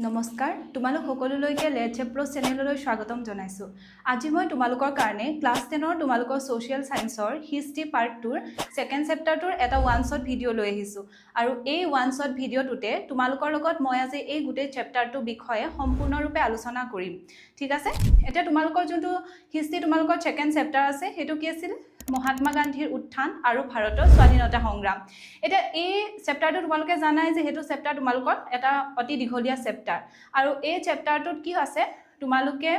নমস্কাৰ তোমালোক সকলোলৈকে লেটছ এপ্ৰ'চ চেনেললৈ স্বাগতম জনাইছোঁ। আজি মই তোমালোকৰ কাৰণে ক্লাছ 10ৰ তোমালোকৰ ছ'চিয়েল ছায়েন্সৰ হিষ্ট্ৰী পাৰ্ট 2ৰ ছেকেণ্ড চেপ্টাৰটোৰ এটা ওৱান শ্বট ভিডিঅ' লৈ আহিছোঁ। আৰু এই ওৱান শ্বট ভিডিঅ'টোতে তোমালোকৰ লগত মই আজি এই গোটেই চেপ্টাৰটোৰ বিষয়ে সম্পূৰ্ণৰূপে আলোচনা কৰিম। ঠিক আছে, এতিয়া তোমালোকৰ যোনটো হিষ্ট্ৰী তোমালোকৰ ছেকেণ্ড চেপ্টাৰ আছে সেইটো কি আছিল? মহাত্মা গান্ধীৰ উত্থান আৰু ভাৰতৰ স্বাধীনতা সংগ্ৰাম। এতিয়া এই চেপ্টাৰটো তোমালোকে জানাই যে সেইটো চেপ্টাৰ তোমালোকৰ এটা অতি দীঘলীয়া চেপ্টাৰ। আৰু এই চেপ্টাৰটোত কি আছে, তোমালোকে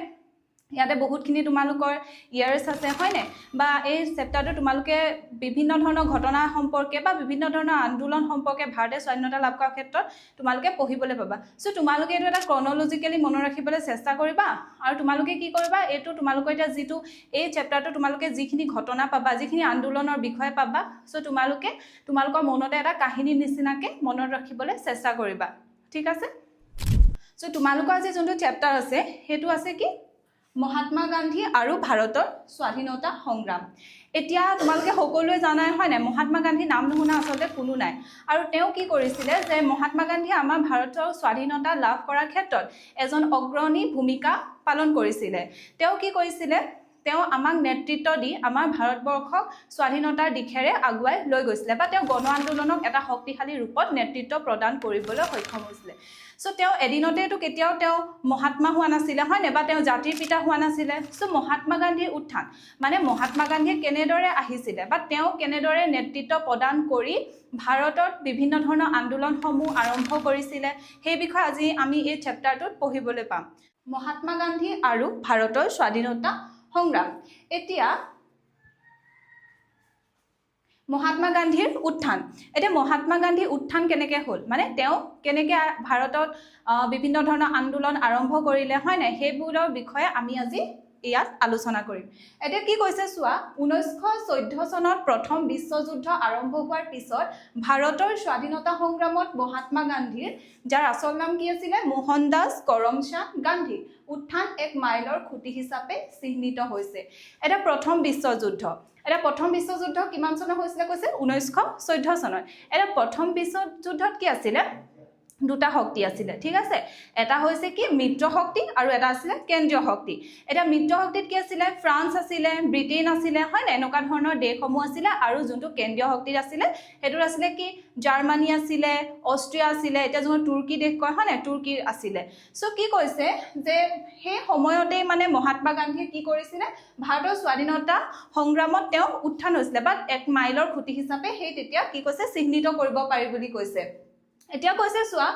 ইয়াতে বহুতখিনি তোমালোকৰ ইয়াৰ্ছ আছে হয়নে, বা এই চেপ্টাৰটো তোমালোকে বিভিন্ন ধৰণৰ ঘটনা সম্পৰ্কে বা বিভিন্ন ধৰণৰ আন্দোলন সম্পৰ্কে ভাৰতে স্বাধীনতা লাভ কৰাৰ ক্ষেত্ৰত তোমালোকে পঢ়িবলৈ পাবা। চ' তোমালোকে এইটো এটা ক্ৰনলজিকেলি মনত ৰাখিবলৈ চেষ্টা কৰিবা। আৰু তোমালোকে কি কৰিবা, এইটো তোমালোকৰ এতিয়া যিটো এই চেপ্টাৰটো তোমালোকে যিখিনি ঘটনা পাবা, যিখিনি আন্দোলনৰ বিষয়ে পাবা, চ' তোমালোকে তোমালোকৰ মনতে এটা কাহিনীৰ নিচিনাকৈ মনত ৰাখিবলৈ চেষ্টা কৰিবা। ঠিক আছে, চ' তোমালোকৰ আজি যোনটো চেপ্টাৰ আছে সেইটো আছে কি? মহাত্মা গান্ধী আৰু ভাৰতৰ স্বাধীনতা সংগ্ৰাম। এতিয়া তোমালোকে সকলোৱে জানাই হয় নাই, মহাত্মা গান্ধী নাম নুশুনা আচলতে কোনো নাই। আৰু তেওঁ কি কৰিছিলে যে মহাত্মা গান্ধীয়ে আমাৰ ভাৰতৰ স্বাধীনতা লাভ কৰাৰ ক্ষেত্ৰত এজন অগ্ৰণী ভূমিকা পালন কৰিছিলে। তেওঁ কি কৰিছিলে, তেওঁ আমাক নেতৃত্ব দি আমাৰ ভাৰতবৰ্ষক স্বাধীনতাৰ দিশেৰে আগুৱাই লৈ গৈছিলে, বা তেওঁ গণ আন্দোলনক এটা শক্তিশালী ৰূপত নেতৃত্ব প্ৰদান কৰিবলৈ সক্ষম হৈছিলে। চ' তেওঁ এদিনতেতো কেতিয়াও তেওঁ মহাত্মা হোৱা নাছিলে হয় নাই, বা তেওঁ জাতিৰ পিতা হোৱা নাছিলে। চ' মহাত্মা গান্ধীৰ উত্থান মানে মহাত্মা গান্ধীয়ে কেনেদৰে আহিছিলে বা তেওঁ কেনেদৰে নেতৃত্ব প্ৰদান কৰি ভাৰতত বিভিন্ন ধৰণৰ আন্দোলনসমূহ আৰম্ভ কৰিছিলে, সেই বিষয়ে আজি আমি এই চেপ্টাৰটোত পঢ়িবলৈ পাম। মহাত্মা গান্ধী আৰু ভাৰতৰ স্বাধীনতা সংগ্ৰাম। এতিয়া মহাত্মা গান্ধীৰ উত্থান। এতিয়া মহাত্মা গান্ধীৰ উত্থান কেনেকৈ হ'ল, মানে তেওঁ কেনেকৈ ভাৰতত বিভিন্ন ধৰণৰ আন্দোলন আৰম্ভ কৰিলে হয় নাই, সেইবোৰৰ বিষয়ে আমি আজি ইয়াত আলোচনা কৰিম। এতিয়া কি কৈছে চোৱা, 1914 চনত প্ৰথম বিশ্বযুদ্ধ আৰম্ভ হোৱাৰ পিছত ভাৰতৰ স্বাধীনতা সংগ্ৰামত মহাত্মা গান্ধীৰ, যাৰ আচল নাম কি আছিলে মোহনদাস কৰমচাঁদ গান্ধী, উত্থান এক মাইলৰ খুঁটি হিচাপে চিহ্নিত হৈছে। এটা প্ৰথম বিশ্বযুদ্ধ, এটা প্ৰথম বিশ্বযুদ্ধ কিমান চনত হৈছিলে কৈছে 1914 চনত। এটা প্ৰথম বিশ্বযুদ্ধত কি আছিলে, দুটা শক্তি আছিলে। ঠিক আছে, এটা হৈছে কি মিত্ৰ শক্তি আৰু এটা আছিলে কেন্দ্ৰীয় শক্তি। এতিয়া মিত্ৰ শক্তিত কি আছিলে, ফ্ৰান্স আছিলে, ব্ৰিটেইন আছিলে হয় নাই, এনেকুৱা ধৰণৰ দেশসমূহ আছিলে। আৰু যোনটো কেন্দ্ৰীয় শক্তিত আছিলে সেইটোত আছিলে কি জাৰ্মানী আছিলে, অষ্ট্ৰিয়া আছিলে, এতিয়া যোনটো তুৰ্কী দেশ কয় হয় নাই, তুৰ্কী আছিলে। চ' কি কৈছে যে সেই সময়তেই মানে মহাত্মা গান্ধীয়ে কি কৰিছিলে, ভাৰতৰ স্বাধীনতা সংগ্ৰামত তেওঁ উত্থান হৈছিলে, বা এক মাইলৰ খুঁটি হিচাপে সেই তেতিয়া কি কৈছে চিহ্নিত কৰিব পাৰি বুলি কৈছে। এতিয়া কৈছে চোৱা,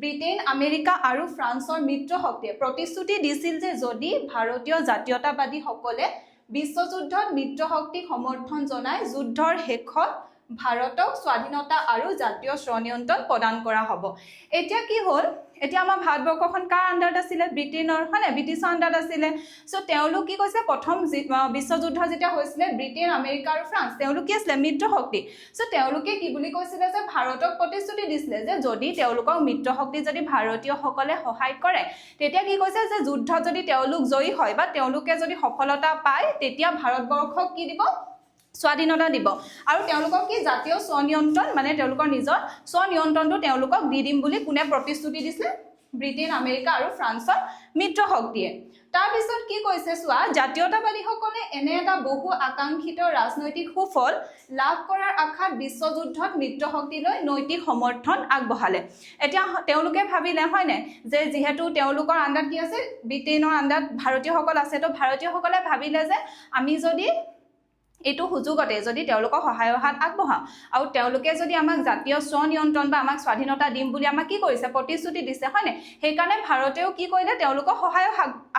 ব্ৰিটেইন, আমেৰিকা আৰু ফ্ৰান্সৰ মিত্ৰ শক্তিয়ে প্ৰতিশ্ৰুতি দিছিল যে যদি ভাৰতীয় জাতীয়তাবাদীসকলে বিশ্বযুদ্ধত মিত্ৰ শক্তিক সমৰ্থন জনাই যুদ্ধৰ শেষত ভাৰতক স্বাধীনতা আৰু জাতীয় স্বনিয়ন্ত্ৰণ প্ৰদান কৰা হ'ব। এতিয়া কি হ'ল, এতিয়া আমাৰ ভাৰতবৰ্ষখন কাৰ আণ্ডাৰত আছিলে, ব্ৰিটেইনৰ হয় নাই, ব্ৰিটিছৰ আণ্ডাৰত আছিলে। চ' তেওঁলোক কি কৈছে, প্ৰথম বিশ্বযুদ্ধ যেতিয়া হৈছিলে ব্ৰিটেইন, আমেৰিকা আৰু ফ্ৰান্স তেওঁলোক কি আছিলে মিত্ৰ শক্তি। চ' তেওঁলোকে কি বুলি কৈছিলে যে ভাৰতক প্ৰতিশ্ৰুতি দিছিলে যে যদি তেওঁলোকৰ মিত্ৰ শক্তি যদি ভাৰতীয়সকলে সহায় কৰে, তেতিয়া কি কৈছে যে যুদ্ধত যদি তেওঁলোক জয়ী হয় বা তেওঁলোকে যদি সফলতা পায়, তেতিয়া ভাৰতবৰ্ষক কি দিব, স্বাধীনতা দিব। আৰু তেওঁলোকক কি জাতীয় স্বনিয়ন্ত্ৰণ, মানে তেওঁলোকৰ নিজৰ স্বনিয়ন্ত্ৰণটো তেওঁলোকক দি দিম বুলি কোনে প্ৰতিশ্ৰুতি দিছিলে, ব্ৰিটেইন, আমেৰিকা আৰু ফ্ৰান্সৰ মিত্ৰ শক্তিয়ে। তাৰপিছত কি কৈছে চোৱা, জাতীয়তাবাদীসকলে এনে এটা বহু আকাংক্ষিত ৰাজনৈতিক সুফল লাভ কৰাৰ আশাত বিশ্বযুদ্ধত মিত্ৰ শক্তিলৈ নৈতিক সমৰ্থন আগবঢ়ালে। এতিয়া তেওঁলোকে ভাবিলে হয় নাই যে যিহেতু তেওঁলোকৰ আণ্ডাৰত কি আছে, ব্ৰিটেইনৰ আণ্ডাৰত ভাৰতীয়সকল আছে, তো ভাৰতীয়সকলে ভাবিলে যে আমি যদি এইটো সুযোগতে যদি তেওঁলোকক সহায়ৰ হাত আগবঢ়াওঁ আৰু তেওঁলোকে যদি আমাক জাতীয় স্বনিয়ন্ত্ৰণ বা আমাক স্বাধীনতা দিম বুলি আমাক কি কৰিছে, প্ৰতিশ্ৰুতি দিছে হয় নাই, সেইকাৰণে ভাৰতেও কি কৰিলে, তেওঁলোকক সহায়ৰ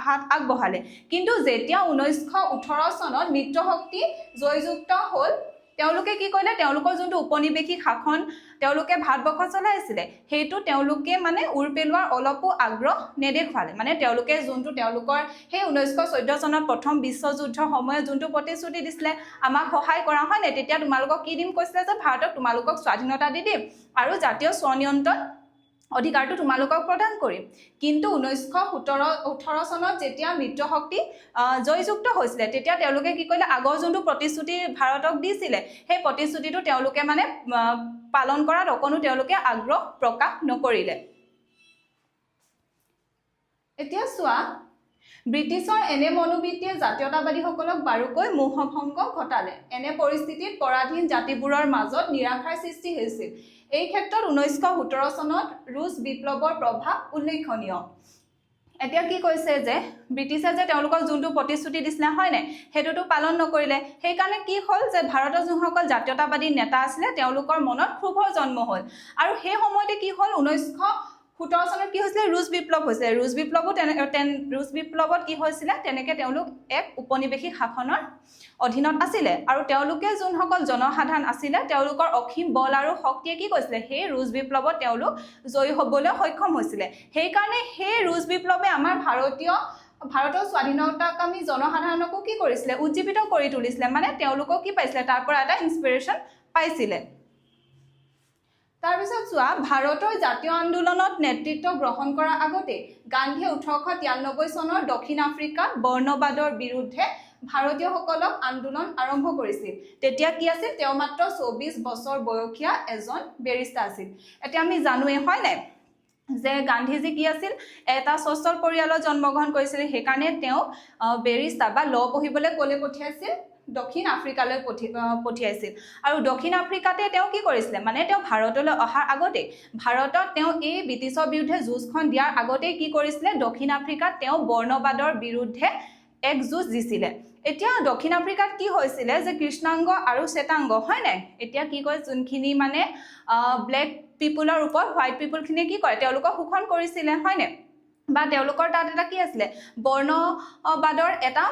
হাত আগবঢ়ালে। কিন্তু যেতিয়া 1918 চনত মিত্ৰ শক্তি জয়যুক্ত হ'ল, তেওঁলোকে কি কৰিলে, তেওঁলোকৰ যোনটো উপনিৱেশিক শাসন তেওঁলোকে ভাৰতবৰ্ষ চলাইছিলে সেইটো তেওঁলোকে মানে উৰ পেলোৱাৰ অলপো আগ্ৰহ নেদেখুৱালে। মানে তেওঁলোকে যোনটো তেওঁলোকৰ সেই 1914 চনত প্ৰথম বিশ্বযুদ্ধৰ সময়ত যোনটো প্ৰতিশ্ৰুতি দিছিলে আমাক সহায় কৰা হয় নাই, তেতিয়া তোমালোকক কি দিম কৈছিলে যে ভাৰতক তোমালোকক স্বাধীনতা দি দিম আৰু জাতীয় স্বনিয়ন্ত্ৰণ অধিকাৰটো তোমালোকক প্ৰদান কৰিম। কিন্তু 1918 চনত যেতিয়া মিত্ৰ শক্তি জয়যুক্ত হৈছিলে, তেতিয়া তেওঁলোকে কি কৰিলে, আগৰ যোনটো প্ৰতিশ্ৰুতি ভাৰতক দিছিলে সেই প্ৰতিশ্ৰুতিটো তেওঁলোকে মানে পালন কৰাত অকণো তেওঁলোকে আগ্ৰহ প্ৰকাশ নকৰিলে। এতিয়া চোৱা ব্ৰিটিছৰ এনে মনোবৃত্তিয়ে জাতীয়তাবাদীসকলক বাৰুকৈ মোহভংগ ঘটালে এনে পৰিস্থিতিত পৰাধীন জাতিবোৰৰ মাজত নিৰাশাৰ সৃষ্টি হৈছিল এই ক্ষেত্ৰত 1917 চনত ৰুছ বিপ্লৱৰ প্ৰভাৱ উল্লেখনীয় এতিয়া কি কৈছে যে ব্ৰিটিছে যে তেওঁলোকক যোনটো প্ৰতিশ্ৰুতি দিছিলে হয় নাই হেতুটো পালন নকৰিলে সেই কাৰণে কি হ'ল যে ভাৰতৰ যোনসকল জাতীয়তাবাদী নেতা আছিলে তেওঁলোকৰ মনত ক্ষোভৰ জন্ম হ'ল আৰু সেই সময়তে কি হ'ল 1917 চনত কি হৈছিলে ৰুছ বিপ্লৱ হৈছিলে ৰুছ বিপ্লৱত কি হৈছিলে তেনেকে তেওঁলোক এক উপনিৱেশিক শাসনৰ অধীনত আছিলে আৰু তেওঁলোকে যোনসকল জনসাধাৰণ আছিলে তেওঁলোকৰ অসীম বল আৰু শক্তিয়ে কি কৈছিলে সেই ৰুছ বিপ্লৱত তেওঁলোক জয়ী হ'বলৈ সক্ষম হৈছিলে সেই কাৰণে সেই ৰুছ বিপ্লৱে আমাৰ ভাৰতৰ স্বাধীনতাকামী জনসাধাৰণকো কি কৰিছিলে উজ্জীৱিত কৰি তুলিছিলে মানে তেওঁলোকক কি পাইছিলে তাৰ পৰা এটা ইনস্পিৰেশ্যন পাইছিলে তাৰপিছত চোৱা ভাৰতৰ জাতীয় আন্দোলনত নেতৃত্ব গ্ৰহণ কৰাৰ আগতে গান্ধীয়ে 1893 চনৰ দক্ষিণ আফ্ৰিকাত বৰ্ণবাদৰ বিৰুদ্ধে ভাৰতীয়সকলক আন্দোলন আৰম্ভ কৰিছিল তেতিয়া কি আছিল তেওঁ মাত্ৰ 24 বছৰ বয়সীয়া এজন বেৰিষ্টাৰ আছিল এতিয়া আমি জানোৱে হয় নাই যে গান্ধীজি কি আছিল এটা সচ্ছল পৰিয়ালত জন্মগ্ৰহণ কৰিছিল সেইকাৰণে তেওঁ বেৰিষ্টাৰ বা ল পঢ়িবলৈ ক'লে পঠিয়াইছিল দক্ষিণ আফ্ৰিকালৈ পঠিয়াইছিল আৰু দক্ষিণ আফ্ৰিকাতে তেওঁ কি কৰিছিলে মানে তেওঁ ভাৰতলৈ অহাৰ আগতে ভাৰতত তেওঁ এই ব্ৰিটিছৰ বিৰুদ্ধে যুঁজখন দিয়াৰ আগতে কি কৰিছিলে দক্ষিণ আফ্ৰিকাত তেওঁ বৰ্ণবাদৰ বিৰুদ্ধে এক যুঁজ দিছিলে এতিয়া দক্ষিণ আফ্ৰিকাত কি হৈছিলে যে কৃষ্ণাংগ আৰু শ্বেতাংগ হয় নাই এতিয়া কি কয় যোনখিনি মানে ব্লেক পিপুলৰ ওপৰত হোৱাইট পিপুলখিনিয়ে কি কৰে তেওঁলোকক শোষণ কৰিছিলে হয় নাই বা তেওঁলোকৰ তাত এটা কি আছিলে বৰ্ণবাদৰ এটা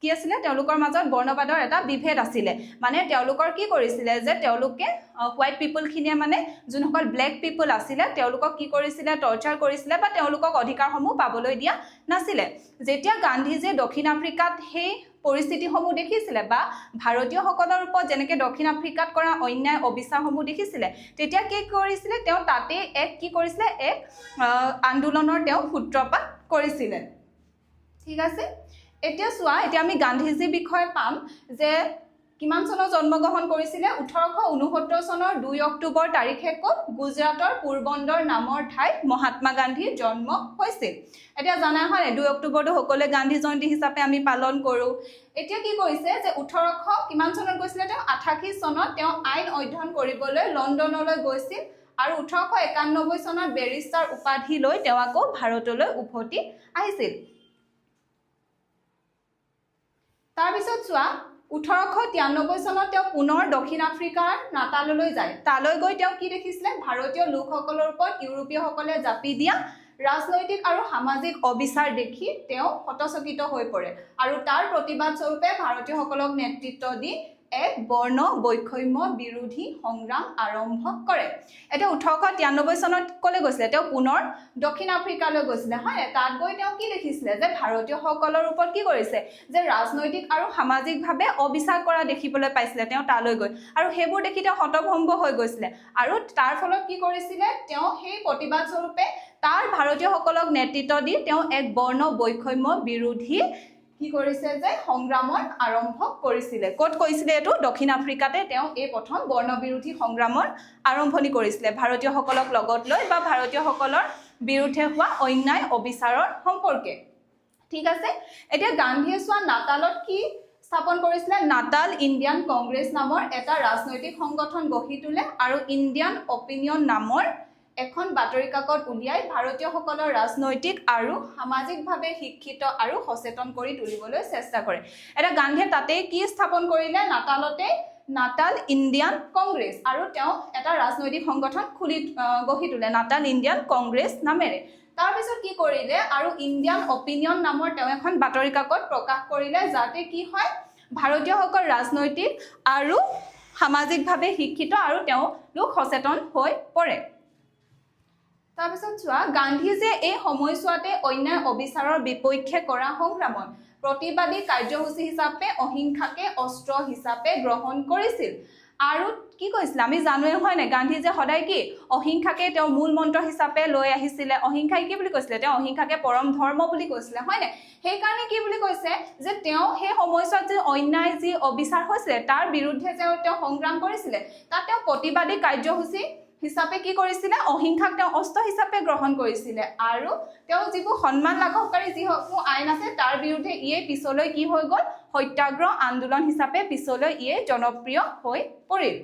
কি আছিলে তেওঁলোকৰ মাজত বৰ্ণবাদৰ এটা বিভেদ আছিলে মানে তেওঁলোকৰ কি কৰিছিলে যে তেওঁলোকে হোৱাইট পিপুলখিনিয়ে মানে যোনসকল ব্লেক পিপুল আছিলে তেওঁলোকক কি কৰিছিলে টৰ্চাৰ কৰিছিলে বা তেওঁলোকক অধিকাৰসমূহ পাবলৈ দিয়া নাছিলে যেতিয়া গান্ধীজীয়ে দক্ষিণ আফ্ৰিকাত সেই পৰিস্থিতিসমূহ দেখিছিলে বা ভাৰতীয়সকলৰ ওপৰত যেনেকৈ দক্ষিণ আফ্ৰিকাত কৰা অন্যায় অবিচাৰসমূহ দেখিছিলে তেতিয়া কি কৰিছিলে তেওঁ তাতে কি কৰিছিলে এক আন্দোলনৰ তেওঁ সূত্ৰপাত কৰিছিলে ঠিক আছে এতিয়া চোৱা এতিয়া আমি গান্ধীজীৰ বিষয়ে পাম যে কিমান চনত জন্মগ্ৰহণ কৰিছিলে 1869 চনৰ 2 অক্টোবৰ তাৰিখে ক'ত গুজৰাটৰ পোৰবন্দৰ নামৰ ঠাইত মহাত্মা গান্ধীৰ জন্ম হৈছিল এতিয়া জানা হয় 2 অক্টোবৰটো সকলোৱে গান্ধী জয়ন্তী হিচাপে আমি পালন কৰোঁ এতিয়া কি কৈছে যে 1800 কিমান চনত গৈছিলে তেওঁ 88 চনত তেওঁ আইন অধ্যয়ন কৰিবলৈ লণ্ডনলৈ গৈছিল আৰু 1891 চনত বেৰিষ্টাৰ উপাধি লৈ তেওঁ আকৌ ভাৰতলৈ উভতি আহিছিল তাৰপিছত চোৱা 1893 চনত তেওঁ পুনৰ দক্ষিণ আফ্ৰিকাৰ নাটাললৈ যায় তালৈ গৈ তেওঁ কি দেখিছিলে ভাৰতীয় লোকসকলৰ ওপৰত ইউৰোপীয়সকলে জাপি দিয়া ৰাজনৈতিক আৰু সামাজিক অবিচাৰ দেখি তেওঁ হতচকিত হৈ পৰে আৰু তাৰ প্ৰতিবাদ স্বৰূপে ভাৰতীয়সকলক নেতৃত্ব দি এক বৰ্ণ বৈষম্য বিৰোধী সংগ্ৰাম আৰম্ভ কৰে এটা 1893 চনত কলে গৈছিলে তেওঁ পুনৰ দক্ষিণ আফ্ৰিকালৈ গৈছিলে হয় তাত গৈ তেওঁ কি দেখিছিলে যে ভাৰতীয়সকলৰ ওপৰত কি কৰিছে যে ৰাজনৈতিক আৰু সামাজিকভাৱে অবিচাৰ কৰা দেখিবলৈ পাইছিলে তেওঁ তালৈ গৈ আৰু সেইবোৰ দেখি তেওঁ হতভম্ব হৈ গৈছিলে আৰু তাৰ ফলত কি কৰিছিলে তেওঁ সেই প্ৰতিবাদ স্বৰূপে তাৰ ভাৰতীয়সকলক নেতৃত্ব দি তেওঁ এক বৰ্ণ বৈষম্য বিৰোধী কি কৰিছে যে সংগ্ৰামৰ আৰম্ভ কৰিছিলে ক'ত কৈছিলে এটো দক্ষিণ আফ্ৰিকাতে তেওঁ এই প্ৰথম বৰ্ণ বিৰোধী সংগ্ৰামৰ আৰম্ভণি কৰিছিলে ভাৰতীয়সকলক লগত লৈ বা ভাৰতীয়সকলৰ বিৰুদ্ধে হোৱা অন্যায় অবিচাৰৰ সম্পৰ্কে ঠিক আছে এতিয়া গান্ধীয়ে চোৱা নাটালত কি স্থাপন কৰিছিলে নাটাল ইণ্ডিয়ান কংগ্ৰেছ নামৰ এটা ৰাজনৈতিক সংগঠন গঢ়ি তোলে আৰু ইণ্ডিয়ান অপিনিয়ন নামৰ এখন বাতৰি কাকত উলিয়াই ভাৰতীয়সকলৰ ৰাজনৈতিক আৰু সামাজিকভাৱে শিক্ষিত আৰু সচেতন কৰি তুলিবলৈ চেষ্টা কৰে এটা গান্ধীয়ে তাতেই কি স্থাপন কৰিলে নাটালতে নাটাল ইণ্ডিয়ান কংগ্ৰেছ আৰু তেওঁ এটা ৰাজনৈতিক সংগঠন গঢ়ি তোলে নাটাল ইণ্ডিয়ান কংগ্ৰেছ নামেৰে তাৰপিছত কি কৰিলে আৰু ইণ্ডিয়ান অপিনিয়ন নামৰ তেওঁ এখন বাতৰি কাকত প্ৰকাশ কৰিলে যাতে কি হয় ভাৰতীয়সকল ৰাজনৈতিক আৰু সামাজিকভাৱে শিক্ষিত আৰু তেওঁলোক সচেতন হৈ পৰে তাৰপিছত চোৱা গান্ধীজীয়ে এই সময়ছোৱাতে অন্যায় অবিচাৰৰ বিপক্ষে কৰা সংগ্ৰামত প্ৰতিবাদী কাৰ্যসূচী হিচাপে অহিংসাকে অস্ত্ৰ হিচাপে গ্ৰহণ কৰিছিল আৰু কি কৈছিল আমি জানোৱে হয় না গান্ধীজীয়ে সদায় কি অহিংসাকে তেওঁ মূল মন্ত্ৰ হিচাপে লৈ আহিছিলে অহিংসাই কি বুলি কৈছিলে তেওঁ অহিংসাকে পৰম ধৰ্ম বুলি কৈছিলে হয় না সেই কাৰণে কি বুলি কৈছে যে তেওঁ সেই সময়ছোৱাত যে অন্যায় যি অবিচাৰ হৈছিলে তাৰ বিৰুদ্ধে তেওঁ সংগ্ৰাম কৰিছিলে তাত তেওঁ প্ৰতিবাদী কাৰ্যসূচী হিচাপে কি কৰিছিলে অহিংসাক তেওঁ অস্ত্ৰ হিচাপে গ্ৰহণ কৰিছিলে আৰু তেওঁ যিবোৰ সন্মান লাঘৱকাৰী যিসমূহ আইন আছে তাৰ বিৰুদ্ধে ইয়ে পিছলৈ কি হৈ গ'ল সত্যাগ্ৰহ আন্দোলন হিচাপে পিছলৈ ইয়ে জনপ্ৰিয় হৈ পৰিল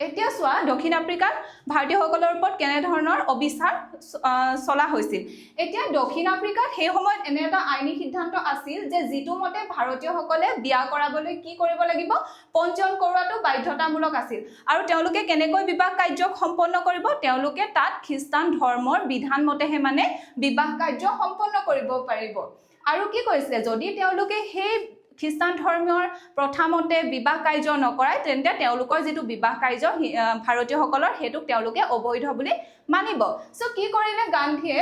এতিয়া চোৱা দক্ষিণ আফ্ৰিকাত ভাৰতীয়সকলৰ ওপৰত কেনে ধৰণৰ অবিচাৰ চলা হৈছিল এতিয়া দক্ষিণ আফ্ৰিকাত সেই সময়ত এনে এটা আইনী সিদ্ধান্ত আছিল যে যিটো মতে ভাৰতীয়সকলে বিয়া কৰাবলৈ কি কৰিব লাগিব পঞ্জীয়ন কৰোৱাটো বাধ্যতামূলক আছিল আৰু তেওঁলোকে কেনেকৈ বিবাহ কাৰ্য সম্পন্ন কৰিব তেওঁলোকে তাত খ্ৰীষ্টান ধৰ্মৰ বিধান মতেহে মানে বিবাহ কাৰ্য সম্পন্ন কৰিব পাৰিব আৰু কি কৈছিলে যদি তেওঁলোকে সেই খ্ৰীষ্টান ধৰ্মৰ প্ৰথামতে বিবাহ কাৰ্য নকৰাই তেন্তে তেওঁলোকৰ যেটো বিবাহ কাৰ্য ভাৰতীয়সকলৰ হেতুক তেওঁলোকে অবৈধ বুলি মানিব সো কি কৰিলে গান্ধীয়ে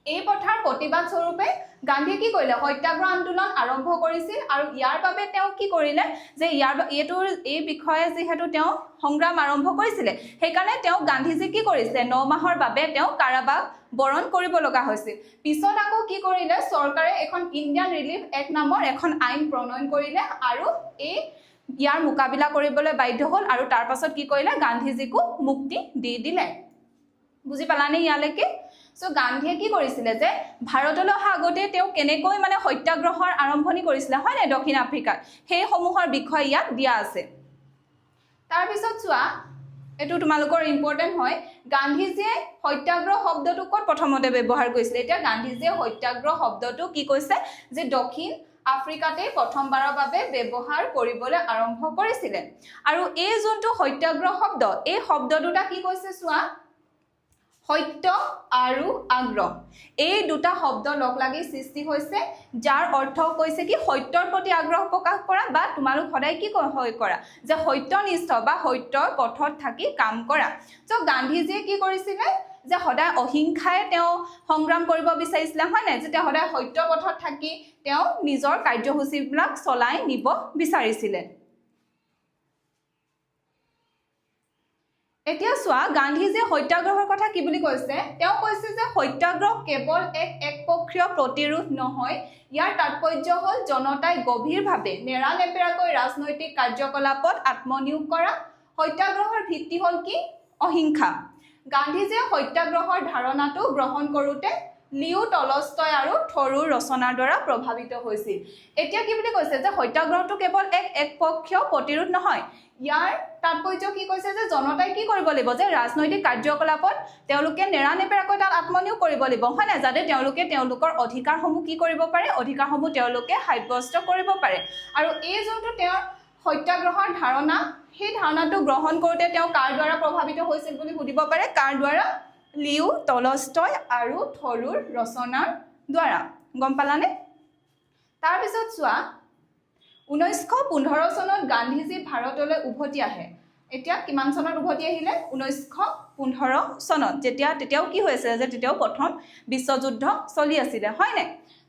এই পথাৰ প্ৰতিবাদ স্বৰূপে গান্ধীয়ে কি কৰিলে সত্যাগ্ৰহ আন্দোলন আৰম্ভ কৰিছিল আৰু ইয়াৰ বাবে তেওঁ কি কৰিলে যে এই বিষয়ে যেহেতু তেওঁ সংগ্ৰাম আৰম্ভ কৰিছিলে সেইকাৰণে তেওঁ গান্ধীজী কি কৰিছে 9 মাহৰ বাবে তেওঁ কাৰাবাস বৰণ কৰিব লগা হৈছিল পিছত আকৌ কি কৰিলে চৰকাৰে এখন ইণ্ডিয়ান ৰিলিফ এক্ট নামৰ এখন আইন প্ৰণয়ন কৰিলে আৰু এই ইয়াৰ মোকাবিলা কৰিবলৈ বাধ্য হ'ল আৰু তাৰ পাছত কি কৰিলে গান্ধীজীকো মুক্তি দি দিলে বুজি পালানে ইয়ালৈকে সো গান্ধীয়ে কি কৰিছিলে যে ভাৰতলৈ অহা আগতে তেওঁ কেনেকৈ মানে সত্যাগ্ৰহৰ আৰম্ভণি কৰিছিলে হয় নে দক্ষিণ আফ্ৰিকাত সেই সমূহৰ বিষয় ইয়াত দিয়া আছে তাৰ পিছত চোৱা এটো তোমালোকৰ ইম্পৰ্টেন্ট হয় গান্ধীজীয়ে সত্যাগ্ৰহ শব্দটো ক'ত প্ৰথমতে ব্যৱহাৰ কৰিছিল এতিয়া গান্ধীজীয়ে সত্যাগ্ৰহ শব্দটো কি কৈছে যে দক্ষিণ আফ্ৰিকাতে প্ৰথমবাৰৰ বাবে ব্যৱহাৰ কৰিবলৈ আৰম্ভ কৰিছিলে আৰু এই যোনটো সত্যাগ্ৰহ শব্দ এই শব্দ দুটা কি কৈছে চোৱা সত্য আৰু আগ্ৰহ এই দুটা শব্দ লগ লাগি সৃষ্টি হৈছে যাৰ অৰ্থ কৈছে কি সত্যৰ প্ৰতি আগ্ৰহ প্ৰকাশ কৰা বা তোমালোক সদায় কি হয় কৰা যে সত্যনিষ্ঠ বা সত্যৰ পথত থাকি কাম কৰা সো গান্ধীজীয়ে কি কৰিছিলে যে সদায় অহিংসায় তেওঁ সংগ্ৰাম কৰিব বিচাৰিছিলে হয় নাই যে তেওঁ সদায় সত্য পথত থাকি তেওঁ নিজৰ কাৰ্যসূচীবিলাক চলাই নিব বিচাৰিছিলে এতিয়া চোৱা গান্ধীজীয়ে সত্যাগ্ৰহৰ কথা কি বুলি কৈছে তেওঁ কৈছে যে সত্যাগ্ৰহ কেৱল একপক্ষীয় প্ৰতিৰোধ নহয় ইয়াৰ তাৎপৰ্য হ'ল জনতাই গভীৰভাৱে নেৰানেপেৰাকৈ ৰাজনৈতিক কাৰ্যকলাপত আত্মনিয়োগ কৰা সত্যাগ্ৰহৰ ভিত্তি হ'ল কি অহিংসা গান্ধীজীয়ে সত্যাগ্ৰহৰ ধাৰণাটো গ্ৰহণ কৰোতে লিও টলষ্টয় আৰু থৰুৰ ৰচনাৰ দ্বাৰা প্ৰভাৱিত হৈছিল এতিয়া কি বুলি কৈছে যে সত্যাগ্ৰহটো কেৱল একপক্ষীয় প্ৰতিৰোধ নহয় ইয়াৰ তাৎপৰ্য কি কৈছে যে জনতাই কি কৰিব লাগিব যে ৰাজনৈতিক কাৰ্যকলাপত তেওঁলোকে নেৰানেপেৰাকৈ তাত আত্মনিয়োগ কৰিব লাগিব হয় না যাতে তেওঁলোকে তেওঁলোকৰ অধিকাৰসমূহ কি কৰিব পাৰে অধিকাৰসমূহ তেওঁলোকে সাব্যস্ত কৰিব পাৰে আৰু এই যোনটো তেওঁৰ সত্যাগ্ৰহৰ ধাৰণা সেই ধাৰণাটো গ্ৰহণ কৰোতে তেওঁ কাৰ দ্বাৰা প্ৰভাৱিত হৈছিল বুলি সুধিব পাৰে কাৰ দ্বাৰা লিও টলষ্টয় আৰু থৰুৰ ৰচনাৰ দ্বাৰা গম পালানে তাৰ পিছত চোৱা 1915 চনত গান্ধীজী ভাৰতলৈ উভতি আহে এতিয়া কিমান চনত উভতি আহিলে 1915 চনত তেতিয়াও কি হৈছিল যে তেতিয়াও প্ৰথম বিশ্বযুদ্ধ চলি আছিল হয় নে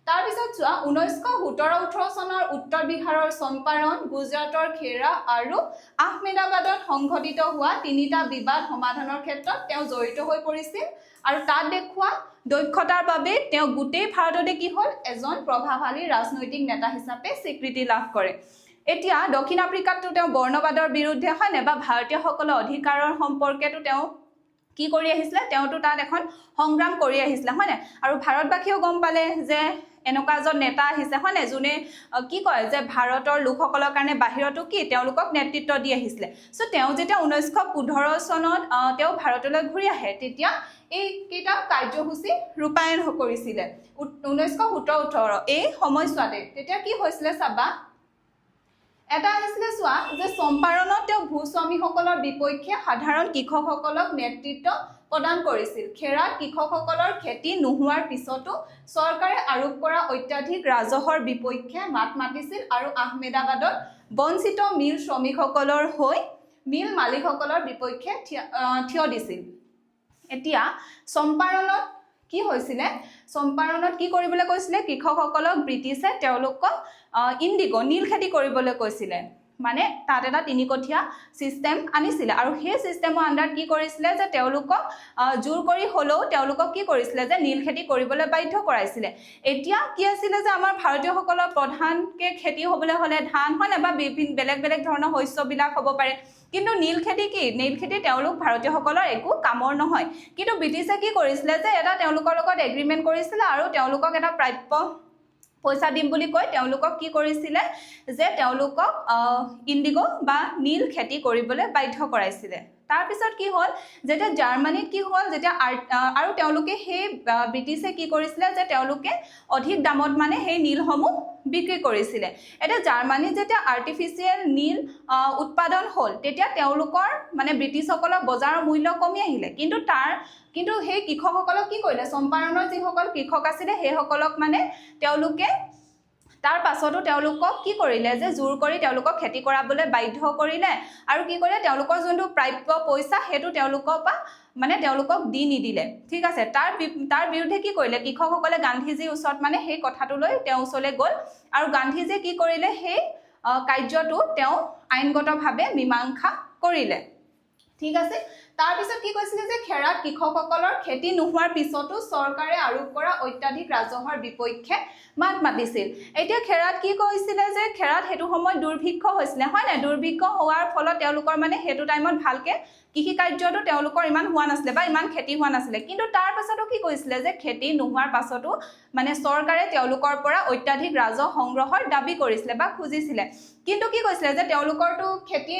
তাৰ পিছত চোৱা 1917-18 চনৰ উত্তৰ বিহাৰৰ চম্পাৰণ গুজৰাটৰ খেৰা আৰু আহমেদাবাদত সংঘটিত হোৱা তিনিটা বিবাদ সমাধানৰ ক্ষেত্ৰত তেওঁ জড়িত হৈ পৰিছিল আৰু তাত দেখুৱা দক্ষতাৰ বাবে তেওঁ গোটেই ভাৰততে কি হ'ল এজন প্ৰভাৱশালী ৰাজনৈতিক নেতা হিচাপে স্বীকৃতি লাভ কৰে এতিয়া দক্ষিণ আফ্ৰিকাতো তেওঁ বৰ্ণবাদৰ বিৰুদ্ধে হয় নে বা ভাৰতীয়সকলৰ অধিকাৰৰ সম্পৰ্কেতো তেওঁ কি কৰি আহিছিলে তেওঁতো তাত এখন সংগ্ৰাম কৰি আহিছিলে হয় নে আৰু ভাৰতবাসীও গম পালে যে এনেকুৱা এজন নেতা আহিছে হয় নে যোনে কি কয় যে ভাৰতৰ লোকসকলৰ কাৰণে বাহিৰতো কি তেওঁলোকক নেতৃত্ব দি আহিছিলে সো তেওঁ যেতিয়া 1915 চনত তেওঁ ভাৰতলৈ ঘূৰি আহে তেতিয়া এই কেইটা কাৰ্যসূচী ৰূপায়ণ কৰিছিলে 1917-18 এই সময়ছোৱাতে তেতিয়া কি হৈছিলে চাবা এটা আহিছিলে চোৱা যে চম্পাৰণত তেওঁ ভূস্বামীসকলৰ বিপক্ষে সাধাৰণ কৃষকসকলক নেতৃত্ব প্ৰদান কৰিছিল খেৰাত কৃষকসকলৰ খেতি নোহোৱাৰ পিছতো চৰকাৰে আৰোপ কৰা অত্যাধিক ৰাজহৰ বিপক্ষে মাত মাতিছিল আৰু আহমেদাবাদত বঞ্চিত মিল শ্ৰমিকসকলৰ হৈ মিল মালিকসকলৰ বিপক্ষে থিয় দিছিল এতিয়া চম্পাৰণত কি হৈছিলে চম্পাৰণত কি কৰিবলৈ কৈছিলে কৃষকসকলক ব্ৰিটিছে তেওঁলোকক ইণ্ডিগো নীল খেতি কৰিবলৈ কৈছিলে মানে তাত এটা তিনিকঠীয়া সিস্টেম আনিছিলে আৰু সেই সিস্টেমৰ আন্ডাৰত কি কৰিছিলে যে তেওঁলোকক জোৰ কৰি হলেও তেওঁলোকক কি কৰিছিলে যে নীল খেতি কৰিবলৈ বাধ্য কৰাইছিলে এতিয়া কি আছিলে যে আমাৰ ভাৰতীয়সকলৰ প্ৰধানকে খেতি হ'বলৈ হলে ধান হয় না বা বিভিন্ন বেলেগ বেলেগ ধৰণৰ শস্যবিলাক হ'ব পাৰে কিন্তু নীল খেতি কি নীল খেতি তেওঁলোক ভাৰতীয়সকলৰ একো কামৰ নহয় কিন্তু ব্ৰিটিছে কি কৰিছিলে যে এটা তেওঁলোকৰ লগত এগ্ৰিমেণ্ট কৰিছিলে আৰু তেওঁলোকক এটা প্ৰাপ্য পইচা দিম বুলি কৈ তেওঁলোকক কি কৰিছিলে যে তেওঁলোকক ইণ্ডিগো বা নীল খেতি কৰিবলৈ বাধ্য কৰাইছিলে তাৰ পিছত কি হ'ল যেতিয়া জাৰ্মানীত কি হ'ল যেতিয়া আৰু তেওঁলোকে সেই ব্ৰিটিছে কি কৰিছিলে যে তেওঁলোকে অধিক দামত মানে সেই নীলসমূহ বিক্ৰী কৰিছিলে এটা জাৰ্মানীত যেতিয়া আৰ্টিফিচিয়েল নীল উৎপাদন হ'ল তেতিয়া তেওঁলোকৰ মানে ব্ৰিটিছসকলৰ বজাৰৰ মূল্য কমি আহিলে কিন্তু সেই কৃষকসকলক কি কৰিলে চম্পাৰণৰ যিসকল কৃষক আছিলে সেইসকলক মানে তেওঁলোকে তাৰ পাছতো তেওঁলোকক কি কৰিলে যে জোৰ কৰি তেওঁলোকক খেতি কৰাবলৈ বাধ্য কৰিলে আৰু কি কৰিলে তেওঁলোকৰ যোনটো প্ৰাপ্য পইচা সেইটো তেওঁলোকৰ পৰা মানে তেওঁলোকক দি নিদিলে ঠিক আছে তাৰ বিৰুদ্ধে কি কৰিলে কৃষকসকলে গান্ধীজীৰ ওচৰত মানে সেই কথাটো লৈ তেওঁ ওচৰলৈ গ'ল আৰু গান্ধীজীয়ে কি কৰিলে সেই কাৰ্যটো তেওঁ আইনগতভাৱে মীমাংসা কৰিলে ঠিক আছে তাৰ পিছত কি কৈছিলে যে খেৰাত কৃষকসকলৰ খেতি নোহোৱাৰ পিছতো চৰকাৰে আৰোপ কৰা অত্যাধিক ৰাজহৰ বিপক্ষে মাত মাতিছিল এতিয়া খেৰাত কি কৈছিলে যে খেৰাত হেতু সময় দুৰ্ভিক্ষ হৈছিলে হয় না দুৰ্ভিক্ষ হোৱাৰ ফলত তেওঁলোকৰ মানে হেতু টাইমত ভালকে কৃষি কাৰ্যটো তেওঁলোকৰ ইমান হোৱা নাছিলে বা ইমান খেতি হোৱা নাছিলে কিন্তু তাৰ পাছতো কি কৈছিলে যে খেতি নোহোৱাৰ পাছতো মানে চৰকাৰে তেওঁলোকৰ পৰা অত্যাধিক ৰাজহ সংগ্ৰহৰ দাবী কৰিছিলে বা খুজিছিলে কিন্তু কি কৈছিলে যে তেওঁলোকৰটো খেতি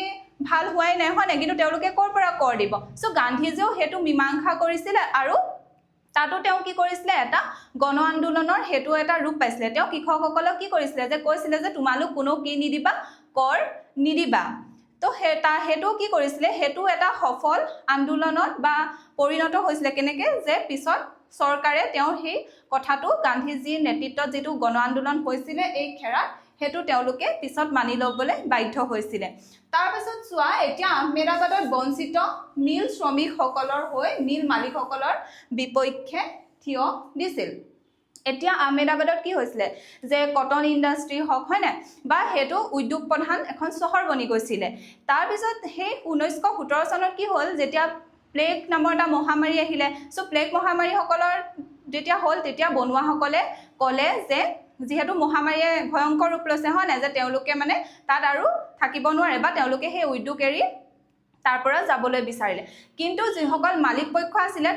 ভাল হোৱাই নাই হয় না কিন্তু তেওঁলোকে কৰ পৰা কৰ দিব সো গান্ধীজীও হেতু মীমাংসা কৰিছিলে আৰু তাতো তেওঁ কি কৰিছিলে এটা গণ আন্দোলনৰ হেতু এটা ৰূপ পাইছিলে তেওঁ কৃষকসকলক কি কৰিছিলে যে কৈছিলে যে তোমালোক কোনো কি নিদিবা কৰ নিদিবা তো হেতু কি কৰিছিলে হেতু এটা সফল আন্দোলনত বা পৰিণত হৈছিলে কেনেকে যে পিছত চৰকাৰে তেওঁ সেই কথাটো গান্ধীজীৰ নেতৃত্বত যেটো গণ আন্দোলন হৈছিলে এই খেৰাত হেতু তেওঁলোকে পিছত মানি লবলৈ বাধ্য হৈছিলে তাৰ পিছত চোৱা এতিয়া আহমেদাবাদত বঞ্চিত মিল শ্ৰমিকসকলৰ হৈ মিল মালিকসকলৰ বিপক্ষে থিয় দিছিল এতিয়া আহমেদাবাদত কি হৈছিলে যে কটন ইন্ডাষ্ট্ৰি হক হয় না বা হেতু উদ্যোগ প্ৰধান এখন চহৰ বনি গৈছিলে তাৰ পিছত সেই 1917 চনত কি হ'ল যেতিয়া প্লেগ নামৰ এটা মহামাৰী আহিলে সো প্লেগ মহামাৰী সকলৰ যেতিয়া হ'ল তেতিয়া বনুৱাসকলে ক'লে যে যেহেতু মহামাৰীয়ে ভয়ংকৰ ৰূপ লৈছে হয় না যে তেওঁলোকে মানে তাত আৰু থাকিব নোৱাৰে বা তেওঁলোকে সেই উদ্যোগ এৰি তাৰ পৰা যাবলৈ বিচাৰিলে কিন্তু যিসকল মালিক পক্ষ আছিলে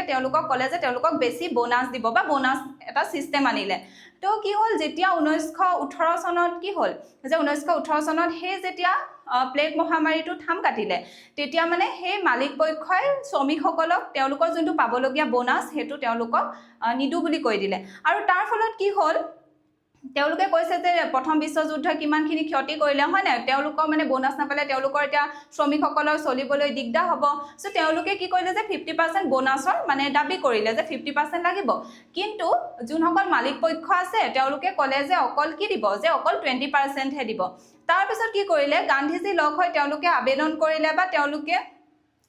তেওঁলোকক ক'লে যে তেওঁলোকক বেছি বোনাস দিব বা বোনাস এটা সিস্টেম আনিলে তো কি হ'ল যেতিয়া 1918 চনত কি হ'ল যে 1918 চনত সেই যেতিয়া প্লেগ মহামাৰীটো থাম কাটিলে তেতিয়া মানে সেই মালিক পক্ষই শ্ৰমিকসকলক তেওঁলোকৰ যোনটো পাবলগীয়া বোনাস হেতু তেওঁলোকক নিদু বুলি কৈ দিলে আৰু তাৰ ফলত কি হ'ল তেওঁলোকে কৈছে যে প্ৰথম বিশ্বযুদ্ধ কিমানখিনি ক্ষতি কৰিলে হয় না তেওঁলোকৰ মানে বোনাস নাপালে তেওঁলোকৰ এতিয়া শ্ৰমিকসকলৰ চলিবলৈ দিগদাৰ হ'ব সো তেওঁলোকে কি কৰিলে যে 50% বোনাসৰ মানে দাবী কৰিলে যে 50% লাগিব কিন্তু যোনসকল মালিক পক্ষ আছে তেওঁলোকে ক'লে যে অকল কি দিব যে অকল 20% হে দিব তাৰ পিছত কি কৰিলে গান্ধীজী লগ হৈ তেওঁলোকে আবেদন কৰিলে বা তেওঁলোকে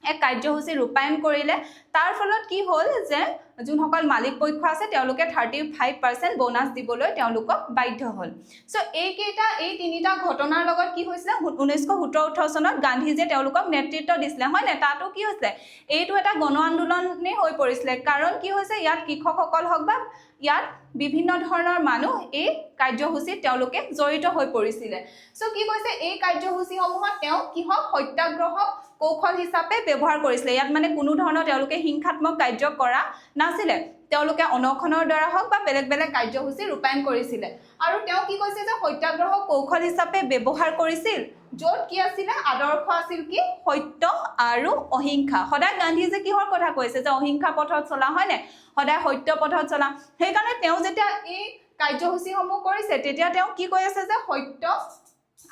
এক কাৰ্যসূচী ৰূপায়ণ কৰিলে তাৰ ফলত কি হ'ল যে যোনসকল মালিক পক্ষ আছে তেওঁলোকে 35% বোনাস দিবলৈ তেওঁলোকক বাধ্য হ'ল সো এই তিনিটা ঘটনাৰ লগত কি হৈছিলে 1917 চনত গান্ধীজীয়ে তেওঁলোকক নেতৃত্ব দিছিলে হয় না তাতো কি হৈছে এইটো এটা গণ আন্দোলনে হৈ পৰিছিলে কাৰণ কি হৈছে ইয়াত কৃষকসকল হক বা ইয়াত বিভিন্ন ধৰণৰ মানুহ এই কাৰ্যসূচীত তেওঁলোকে জড়িত হৈ পৰিছিলে সো কি কৈছে এই কাৰ্যসূচীসমূহত তেওঁ কিহক সত্যাগ্ৰহ কৌশল হিচাপে ব্যৱহাৰ কৰিছিলে ইয়াত মানে কোনো ধৰণৰ তেওঁলোকে হিংসাত্মক কাৰ্য কৰা নাছিলে তেওঁলোকে অনখনৰ দ্বাৰা হক বা বেলেগ বেলেগ কাৰ্যসূচী ৰূপায়ণ কৰিছিলে আৰু তেওঁ কি কৈছে যে সত্যাগ্ৰহ কৌশল হিচাপে ব্যৱহাৰ কৰিছিল য'ত কি আছিল আদৰ্শ আছিল কি সত্য আৰু অহিংসা সদায় গান্ধীজীয়ে কিহৰ কথা কৈছে যে অহিংসা পথত চলা হয় না সদায় সত্য পথত চলা সেইকাৰণে তেওঁ যেতিয়া এই কাৰ্যসূচীসমূহ কৰিছে তেতিয়া তেওঁ কি কৈ আছে যে সত্য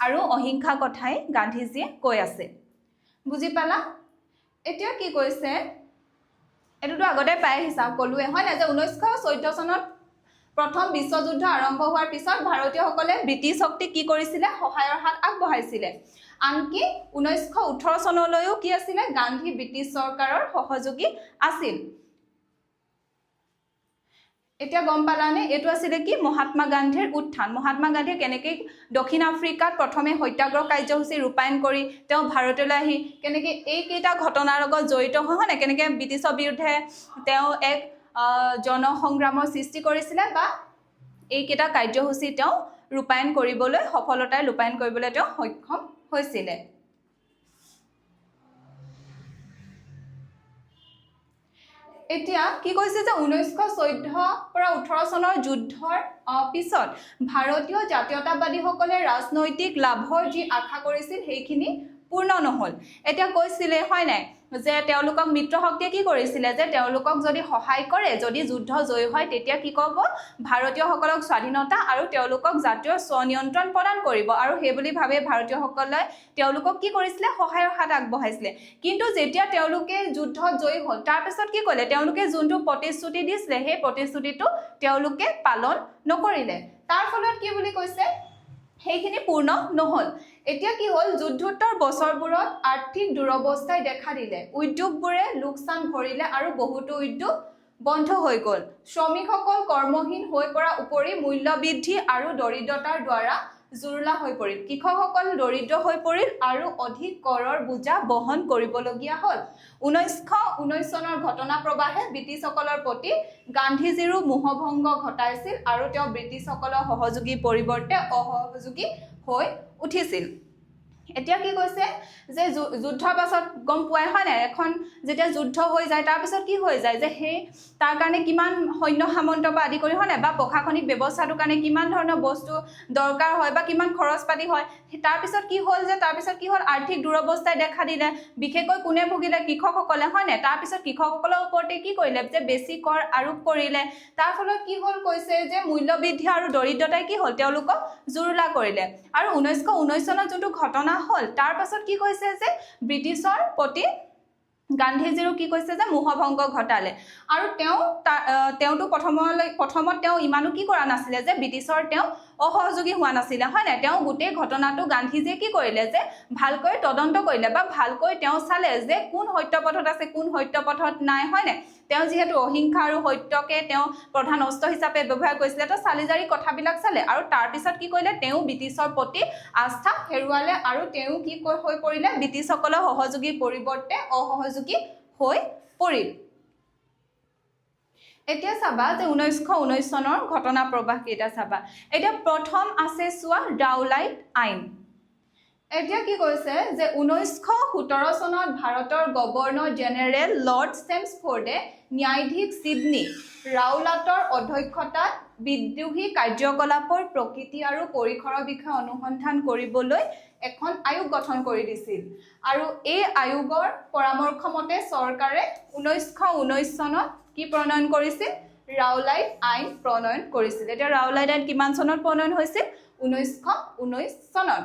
আৰু অহিংসা কথাই গান্ধীজীয়ে কৈ আছে বুজি পালা এতিয়া কি কৈছে এটোটো আগতে পাই হিচাপ কলুৱে হয় না যে 1914 চনত প্ৰথম বিশ্বযুদ্ধ আৰম্ভ হোৱাৰ পিছত ভাৰতীয়সকলে ব্ৰিটিছ শক্তি কি কৰিছিলে সহায়ৰ হাত আগবঢ়াইছিলে আনকি 1918 চনলৈও কি আছিল গান্ধী ব্ৰিটিছ চৰকাৰৰ সহযোগী আছিল এতিয়া গম পালানে এইটো আছিলে কি মহাত্মা গান্ধীৰ উত্থান মহাত্মা গান্ধীয়ে কেনেকৈ দক্ষিণ আফ্ৰিকাত প্ৰথমে সত্যাগ্ৰহ কাৰ্যসূচী ৰূপায়ণ কৰি তেওঁ ভাৰতলৈ আহি কেনেকৈ এইকেইটা ঘটনাৰ লগত জড়িত হয় নে কেনেকৈ ব্ৰিটিছৰ বিৰুদ্ধে তেওঁ এক জনসংগ্ৰামৰ সৃষ্টি কৰিছিলে বা এইকেইটা কাৰ্যসূচী তেওঁ ৰূপায়ণ কৰিবলৈ সফলতাৰে ৰূপায়ণ কৰিবলৈ তেওঁ সক্ষম হৈছিলে এতিয়া কি কৈছে যে 1914 পৰা 18 চনৰ যুদ্ধৰ পিছত ভাৰতীয় জাতীয়তাবাদীসকলে ৰাজনৈতিক লাভৰ যি আশা কৰিছিল সেইখিনি পূৰ্ণ নহল এতিয়া কৈছিলে হয় নাই যে তেওঁলোকক মিত্ৰশক্তিয়ে কি কৰিছিলে যে তেওঁলোকক যদি সহায় কৰে যদি যুদ্ধ জয় হয় তেতিয়া কি কৰিব ভাৰতীয়সকলক স্বাধীনতা আৰু তেওঁলোকক জাতীয় স্বনিয়ন্ত্ৰণ প্ৰদান কৰিব আৰু সেই বুলি ভাবে ভাৰতীয়সকলে তেওঁলোকক কি কৰিছিলে সহায়ৰ হাত আগবঢ়াইছিলে কিন্তু যেতিয়া তেওঁলোকে যুদ্ধত জয় হ'ল তাৰ পিছত কি কৰিলে তেওঁলোকে যোনটো প্ৰতিশ্ৰুতি দিছিলে সেই প্ৰতিশ্ৰুতিটো তেওঁলোকে পালন নকৰিলে তাৰ ফলত কি বুলি কৈছে সেইখিনি পূৰ্ণ নহল এতিয়া কি হ'ল যুদ্ধোত্তৰ বছৰবোৰত আৰ্থিক দুৰৱস্থাই দেখা দিলে উদ্যোগবোৰে লোকচান ভৰিলে আৰু বহুতো উদ্যোগ বন্ধ হৈ গ'ল শ্ৰমিকসকল কৰ্মহীন হৈ পৰা উপৰি মূল্য বৃদ্ধি আৰু দৰিদ্ৰতাৰ দ্বাৰা জুৰুলা হৈ পৰিল কৃষকসকল দৰিদ্ৰ হৈ পৰিল আৰু অধিক কৰৰ বোজা বহন কৰিবলগীয়া হ'ল 1919 চনৰ ঘটনা প্ৰবাহে ব্ৰিটিছসকলৰ প্ৰতি গান্ধীজীৰো মোহভংগ ঘটাইছিল আৰু তেওঁ ব্ৰিটিছসকলৰ সহযোগী পৰিৱৰ্তে অসহযোগী হৈ উঠিছিল এতিয়া কি কৈছে যে যুদ্ধৰ পাছত গম পোৱাই হয় নাই এখন যেতিয়া যুদ্ধ হৈ যায় তাৰ পিছত কি হৈ যায় যে সেই তাৰ কাৰণে কিমান সৈন্য সামন্ত বা আদি কৰি হয় নাই বা প্ৰশাসনিক ব্যৱস্থাটোৰ কাৰণে কিমান ধৰণৰ বস্তু দৰকাৰ হয় বা কিমান খৰচ পাতি হয় তাৰ পিছত কি হ'ল যে তাৰ পিছত কি হ'ল আৰ্থিক দুৰৱস্থাই দেখা দিলে বিশেষকৈ কোনে ভুগিলে কৃষকসকলে হয় নাই তাৰ পিছত কৃষকসকলৰ ওপৰতে কি কৰিলে যে বেছি কৰ আৰোপ কৰিলে তাৰ ফলত কি হ'ল কৈছে যে মূল্য বৃদ্ধি আৰু দৰিদ্ৰতাই কি হ'ল তেওঁলোকক জুৰুলা কৰিলে আৰু 1919 চনৰ যোনটো ঘটনা হল তাৰ পাছত কি কৈছে যে ব্ৰিটিছৰ প্ৰতি গান্ধীজীৰো কি কৈছে যে মোহভংগ ঘটালে আৰু তেওঁটো প্ৰথমত তেওঁ ইমানো কি কৰা নাছিলে যে ব্ৰিটিছৰ তেওঁ অসহযোগী হোৱা নাছিলে হয় নাই তেওঁ গোটেই ঘটনাটো গান্ধীজীয়ে কি কৰিলে যে ভালকৈ তদন্ত কৰিলে বা ভালকৈ তেওঁ চালে যে কোন সত্যপথত আছে কোন সত্যপথত নাই হয় নাই তেওঁ যেহেতু অহিংসা আৰু সত্যকে তেওঁ প্ৰধান অস্ত্ৰ হিচাপে ব্যৱহাৰ কৰিছিলে তো চালিজাৰি কথাবিলাক চালে আৰু তাৰ পিছত কি কৰিলে তেওঁ ব্ৰিটিছৰ প্ৰতি আস্থা হেৰুৱালে আৰু তেওঁ কি হৈ পৰিলে ব্ৰিটিছসকলৰ সহযোগীৰ পৰিৱৰ্তে অসহযোগী হৈ পৰিল এতিয়া চাবা যে 1919 চনৰ ঘটনা প্ৰবাহ কেইটা চাবা এতিয়া প্ৰথম আছে চোৱা ৰাওলাইট আইন এতিয়া কি কৈছে যে 1917 চনত ভাৰতৰ গভৰ্ণৰ জেনেৰেল লৰ্ড চেমছফৰ্ডে ন্যায়াধীশ সিডনী ৰাওলাটৰ অধ্যক্ষতাত বিদ্ৰোহী কাৰ্যকলাপৰ প্ৰকৃতি আৰু পৰিসৰৰ বিষয়ে অনুসন্ধান কৰিবলৈ এখন আয়োগ গঠন কৰি দিছিল আৰু এই আয়োগৰ পৰামৰ্শ মতে চৰকাৰে 1919 চনত কি প্ৰণয়ন কৰিছিল ৰাওলাইট আইন প্ৰণয়ন কৰিছিল এতিয়া ৰাওলাইট আইন কিমান চনত প্ৰণয়ন হৈছিল 1919 চনত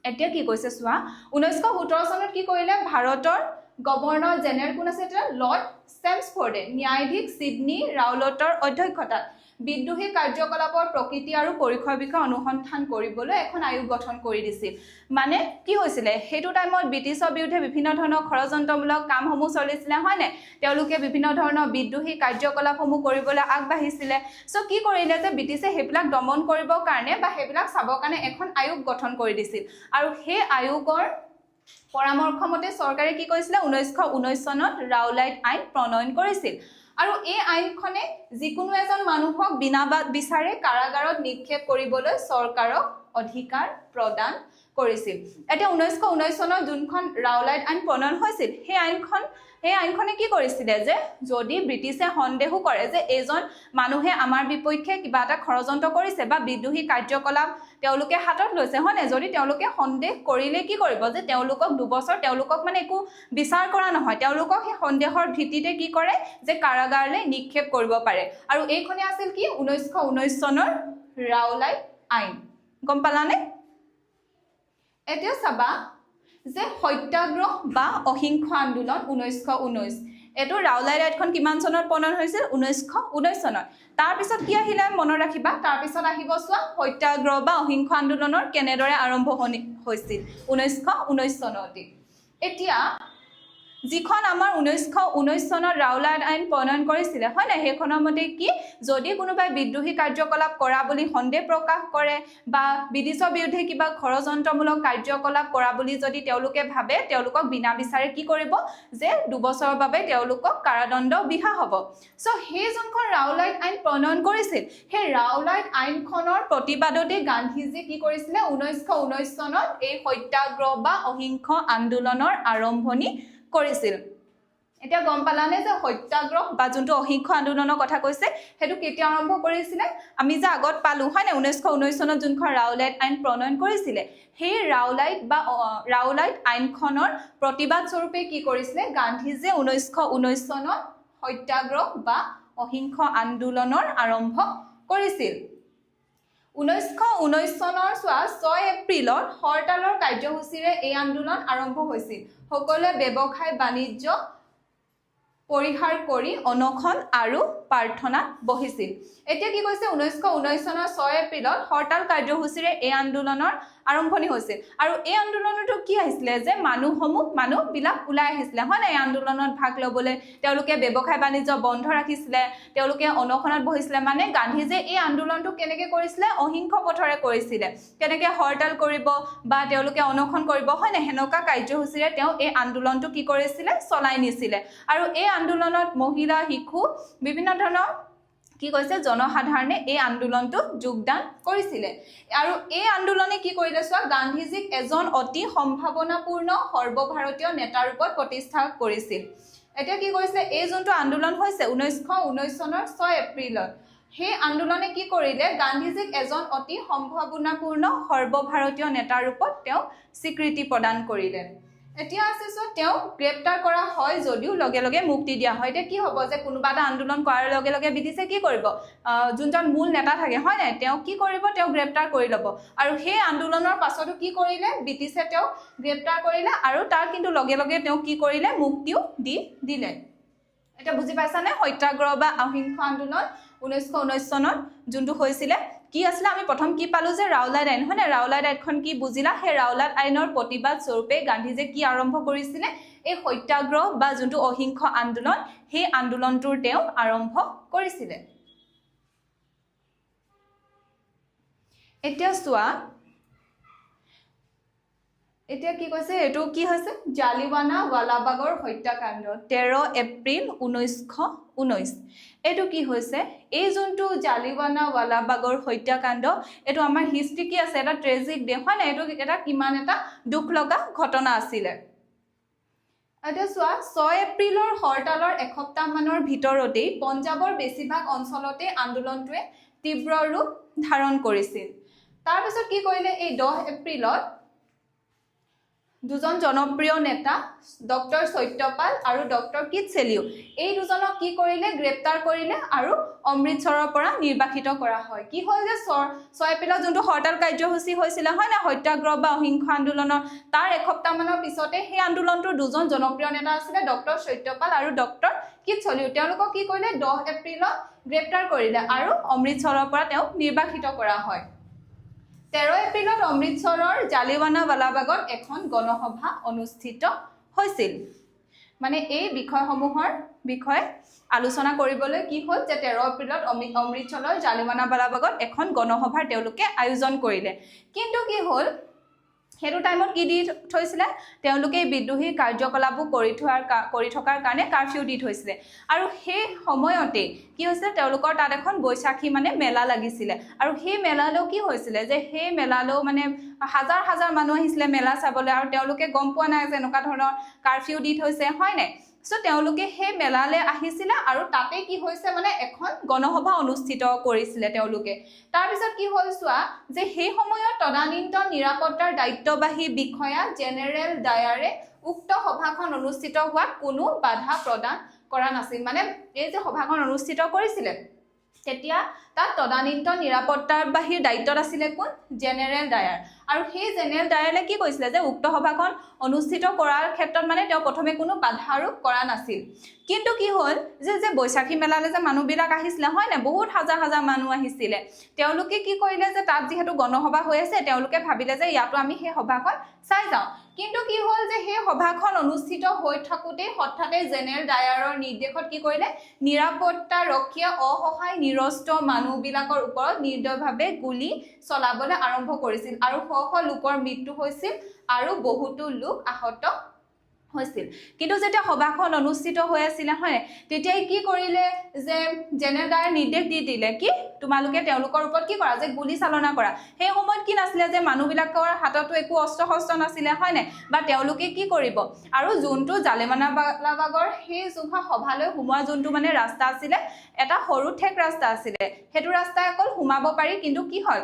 এতিয়া কি কৈছে চোৱা 1917 চনত কি কৰিলে ভাৰতৰ গভৰ্ণৰ জেনেৰেল কোন আছে এটা লৰ্ড চেমছফৰ্ডে ন্যায়াধীশ সিডনী ৰাওলাটৰ অধ্যক্ষতাত বিদ্ৰোহী কাৰ্যকলাপৰ প্ৰকৃতি আৰু পৰিসৰৰ বিষয়ে অনুসন্ধান কৰিবলৈ এখন আয়োগ গঠন কৰি দিছিল মানে কি হৈছিলে সেইটো টাইমত ব্ৰিটিছৰ বিৰুদ্ধে বিভিন্ন ধৰণৰ ষড়যন্ত্ৰমূলক কামসমূহ চলিছিলে হয় নাই তেওঁলোকে বিভিন্ন ধৰণৰ বিদ্ৰোহী কাৰ্যকলাপসমূহ কৰিবলৈ আগবাঢ়িছিলে সো কি কৰিলে যে ব্ৰিটিছে সেইবিলাক দমন কৰিবৰ কাৰণে বা সেইবিলাক চাবৰ কাৰণে এখন আয়োগ গঠন কৰি দিছিল আৰু সেই আয়োগৰ পৰামৰ্শ মতে চৰকাৰে কি কৰিছিলে 1919 চনত ৰাওলাইট আইন প্ৰণয়ন কৰিছিল আৰু এই আইনখনে যিকোনো এজন মানুহক বিনা বিচাৰে কাৰাগাৰত নিক্ষেপ কৰিবলৈ চৰকাৰক অধিকাৰ প্ৰদান কৰিছিল এতিয়া 1919 চনত যোনখন ৰাওলাইট আইন প্ৰণয়ন হৈছিল সেই আইনখনে কি কৰিছিলে যে যদি ব্ৰিটিছে সন্দেহ কৰে যে এজন মানুহে আমাৰ বিপক্ষে কিবা এটা ষড়যন্ত্ৰ কৰিছে বা বিদ্ৰোহী কাৰ্যকলাপ তেওঁলোকে হাতত লৈছে হয় নাই যদি তেওঁলোকে সন্দেহ কৰিলে কি কৰিব যে তেওঁলোকক দুবছৰ তেওঁলোকক মানে একো বিচাৰ কৰা নহয় তেওঁলোকক সেই সন্দেহৰ ভিত্তিতে কি কৰে যে কাৰাগাৰলৈ নিক্ষেপ কৰিব পাৰে আৰু এইখনে আছিল কি 1919 চনৰ ৰাওলাইট আইন গম পালানে এতিয়া চাবা যে সত্যাগ্ৰহ বা অহিংস আন্দোলন 1919 এটো ৰাওলাইট আইনখন কিমান চনত প্ৰণয়ন হৈছিল 1919 চনত তাৰ পিছত কি আহিলে মনত ৰাখিবা তাৰ পিছত আহিব চোৱা সত্যাগ্ৰহ বা অহিংস আন্দোলনৰ কেনেদৰে আৰম্ভ হৈছিল 1919 চনত এতিয়া যিখন আমাৰ 1919 চনত ৰাওলাট আইন প্ৰণয়ন কৰিছিলে হয় নাই সেইখনৰ মতে কি যদি কোনোবাই বিদ্ৰোহী কাৰ্যকলাপ কৰা বুলি সন্দেহ প্ৰকাশ কৰে বা ব্ৰিটিছৰ বিৰুদ্ধে কিবা ষড়যন্ত্ৰমূলক কাৰ্যকলাপ কৰা বুলি যদি তেওঁলোকে ভাবে তেওঁলোকক বিনা বিচাৰে কি কৰিব যে 2 বছৰৰ বাবে তেওঁলোকক কাৰাদণ্ড বিহা হ'ব সো সেই যোনখন ৰাওলাট আইন প্ৰণয়ন কৰিছিল সেই ৰাওলাট আইনখনৰ প্ৰতিবাদতে গান্ধীজী কি কৰিছিলে 1919 চনত এই সত্যাগ্ৰহ বা অহিংস আন্দোলনৰ আৰম্ভণি কৰিছিল এতিয়া গম পালানে যে সত্যাগ্ৰহ বা যোনটো অহিংস আন্দোলনৰ কথা কৈছে হেতু কেতিয়া আৰম্ভ কৰিছিলে আমি যে আগত পালো হয় না 1919 চনত যোনখন ৰাওলাট আইন প্ৰণয়ন কৰিছিলে সেই ৰাওলাট আইনখনৰ প্ৰতিবাদ স্বৰূপে কি কৰিছিলে গান্ধীজীয়ে 1919 চনত সত্যাগ্ৰহ বা অহিংস আন্দোলনৰ আৰম্ভ কৰিছিল 1919 চনৰ 6 এপ্ৰিলত হৰতালৰ কাৰ্যসূচীৰে এই আন্দোলন আৰম্ভ হৈছিল সকলোৱে ব্যৱসায় বাণিজ্য পৰিহাৰ কৰি অনখন আৰু প্ৰাৰ্থনা বহিছিল এতিয়া কি কৈছে 1919 চনৰ 6 এপ্ৰিলত হৰতাল কাৰ্যসূচীৰে এই আন্দোলনৰ আৰম্ভণি হৈছিল আৰু এই আন্দোলনটো কি আহিছিলে যে মানুহবিলাক ওলাই আহিছিলে হয় না এই আন্দোলনত ভাগ ল'বলৈ তেওঁলোকে ব্যৱসায় বাণিজ্য বন্ধ ৰাখিছিলে তেওঁলোকে অনখনত বহিছিলে মানে গান্ধীজীয়ে এই আন্দোলনটো কেনেকৈ কৰিছিলে অহিংস পথৰে কৰিছিলে কেনেকৈ হৰতাল কৰিব বা তেওঁলোকে অনখন কৰিব হয় না হেনকা কাৰ্যসূচীৰে তেওঁ এই আন্দোলনটো কি কৰিছিলে চলাই নিছিলে আৰু এই আন্দোলনত মহিলা শিশু বিভিন্ন ধৰণৰ কি কৈছে জনসাধাৰণে এই আন্দোলনটো যোগদান কৰিছিলে আৰু এই আন্দোলনে কি কৰিলে চোৱা গান্ধীজীক এজন অতি সম্ভাৱনাপূৰ্ণ সৰ্বভাৰতীয় নেতা ৰূপত প্ৰতিষ্ঠা কৰিছিল এতিয়া কি কৰিছে এই যোনটো আন্দোলন হৈছে 1919 চনৰ 6 এপ্ৰিলত সেই আন্দোলনে কি কৰিলে গান্ধীজীক এজন অতি সম্ভাৱনাপূৰ্ণ সৰ্বভাৰতীয় নেতা ৰূপত তেওঁ স্বীকৃতি প্ৰদান কৰিলে এতিয়া আছে সো তেওঁ গ্ৰেপ্তাৰ কৰা হয় যদিও লগে লগে মুক্তি দিয়া হয় এতিয়া কি হ'ব যে কোনোবা এটা আন্দোলন কৰাৰ লগে লগে ব্ৰিটিছে কি কৰিব যোনজন মূল নেতা থাকে হয় নাই তেওঁ কি কৰিব তেওঁ গ্ৰেপ্তাৰ কৰি ল'ব আৰু সেই আন্দোলনৰ পাছতো কি কৰিলে ব্ৰিটিছে তেওঁ গ্ৰেপ্তাৰ কৰিলে আৰু তাৰ কিন্তু লগে লগে তেওঁ কি কৰিলে মুক্তিও দিলে এটা বুজি পাইছানে সত্যাগ্ৰহ বা অহিংস আন্দোলন 1919 চনত যোনটো হৈছিলে কি আছিল আমি প্ৰথম কি পালো যে ৰাওলাট আইন হয় না ৰাওলাট আইনখন কি বুজিলা হে ৰাওলাট আইনৰ প্ৰতিবাদ স্বৰূপে গান্ধীজীয়ে কি আৰম্ভ কৰিছিলে এই সত্যাগ্ৰহ বা যোনটো অহিংস আন্দোলন সেই আন্দোলনটোৰ তেওঁ আৰম্ভ কৰিছিলে এতিয়া চোৱা এতিয়া কি কৈছে এটো কি হৈছে জালিৱানাৱালাবাগৰ হত্যাকাণ্ড 13 এপ্ৰিল 1919 এটো কি হৈছে এই যোনটো জালিৱানাৱালাবাগৰ হত্যাকাণ্ড এটো আমাৰ হিষ্ট্ৰি কি আছে এটা ট্ৰেজিক ডে হয় না এটো এটা কিমান এটা দুখ লগা ঘটনা আছিল এতিয়া চোৱা 6 এপ্ৰিলৰ হৰতালৰ এসপ্তাহ মানৰ ভিতৰতে পঞ্জাবৰ বেছিভাগ অঞ্চলতে আন্দোলনটোৱে তীব্ৰ ৰূপ ধাৰণ কৰিছিল তাৰ পিছত কি কৰিলে এই 10 এপ্ৰিলত দুজন জনপ্ৰিয় নেতা ডক্টৰ সত্যপাল আৰু ডক্টৰ কিটচেলিও এই দুজনক কি কৰিলে গ্ৰেপ্তাৰ কৰিলে আৰু অমৃতসৰৰ পৰা নিৰ্বাসিত কৰা হয় কি হ'ল যে 6 এপ্ৰিলত যোনটো হৰতাল কাৰ্যসূচী হৈছিল হয় না সত্যাগ্ৰহ বা অহিংস আন্দোলনৰ তাৰ এসপ্তাহ মানৰ পিছতে সেই আন্দোলনটোৰ দুজন জনপ্ৰিয় নেতা আছিল ডক্টৰ সত্যপাল আৰু ডক্টৰ কিটচেলিও তেওঁলোকক কি কৰিলে 10 এপ্ৰিলত গ্ৰেপ্তাৰ কৰিলে আৰু অমৃতসৰৰ পৰা তেওঁ নিৰ্বাসিত কৰা হয় 13 এপ্ৰিলত অমৃতসৰৰ জালিৱানাৱালাবাগত এখন গণসভা অনুষ্ঠিত হৈছিল মানে এই বিষয়সমূহৰ বিষয়ে আলোচনা কৰিবলৈ কি হ'ল যে 13 এপ্ৰিলত অমৃতসৰৰ জালিৱানাৱালাবাগত এখন গণসভাৰ তেওঁলোকে আয়োজন কৰিলে কিন্তু কি হ'ল হেতু টাইমত কি দি থৈছিলে তেওঁলোকে বিদ্ৰোহী কাৰ্যকলাপো কৰি থকাৰ কাৰণে কাৰফিউ দি থৈছিলে আৰু সেই সময়তে কি হৈছে তেওঁলোকৰ তাত এখন বৈশাখী মানে মেলা লাগিছিলে আৰু সেই মেলালৈ কি হৈছিলে যে সেই মেলালৈ মানে হাজাৰ হাজাৰ মানুহ আহিছিলে মেলা চাবলৈ আৰু তেওঁলোকে গম পোৱা নাই যে এনেকুৱা ধৰণৰ কাৰফিউ দি থৈছে হয় নাই সো তেওঁলোকে সেই মেলালৈ আহিছিলে আৰু তাতে কি হৈছে মানে এখন গণসভা অনুষ্ঠিত কৰিছিলে তেওঁলোকে তাৰ পিছত কি হ'ল চোৱা যে সেই সময়ত তদানীন্তন নিৰাপত্তাৰ দায়িত্ববাহী বিষয়া জেনেৰেল ডায়াৰে উক্ত সভাখন অনুষ্ঠিত হোৱাত কোনো বাধা প্ৰদান কৰা নাছিল মানে এই যে সভাখন অনুষ্ঠিত কৰিছিলে তেতিয়া তাত তদানীন্তন নিৰাপত্তাৰ বাহিৰ দায়িত্বত আছিলে কোন জেনেৰেল ডায়াৰ আৰু সেই জেনেৰেল ডায়াৰে কি কৈছিলে যে উক্ত সভাখন অনুষ্ঠিত কৰাৰ ক্ষেত্ৰত মানে তেওঁ প্ৰথমে কোনো বাধা আৰোপ কৰা নাছিল কিন্তু কি হ'ল যে বৈশাখী মেলালৈ যে মানুহবিলাক আহিছিলে হয় না বহুত হাজাৰ হাজাৰ মানুহ আহিছিলে তেওঁলোকে কি কৰিলে যে তাত যিহেতু গণসভা হৈ আছে তেওঁলোকে ভাবিলে যে ইয়াতো আমি সেই সভাখন চাই যাওঁ কিন্তু কি হ'ল যে সেই সভাখন অনুষ্ঠিত হৈ থাকোতে হঠাতে জেনেৰেল ডায়াৰৰ নিৰ্দেশত কি কৰিলে নিৰাপত্তা ৰক্ষীয়ে অসহায় নিৰস্ত্ৰ মানুহবিলাকৰ ওপৰত নিৰ্দয়ভাৱে গুলি চলাবলৈ আৰম্ভ কৰিছিল আৰু শ শ লোকৰ মৃত্যু হৈছিল আৰু বহুতো লোক আহত হৈছিল কিন্তু যেতিয়া সভাখন অনুষ্ঠিত হৈ আছিল হয় তেতিয়াই কি কৰিলে যে জেনেৰেল ডায়াৰ নিৰ্দেশ দি দিলে কি তোমালোকে তেওঁলোকৰ ওপৰত কি কৰা যে গুলি চালনা কৰা সেই সময়ত কি নাছিলে যে মানুহবিলাকৰ হাততো একো অস্ত্ৰ শস্ত্ৰ নাছিলে হয় নাই বা তেওঁলোকে কি কৰিব আৰু যোনটো জালিয়ানৱালাবাগৰ সেই যোনখন সভালৈ সোমোৱা যোনটো মানে ৰাস্তা আছিলে এটা সৰু ঠেক ৰাস্তা আছিলে সেইটো ৰাস্তাই অকল সোমাব পাৰি কিন্তু কি হয়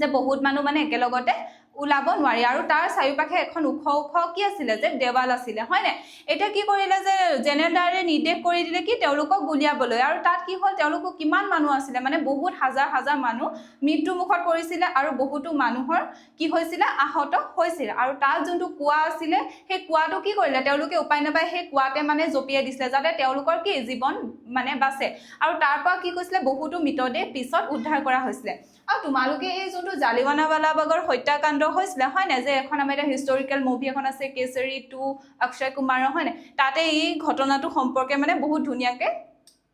যে বহুত মানুহ মানে একেলগতে ওলাব নোৱাৰি আৰু তাৰ চাৰিওপাশে এখন ওখ ওখ কি আছিলে যে দেৱাল আছিলে হয় নাই এটা কি কৰিলে যে জেনেৰেল ডায়াৰে নিৰ্দেশ কৰি দিলে কি তেওঁলোকক গুলিয়াবলৈ আৰু তাত কি হ'ল তেওঁলোকক কিমান মানুহ আছিলে মানে বহুত হাজাৰ হাজাৰ মানুহ মৃত্যু মুখত পৰিছিলে আৰু বহুতো মানুহৰ কি হৈছিলে আহত হৈছিল আৰু তাত যোনটো কুৱা আছিলে সেই কুৱাটো কি কৰিলে তেওঁলোকে উপায় নাপায় সেই কুৱাতে মানে জপিয়াই দিছিলে যাতে তেওঁলোকৰ কি জীৱন মানে বাচে আৰু তাৰ পৰা কি কৈছিলে বহুতো মৃতদেহ পিছত উদ্ধাৰ কৰা হৈছিলে আৰু তোমালোকে এই যোনটো জালিয়ানৱালাবাগৰ হত্যাকাণ্ড হৈছিলে হয় না যে এখন আমাৰ এটা হিষ্টৰিকেল মুভি এখন আছে কেচৰি 2 অক্ষয় কুমাৰৰ হয় না তাতে এই ঘটনাটো সম্পৰ্কে মানে বহুত ধুনীয়াকে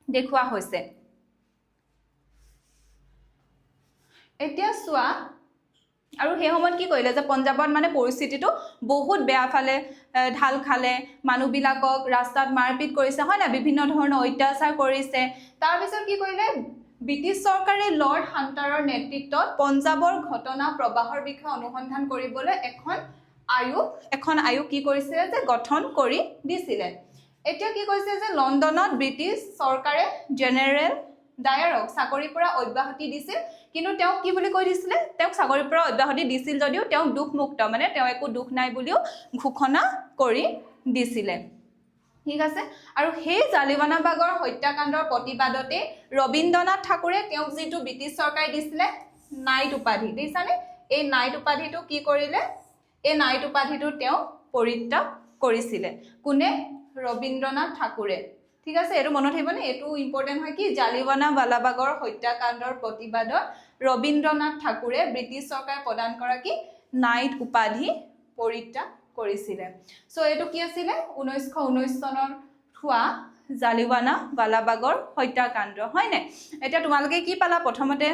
দেখুওৱা হৈছে এতিয়া চোৱা আৰু সেই সময়ত কি কৰিলে যে পঞ্জাৱত মানে পৰিস্থিতিটো বহুত বেয়া ফালে ঢাল খালে মানুহবিলাকক ৰাস্তাত মাৰপিট কৰিছে হয় না বিভিন্ন ধৰণৰ অত্যাচাৰ কৰিছে তাৰ পিছত কি কৰিলে ব্ৰিটিছ চৰকাৰে লৰ্ড হাণ্টাৰৰ নেতৃত্বত পঞ্জাৱৰ ঘটনা প্ৰবাহৰ বিষয়ে অনুসন্ধান কৰিবলৈ এখন আয়োগ কি কৰিছিলে যে গঠন কৰি দিছিলে এতিয়া কি কৈছে যে লণ্ডনত ব্ৰিটিছ চৰকাৰে জেনেৰেল ডায়াৰক চাকৰিৰ পৰা অব্যাহতি দিছিল কিন্তু তেওঁ কি বুলি কৈ দিছিলে তেওঁক চাকৰিৰ পৰা অব্যাহতি দিছিল যদিও তেওঁ দুখমুক্ত মানে তেওঁ একো দুখ নাই বুলিও ঘোষণা কৰি দিছিলে ঠিক আছে আৰু সেই জালিয়ানৱালাবাগৰ হত্যাকাণ্ডৰ প্ৰতিবাদতে ৰবীন্দ্ৰনাথ ঠাকুৰে তেওঁক যিটো ব্ৰিটিছ চৰকাৰে দিছিলে নাইট উপাধি দিছানে এই নাইট উপাধিটো কি কৰিলে এই নাইট উপাধিটো তেওঁ পৰিত্যাগ কৰিছিলে কোনে ৰবীন্দ্ৰনাথ ঠাকুৰে ঠিক আছে এটো মনত থাকিবনে এটো ইম্পৰ্টেন্ট হয় কি জালিয়ানৱালাবাগৰ হত্যাকাণ্ডৰ প্ৰতিবাদত ৰবীন্দ্ৰনাথ ঠাকুৰে ব্ৰিটিছ চৰকাৰে প্ৰদান কৰা কি নাইট উপাধি পৰিত্যাগ কৰিছিলে সো এটো কি আছিল 1919 চনৰ হোৱা জালিয়ানৱালাবাগৰ হত্যাকাণ্ড হয় নে এটা তোমালোকে কি পালা প্ৰথমতে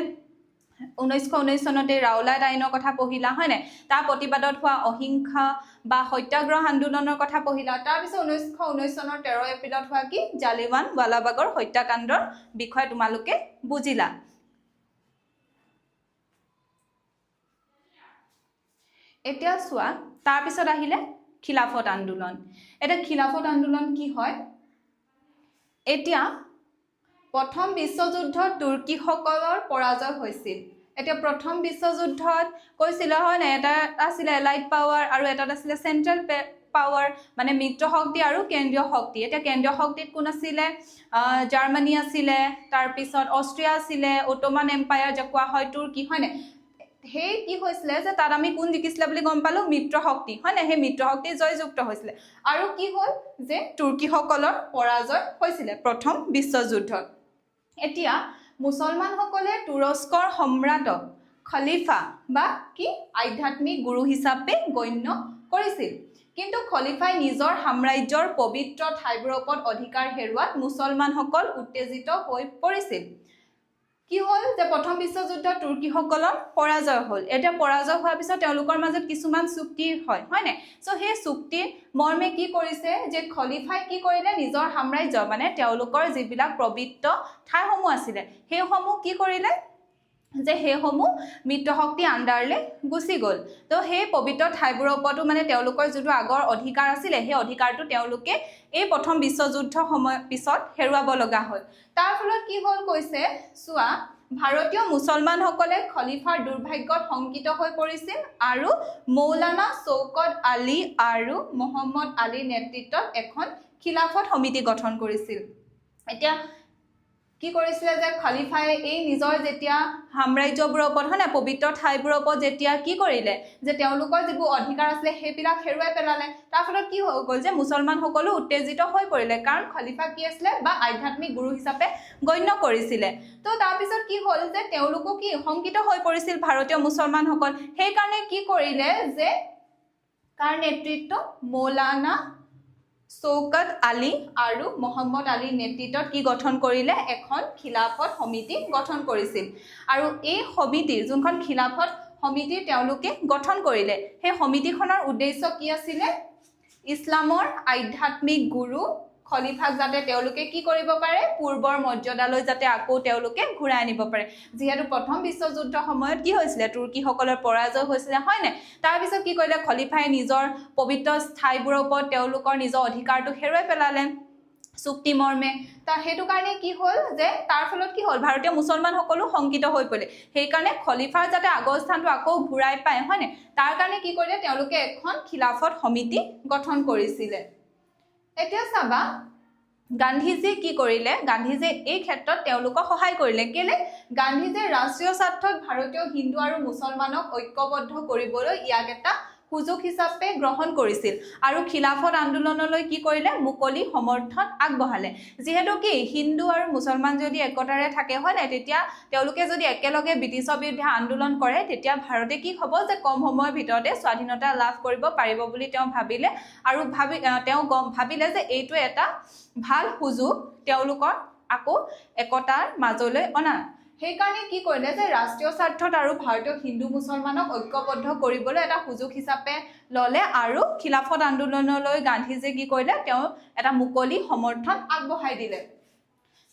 1919 চনতে ৰাওলাট আইনৰ কথা পঢ়িলা হয় নাই তাৰ প্ৰতিবাদত হোৱা অহিংসা বা সত্যাগ্ৰহ আন্দোলনৰ কথা পঢ়িলা তাৰ পিছত 1919 চনৰ 13 এপ্ৰিলত হোৱা কি জালিয়ানৱালাবাগৰ হত্যাকাণ্ডৰ বিষয়ে তোমালোকে বুজিলা এতিয়া চোৱা তাৰ পিছত আহিলে খিলাফত আন্দোলন এটা খিলাফত আন্দোলন কি হয় এতিয়া প্ৰথম বিশ্বযুদ্ধত তুৰ্কীসকলৰ পৰাজয় হৈছিল এতিয়া প্ৰথম বিশ্বযুদ্ধত কৈছিল হয় না এটা আছিল এলাইড পাৱাৰ আৰু এটা আছিল সেন্ট্ৰেল পাৱাৰ মানে মিত্ৰ শক্তি আৰু কেন্দ্ৰীয় শক্তি এটা কেন্দ্ৰীয় শক্তিত কোন আছিল জাৰ্মানী আছিল তাৰ পিছত অষ্ট্ৰিয়া আছিল অটোমান এম্পায়াৰ যে কোৱা হয় তুৰ্কী হয় না সেই কি হৈছিল যে তাত আমি কোন জিকিছিল বুলি গম পালো মিত্ৰ শক্তি হয় না সেই মিত্ৰ শক্তি জয়যুক্ত হৈছিল আৰু কি হ'ল যে তুৰ্কীসকলৰ পৰাজয় হৈছিল প্ৰথম বিশ্বযুদ্ধত এতিয়া মুছলমানসকলে তুৰস্কৰ সম্ৰাটক খলিফা বা কি আধ্যাত্মিক গুৰু হিচাপে গণ্য কৰিছিল কিন্তু খলিফাই নিজৰ সাম্ৰাজ্যৰ পবিত্ৰ ঠাইবোৰৰ ওপৰত অধিকাৰ হেৰুৱাত মুছলমানসকল উত্তেজিত হৈ পৰিছিল কি হ'ল যে প্ৰথম বিশ্বযুদ্ধত তুৰ্কীসকলৰ পৰাজয় হ'ল এটা পৰাজয় হোৱাৰ পিছত তেওঁলোকৰ মাজত কিছুমান চুক্তি হয় নাই সো সেই চুক্তি মৰ্মে কি কৰিছে যে খলিফাই কি কৰিলে নিজৰ সাম্ৰাজ্য মানে তেওঁলোকৰ যিবিলাক পবিত্ৰ ঠাইসমূহ আছিল সেইসমূহ কি কৰিলে যে সেইসমূহ মিত্ৰ শক্তি আণ্ডাৰলে গুচি গ'ল তো সেই পবিত্ৰ ঠাইবোৰৰ ওপৰতো মানে তেওঁলোকৰ যিটো আগৰ অধিকাৰ আছিল সেই অধিকাৰটো তেওঁলোকে এই প্ৰথম বিশ্বযুদ্ধ সময় পিছত হেৰুৱাব লগা হ'ল তাৰ ফলত কি হ'ল কৈছে চোৱা ভাৰতীয় মুছলমানসকলে খলিফাৰ দুৰ্ভাগ্যত শংকিত হৈ পৰিছিল আৰু মৌলানা শৌকত আলী আৰু মোহাম্মদ আলীৰ নেতৃত্বত এখন খিলাফত সমিতি গঠন কৰিছিল এতিয়া কি কৰিছিলে যে খলিফাই এই নিজৰ যেতিয়া সাম্ৰাজ্যবোৰৰ ওপৰত হয় না পবিত্ৰ ঠাইবোৰৰ ওপৰত যেতিয়া কি কৰিলে যে তেওঁলোকৰ যিবোৰ অধিকাৰ আছিলে সেইবিলাক হেৰুৱাই পেলালে তাৰ ফলত কি হৈ গ'ল যে মুছলমানসকলো উত্তেজিত হৈ পৰিলে কাৰণ খলিফা কি আছিলে বা আধ্যাত্মিক গুৰু হিচাপে গণ্য কৰিছিলে তো তাৰপিছত কি হ'ল যে তেওঁলোকো কি শংকিত হৈ পৰিছিল ভাৰতীয় মুছলমানসকল সেইকাৰণে কি কৰিলে যে কাৰ নেতৃত্ব মৌলানা শৌকত আলী আৰু মহম্মদ আলীৰ নেতৃত্বত কি গঠন কৰিলে এখন খিলাফত সমিতি গঠন কৰিছিল আৰু এই সমিতিৰ যোনখন খিলাফত সমিতি তেওঁলোকে গঠন কৰিলে সেই সমিতিখনৰ উদ্দেশ্য কি আছিল ইছলামৰ আধ্যাত্মিক গুৰু খলিফাক যাতে তেওঁলোকে কি কৰিব পাৰে পূৰ্বৰ মৰ্যাদালৈ যাতে আকৌ তেওঁলোকে ঘূৰাই আনিব পাৰে যিহেতু প্ৰথম বিশ্বযুদ্ধ সময়ত কি হৈছিল তুৰ্কীসকলৰ পৰাজয় হৈছিল হয় না তাৰ পিছত কি কৰিলে খলিফাই নিজৰ পবিত্ৰ ঠাইবোৰৰ ওপৰত তেওঁলোকৰ নিজৰ অধিকাৰটো হেৰুৱাই পেলালে চুক্তি মৰ্মে তা হেতু কাৰণে কি হ'ল যে তাৰ ফলত কি হ'ল ভাৰতীয় মুছলমানসকলো শংকিত হৈ পৰিলে সেইকাৰণে খলিফাৰ যাতে আগৰ স্থানটো আকৌ ঘূৰাই পায় হয় না তাৰ কাৰণে কি কৰিলে তেওঁলোকে এখন খিলাফত সমিতি গঠন কৰিছিলে এতিয়া চাবা গান্ধীজী কি কৰিলে গান্ধীজী এই ক্ষেত্ৰত তেওঁলোকক সহায় কৰিলে কেলে গান্ধীজী ৰাষ্ট্ৰীয় স্বাৰ্থত ভাৰতীয় হিন্দু আৰু মুছলমানক ঐক্যবদ্ধ কৰিবলৈ ইয়াক এটা সুযোগ হিচাপে গ্ৰহণ কৰিছিল আৰু খিলাফত আন্দোলনলৈ কি কৰিলে মুকলি সমৰ্থন আগবঢ়ালে যেহেতু কি হিন্দু আৰু মুছলমান যদি একতাৰে থাকে হয় না তেতিয়া তেওঁলোকে যদি একেলগে ব্ৰিটিছৰ বিৰুদ্ধে আন্দোলন কৰে তেতিয়া ভাৰতে কি হ'ব যে কম সময়ৰ ভিতৰতে স্বাধীনতা লাভ কৰিব পাৰিব বুলি তেওঁ ভাবিলে আৰু তেওঁ ভাবিলে যে এইটো এটা ভাল সুযোগ তেওঁলোকৰ আকৌ একতাৰ মাজলৈ অনা সেইকাৰণে কি কৰিলে যে ৰাষ্ট্ৰীয় স্বাৰ্থত আৰু ভাৰতীয় হিন্দু মুছলমানক ঐক্যবদ্ধ কৰিবলৈ এটা সুযোগ হিচাপে ললে আৰু খিলাফত আন্দোলনলৈ গান্ধীজীয়ে কি কৰিলে তেওঁ এটা মুকলি সমৰ্থন আগবঢ়াই দিলে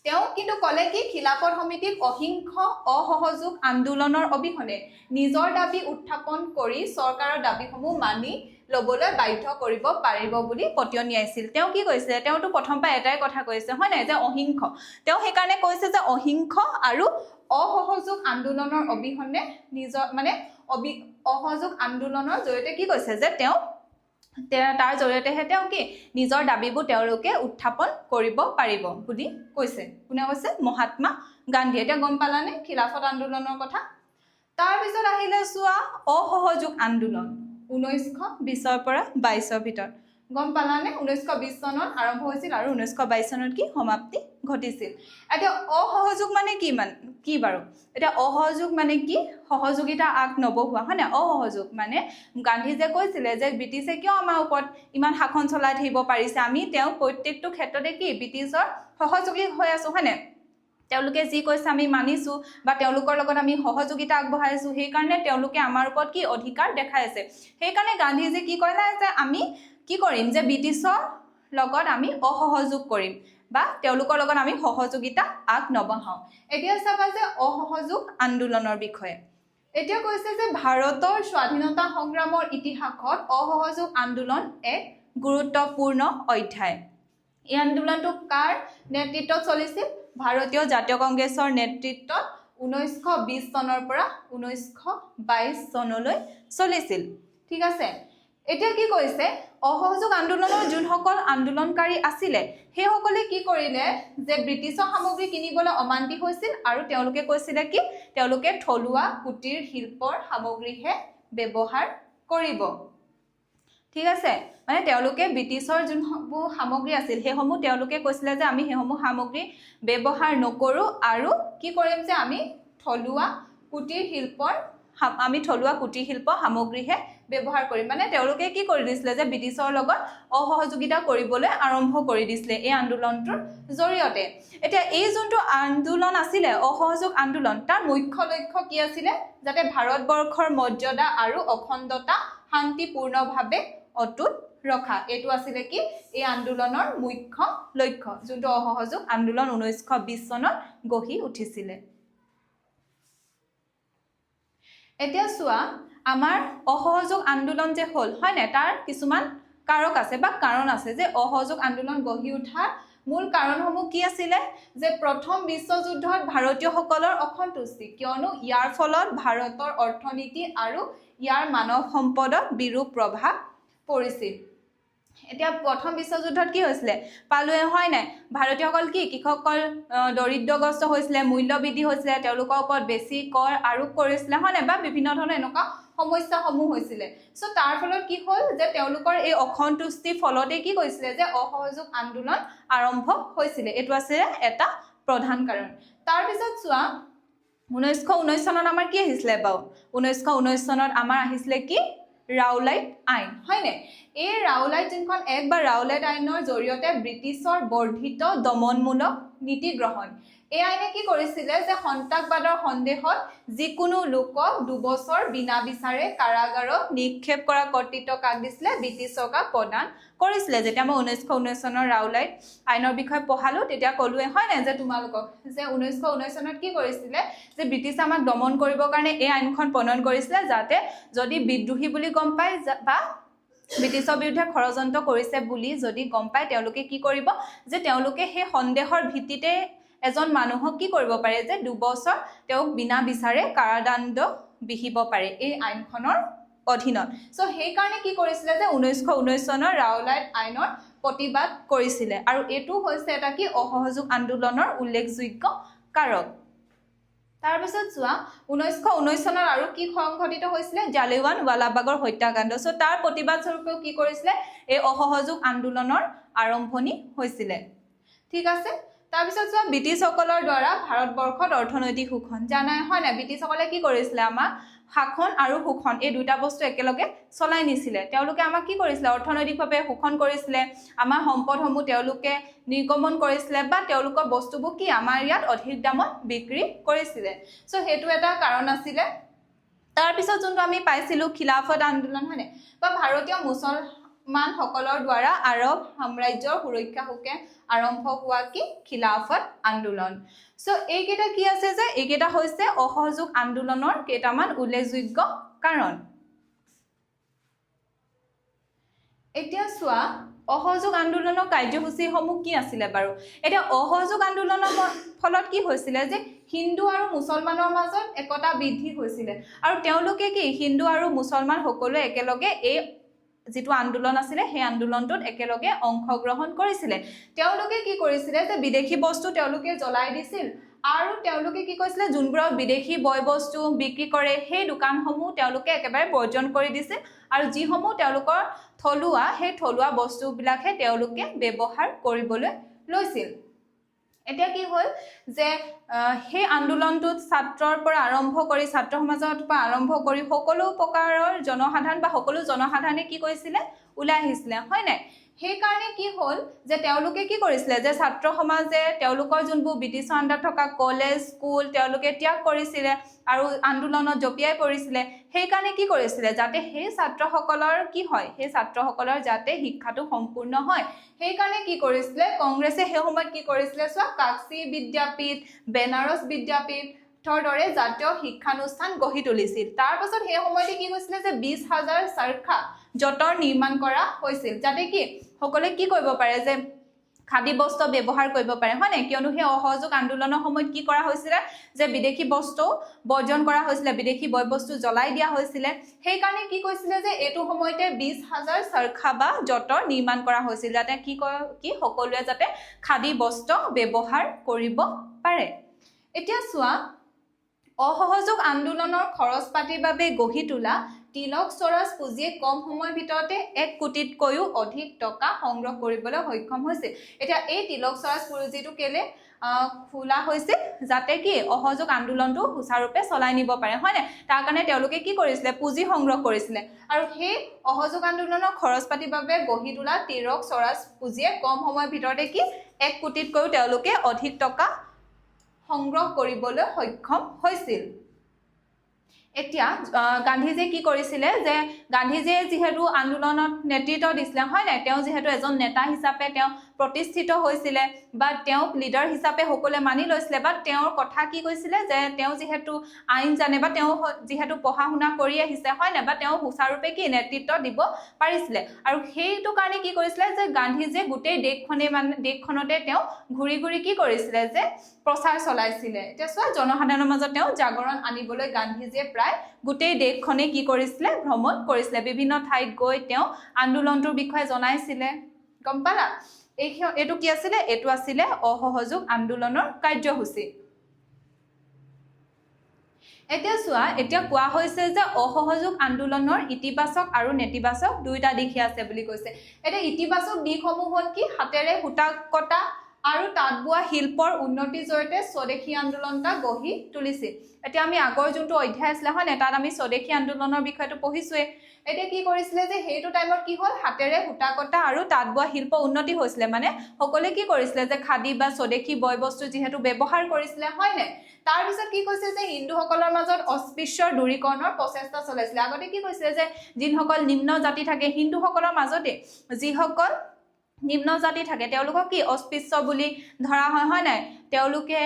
তেওঁ কিন্তু ক'লে কি খিলাফত সমিতিক অহিংস অসহযোগ আন্দোলনৰ অবিহনে নিজৰ দাবী উত্থাপন কৰি চৰকাৰৰ দাবীসমূহ মানি লবলৈ বাধ্য কৰিব পাৰিব বুলি পতিয়ন নিয়াইছিল তেওঁ কি কৈছে তেওঁটো প্ৰথম পাই এটাই কথা কৈছে হয় নাই যে অহিংস তেওঁ সেইকাৰণে কৈছে যে অহিংস আৰু অসহযোগ আন্দোলনৰ অবিহনে নিজৰ মানে অসহযোগ আন্দোলনৰ জৰিয়তে কি কৈছে যে তেওঁ তাৰ জৰিয়তেহে তেওঁ কি নিজৰ দাবীবোৰ তেওঁলোকে উত্থাপন কৰিব পাৰিব বুলি কৈছে কোনে কৈছে মহাত্মা গান্ধী এতিয়া গম পালানে খিলাফত আন্দোলনৰ কথা তাৰ পিছত আহিলে চোৱা অসহযোগ আন্দোলন 1920 পৰা 22 ভিতৰত গম পালানে 1920 চনত আৰম্ভ হৈছিল আৰু 1922 চনত কি সমাপ্তি ঘটিছিল এতিয়া অসহযোগ মানে কি বাৰু এতিয়া অসহযোগ মানে কি সহযোগিতা আগ নবহুৱা হয় না অসহযোগ মানে গান্ধীজীয়ে কৈছিলে যে ব্ৰিটিছে কিয় আমাৰ ওপৰত ইমান শাসন চলাই থাকিব পাৰিছে আমি তেওঁ প্ৰত্যেকটো ক্ষেত্ৰতে কি ব্ৰিটিছৰ সহযোগী হৈ আছো হয় না তেওঁলোকে যি কৈছে আমি মানিছো বা তেওঁলোকৰ লগত আমি সহযোগিতা আগবঢ়াইছো সেই কাৰণে তেওঁলোকে আমাৰ ওপৰত কি অধিকাৰ দেখাই আছে সেই কাৰণে গান্ধীজী কি কৈলে যে আমি কি কৰিম যে ব্ৰিটিছৰ লগত আমি অসহযোগ কৰিম বা তেওঁলোকৰ লগত আমি সহযোগিতা আগ নবঢ়াও এতিয়া চাবা যে অসহযোগ আন্দোলনৰ বিষয়ে এতিয়া কৈছে যে ভাৰতৰ স্বাধীনতা সংগ্ৰামৰ ইতিহাসত অসহযোগ আন্দোলন এক গুৰুত্বপূৰ্ণ অধ্যায় এই আন্দোলনটো কাৰ নেতৃত্বত চলিছিল ভাৰতীয় জাতীয় কংগ্ৰেছৰ নেতৃত্বত 1920 চনৰ পৰা 1922 চনলৈ চলিছিল ঠিক আছে এতিয়া কি কৈছে অসহযোগ আন্দোলনৰ যোনসকল আন্দোলনকাৰী আছিলে সেইসকলে কি কৰিলে যে ব্ৰিটিছৰ সামগ্ৰী কিনিবলৈ অমান্তি হৈছিল আৰু তেওঁলোকে কৈছিলে কি তেওঁলোকে থলুৱা কুটিৰ শিল্পৰ সামগ্ৰীহে ব্যৱহাৰ কৰিব ঠিক আছে মানে তেওঁলোকে ব্ৰিটিছৰ যোনবোৰ সামগ্ৰী আছিল সেইসমূহ তেওঁলোকে কৈছিলে যে আমি সেইসমূহ সামগ্ৰী ব্যৱহাৰ নকৰো আৰু কি কৰিম যে আমি থলুৱা কুটিৰ শিল্প সামগ্ৰীহে ব্যৱহাৰ কৰিম মানে তেওঁলোকে কি কৰি দিছিলে যে ব্ৰিটিছৰ লগত অসহযোগিতা কৰিবলৈ আৰম্ভ কৰি দিছিলে এই আন্দোলনটোৰ জৰিয়তে এতিয়া এই যোনটো আন্দোলন আছিলে অসহযোগ আন্দোলন তাৰ মুখ্য লক্ষ্য কি আছিলে যাতে ভাৰতবৰ্ষৰ মৰ্যাদা আৰু অখণ্ডতা শান্তিপূৰ্ণভাৱে অটুট ৰখা এইটো আছিলে কি এই আন্দোলনৰ মুখ্য লক্ষ্য যোনটো অসহযোগ আন্দোলন 1920 চনত গঢ়ি উঠিছিলে এতিয়া চোৱা আমাৰ অসহযোগ আন্দোলন যে হ'ল হয় না তাৰ কিছুমান কাৰক আছে বা কাৰণ আছে যে অসহযোগ আন্দোলন গঢ়ি উঠাৰ মূল কাৰণসমূহ কি আছিলে যে প্ৰথম বিশ্বযুদ্ধত ভাৰতীয়সকলৰ অসন্তুষ্টি কিয়নো ইয়াৰ ফলত ভাৰতৰ অৰ্থনীতি আৰু ইয়াৰ মানৱ সম্পদত বিৰূপ প্ৰভাৱ পৰিছিল এতিয়া প্ৰথম বিশ্বযুদ্ধত কি হৈছিলে পালোৱে হয় নাই ভাৰতীয়সকল কি কৃষকসকল দৰিদ্ৰগ্ৰস্ত হৈছিলে মূল্য বৃদ্ধি হৈছিলে তেওঁলোকৰ ওপৰত বেছি কৰ আৰোপ কৰিছিলে হয় নাই বা বিভিন্ন ধৰণৰ এনেকুৱা সমস্যাসমূহ হৈছিলে সো তাৰ ফলত কি হ'ল যে তেওঁলোকৰ এই অসন্তুষ্টিৰ ফলতে কি কৈছিলে যে অসহযোগ আন্দোলন আৰম্ভ হৈছিলে এটো আছে এটা প্ৰধান কাৰণ তাৰ পিছত চোৱা 1919 চনত আমাৰ কি আহিছিলে বাও 1919 চনত আমাৰ আহিছিলে কি ৰাওলাইট আইন হয় নে এই ৰাওলাইট যিখন এক বা ৰাওলাইট আইনৰ জৰিয়তে ব্ৰিটিছৰ বৰ্ধিত দমনমূলক নীতি গ্ৰহণ এই আইনে কি কৰিছিলে যে সন্ত্ৰাসবাদৰ সন্দেহত যিকোনো লোকক 2 বছৰ বিনা বিচাৰে কাৰাগাৰত নিক্ষেপ কৰা কৰ্তৃত্ব কাক দিছিলে ব্ৰিটিছ চৰকাৰ প্ৰদান কৰিছিলে যেতিয়া মই 1919 চনৰ ৰাওলাইট আইনৰ বিষয়ে পঢ়ালো তেতিয়া কলোৱে হয় না যে তোমালোকক যে 1919 চনত কি কৰিছিলে যে ব্ৰিটিছ আমাক দমন কৰিবৰ কাৰণে এই আইনখন প্ৰণয়ন কৰিছিলে যাতে যদি বিদ্ৰোহী বুলি গম পায় বা ব্ৰিটিছৰ বিৰুদ্ধে ষড়যন্ত্ৰ কৰিছে বুলি যদি গম পায় তেওঁলোকে কি কৰিব যে তেওঁলোকে সেই সন্দেহৰ ভিত্তিতে এজন মানুহক কি কৰিব পাৰে যে 2 বছৰ তেওঁক বিনা বিচাৰে কাৰাদণ্ড বিহিব পাৰে এই আইনখনৰ অধীনত সো সেই কাৰণে কি কৰিছিলে যে 1919 চনৰ ৰাওলাইট আইনৰ প্ৰতিবাদ কৰিছিলে আৰু এটো হৈছে এটা কি অসহযোগ আন্দোলনৰ উল্লেখযোগ্য কাৰক তাৰ পিছত চোৱা 1919 চনৰ আৰু কি সংঘটিত হৈছিলে জালিয়ানৱালাবাগৰ হত্যাকাণ্ড সো তাৰ প্ৰতিবাদ স্বৰূপে কি কৰিছিলে এই অসহযোগ আন্দোলনৰ আৰম্ভণি হৈছিলে ঠিক আছে তাৰ পিছত চোৱা ব্ৰিটিছসকলৰ দ্বাৰা ভাৰতবৰ্ষত অৰ্থনৈতিক শোষণ জানাই হয় না ব্ৰিটিছসকলে কি কৰিছিলে আমাৰ শাসন আৰু শোষণ এই দুটা বস্তু একেলগে চলাই নিছিলে তেওঁলোকে আমাক কি কৰিছিলে অৰ্থনৈতিকভাৱে শোষণ কৰিছিলে আমাৰ সম্পদসমূহ তেওঁলোকে নিৰ্গমন কৰিছিলে বা তেওঁলোকৰ বস্তুবোৰ কি আমাৰ ইয়াত অধিক দামত বিক্ৰী কৰিছিলে সো হেতু এটা কাৰণ আছিল তাৰ পিছত যোনটো আমি পাইছিলো খিলাফত আন্দোলন হয়নে বা ভাৰতীয় মুছলমান সকলৰ দ্বাৰা আৰব সাম্ৰাজ্যৰ সুৰক্ষা হকে আৰম্ভ হোৱা কি খিলাফত আন্দোলন সো এইকেইটা কি আছে যে এইকেইটা হৈছে অসহযোগ আন্দোলনৰ কেইটামান উল্লেখযোগ্য কাৰণ এতিয়া চোৱা অসহযোগ আন্দোলনৰ কাৰ্যসূচীসমূহ কি আছিল বাৰু এটা অসহযোগ আন্দোলনৰ ফলত কি হৈছিল যে হিন্দু আৰু মুছলমানৰ মাজত একতা বৃদ্ধি হৈছিল আৰু তেওঁলোকে কি হিন্দু আৰু মুছলমান সকলোৱে একেলগে এই যেটো আন্দোলন আছিল সেই আন্দোলনটোত একেলগে অংশগ্ৰহণ কৰিছিল তেওঁলোকে কি কৰিছিল যে বিদেশী বস্তু তেওঁলোকে জ্বলাই দিছিল আৰু তেওঁলোকে কি কৈছিল যোনবোৰ বিদেশী বয় বস্তু বিক্ৰী কৰে সেই দোকানসমূহ তেওঁলোকে একেবাৰে বৰ্জন কৰি দিছিল আৰু যিসমূহ তেওঁলোকৰ থলুৱা সেই থলুৱা বস্তুবিলাকহে তেওঁলোকে ব্যৱহাৰ কৰিবলৈ লৈছিল এতিয়া কি হ'ল যে সেই আন্দোলনটোত ছাত্ৰৰ পৰা আৰম্ভ কৰি ছাত্ৰ সমাজৰ পৰা আৰম্ভ কৰি সকলো প্ৰকাৰৰ জনসাধাৰণ বা সকলো জনসাধাৰণে কি কৰিছিলে উলাই আহিছিলে হয় নাই সেই কাৰণে কি হ'ল যে তেওঁলোকে কি কৰিছিলে যে ছাত্ৰ সমাজে তেওঁলোকৰ যোনবোৰ ব্ৰিটিছৰ আণ্ডাৰত থকা কলেজ স্কুল তেওঁলোকে ত্যাগ কৰিছিলে আৰু আন্দোলনত জপিয়াই পৰিছিলে সেই কাৰণে কি কৰিছিলে যাতে সেই ছাত্ৰসকলৰ কি হয় সেই ছাত্ৰসকলৰ যাতে শিক্ষাটো সম্পূৰ্ণ হয় সেই কাৰণে কি কৰিছিলে কংগ্ৰেছে সেই সময়ত কি কৰিছিলে চোৱা কাশী বিদ্যাপীঠ বেনাৰস বিদ্যাপীঠ দৰে জাতীয় শিক্ষানুষ্ঠান গঢ়ি তুলিছিল তাৰ পাছত সেই সময়তে কি হৈছিলে যে 20,000 চৰখা জটৰ নিৰ্মাণ কৰা হৈছিল যাতে কি সকলে কি কৰিব পাৰে যে খাদী বস্ত্ৰ ব্যৱহাৰ কৰিব পাৰে হয় নাই কিয়নো সেই অসহযোগ আন্দোলনৰ সময়ত কি কৰা হৈছিল যে বিদেশী বস্তু বৰ্জন কৰা হৈছিল বিদেশী বয় বস্তু জ্বলাই দিয়া হৈছিল সেই কাৰণে কি কৈছিল যে এটো সময়তে 20,000 চৰখা বা জটৰ নিৰ্মাণ কৰা হৈছিল যাতে কি সকলোৱে যাতে খাদী বস্ত্ৰ ব্যৱহাৰ কৰিব পাৰে এতিয়া চোৱা অসহযোগ আন্দোলনৰ খৰচ পাতিৰ বাবে গঢ়ি তোলা তিলক স্বৰাজ পুঁজিয়ে কম সময়ৰ ভিতৰতে 1 কোটিতকৈও অধিক টকা সংগ্ৰহ কৰিবলৈ সক্ষম হৈছে এতিয়া এই তিলক স্বৰাজ পুঁজিটো কেলে খোলা হৈছে যাতে কি অসহযোগ আন্দোলনটো সুচাৰুৰূপে চলাই নিব পাৰে হয় না তাৰ কাৰণে তেওঁলোকে কি কৰিছিলে পুঁজি সংগ্ৰহ কৰিছিলে আৰু সেই অসহযোগ আন্দোলনৰ খৰচ পাতিৰ বাবে গঢ়ি তোলা তিলক স্বৰাজ পুঁজিয়ে কম সময়ৰ ভিতৰতে কি 1 কোটিতকৈও তেওঁলোকে অধিক টকা সংগ্ৰহ কৰিবলৈ সক্ষম হৈছিল এতিয়া গান্ধীজীয়ে কি কৰিছিলে যে গান্ধীজীয়ে যেহেতু আন্দোলনত নেতৃত্ব দিছিলে হয় নাই তেওঁ যেহেতু এজন নেতা হিচাপে তেওঁ প্ৰতিষ্ঠিত হৈছিলে বা তেওঁক লিডাৰ হিচাপে সকলোৱে মানি লৈছিলে বা তেওঁৰ কথা কি কৈছিলে যে তেওঁ যিহেতু আইন জানে বা তেওঁ যিহেতু পঢ়া শুনা কৰি আহিছে হয় নাই বা তেওঁ সুচাৰুৰূপে কি নেতৃত্ব দিব পাৰিছিলে আৰু সেইটো কাৰণে কি কৰিছিলে যে গান্ধীজীয়ে গোটেই দেশখনতে তেওঁ ঘূৰি ঘূৰি কি কৰিছিলে যে প্ৰচাৰ চলাইছিলে এতিয়া চোৱা জনসাধাৰণৰ মাজত তেওঁ জাগৰণ আনিবলৈ গান্ধীজীয়ে প্ৰায় গোটেই দেশখনে কি কৰিছিলে ভ্ৰমণ কৰিছিলে বিভিন্ন ঠাইত গৈ তেওঁ আন্দোলনটোৰ বিষয়ে জনাইছিলে গম পালা এইটো কি আছিলে এইটো আছিলে অসহযোগ আন্দোলনৰ কাৰ্যসূচী এতিয়া চোৱা এতিয়া কোৱা হৈছে যে অসহযোগ আন্দোলনৰ ইতিবাচক আৰু নেতিবাচক দুইটা দিশে আছে বুলি কৈছে এতিয়া ইতিবাচক দিশসমূহ হ'ল কি হাতেৰে সূতা কটা আৰু তাঁত বোৱা শিল্পৰ উন্নতিৰ জৰিয়তে স্বদেশী আন্দোলনটা গঢ়ি তুলিছিল এতিয়া আমি আগৰ যোনটো অধ্যায় আছিলে হয় তাত আমি স্বদেশী আন্দোলনৰ বিষয়টো পঢ়িছোৱে এতিয়া কি কৰিছিলে যে সেইটো টাইমত কি হ'ল হাতেৰে সূতা কটা আৰু তাঁত বোৱা শিল্প উন্নতি হৈছিলে মানে সকলোৱে কি কৰিছিলে যে খাদী বা স্বদেশী বয় বস্তু যিহেতু ব্যৱহাৰ কৰিছিলে হয় নে তাৰ পিছত কি কৈছে যে হিন্দুসকলৰ মাজত অস্পৃশ্যৰ দূৰীকৰণৰ প্ৰচেষ্টা চলাইছিলে আগতে কি কৈছিলে যে যিসকল নিম্ন জাতি থাকে হিন্দুসকলৰ মাজতে যিসকল নিম্ন জাতি থাকে তেওঁলোকক কি অস্পৃশ্য বুলি ধৰা হয় নাই তেওঁলোকে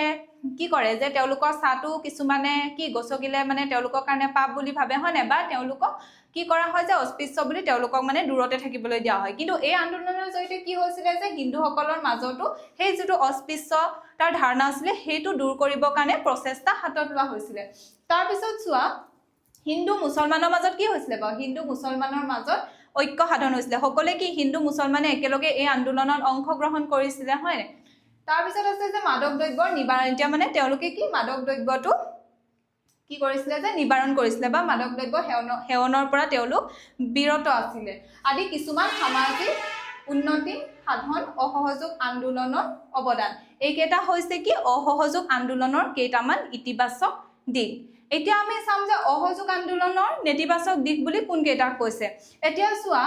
কি কৰে যে তেওঁলোকৰ ছাটো কিছুমানে কি গছকিলে মানে তেওঁলোকৰ কাৰণে পাপ বুলি ভাবে হয় নাই বা তেওঁলোকক কি কৰা হয় যে অস্পৃশ্য বুলি তেওঁলোকক মানে দূৰতে থাকিবলৈ দিয়া হয় কিন্তু এই আন্দোলনৰ জৰিয়তে কি হৈছিলে যে হিন্দুসকলৰ মাজতো সেই যিটো অস্পৃশ্য তাৰ ধাৰণা আছিলে সেইটো দূৰ কৰিবৰ কাৰণে প্ৰচেষ্টা হাতত লোৱা হৈছিলে তাৰ পিছত চোৱা হিন্দু মুছলমানৰ মাজত কি হৈছিলে বাৰু হিন্দু মুছলমানৰ মাজত ঐক্য সাধন হৈছিলে সকলোৱে কি হিন্দু মুছলমানে একেলগে এই আন্দোলনত অংশগ্ৰহণ কৰিছিলে হয় নাই তাৰ পিছত আছে যে মাদক দ্ৰব্যৰ নিবাৰণ এতিয়া মানে তেওঁলোকে কি মাদক দ্ৰব্যটো কি কৰিছিলে যে নিবাৰণ কৰিছিলে বা মাদক দ্ৰব্য সেৱনৰ পৰা তেওঁলোক বিৰত আছিলে আদি কিছুমান সামাজিক উন্নতি সাধন অসহযোগ আন্দোলনৰ অৱদান এইকেইটা হৈছে কি অসহযোগ আন্দোলনৰ কেইটামান ইতিবাচক দিশ এতিয়া আমি চাম যে অসহযোগ আন্দোলনৰ নেতিবাচক দিশ বুলি কোন কেইটাক কৈছে এতিয়া চোৱা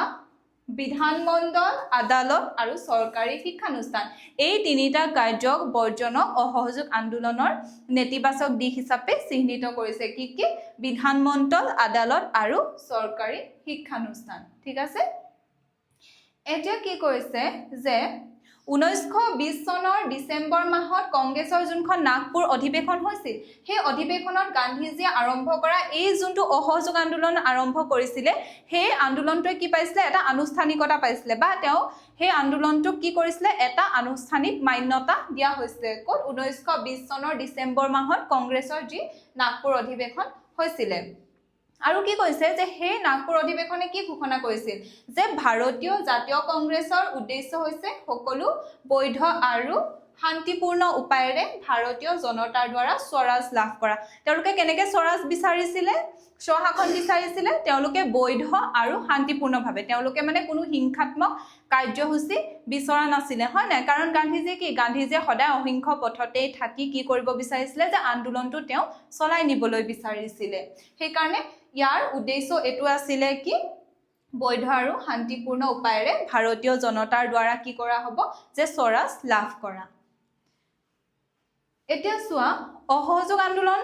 বিধানমণ্ডল আদালত আৰু চৰকাৰী শিক্ষানুষ্ঠান এই তিনিটা কাৰ্যক বৰ্জনক অসহযোগ আন্দোলনৰ নেতিবাচক দিশ হিচাপে চিহ্নিত কৰিছে কি কি বিধানমণ্ডল আদালত আৰু চৰকাৰী শিক্ষানুষ্ঠান ঠিক আছে এতিয়া কি কৈছে যে 1920 চনৰ ডিসেম্বৰ মাহত কংগ্ৰেছৰ যোনখন নাগপুৰ অধিৱেশন হৈছিল সেই অধিৱেশনত গান্ধীজীয়ে আৰম্ভ কৰা এই যোনটো অসহযোগ আন্দোলন আৰম্ভ কৰিছিলে সেই আন্দোলনটোৱে কি পাইছিলে এটা আনুষ্ঠানিকতা পাইছিলে বা তেওঁ সেই আন্দোলনটোক কি কৰিছিলে এটা আনুষ্ঠানিক মান্যতা দিয়া হৈছিলে কোন 1920 চনৰ ডিসেম্বৰ মাহত কংগ্ৰেছৰ যি নাগপুৰ অধিৱেশন হৈছিলে আৰু কি কৈছে যে সেই নাগপুৰ অধিৱেশনে কি ঘোষণা কৰিছিল যে ভাৰতীয় জাতীয় কংগ্ৰেছৰ উদ্দেশ্য হৈছে সকলো বৈধ আৰু শান্তিপূৰ্ণ উপায়েৰে ভাৰতীয় জনতাৰ দ্বাৰা স্বৰাজ লাভ কৰা তেওঁলোকে কেনেকৈ স্বৰাজ বিচাৰিছিলে স্বশাসন বিচাৰিছিলে তেওঁলোকে বৈধ আৰু শান্তিপূৰ্ণভাৱে তেওঁলোকে মানে কোনো হিংসাত্মক কাৰ্যসূচী বিচৰা নাছিলে হয় নাই কাৰণ গান্ধীজীয়ে সদায় অহিংস পথতেই থাকি কি কৰিব বিচাৰিছিলে যে আন্দোলনটো তেওঁ চলাই নিবলৈ বিচাৰিছিলে সেইকাৰণে ইয়াৰ উদ্দেশ্য এটো আছিলে কি বৈধ আৰু শান্তিপূৰ্ণ উপায়েৰে ভাৰতীয় জনতাৰ দ্বাৰা কি কৰা হ'ব যে স্বৰাজ লাভ কৰা এতিয়া চোৱা অসহযোগ আন্দোলন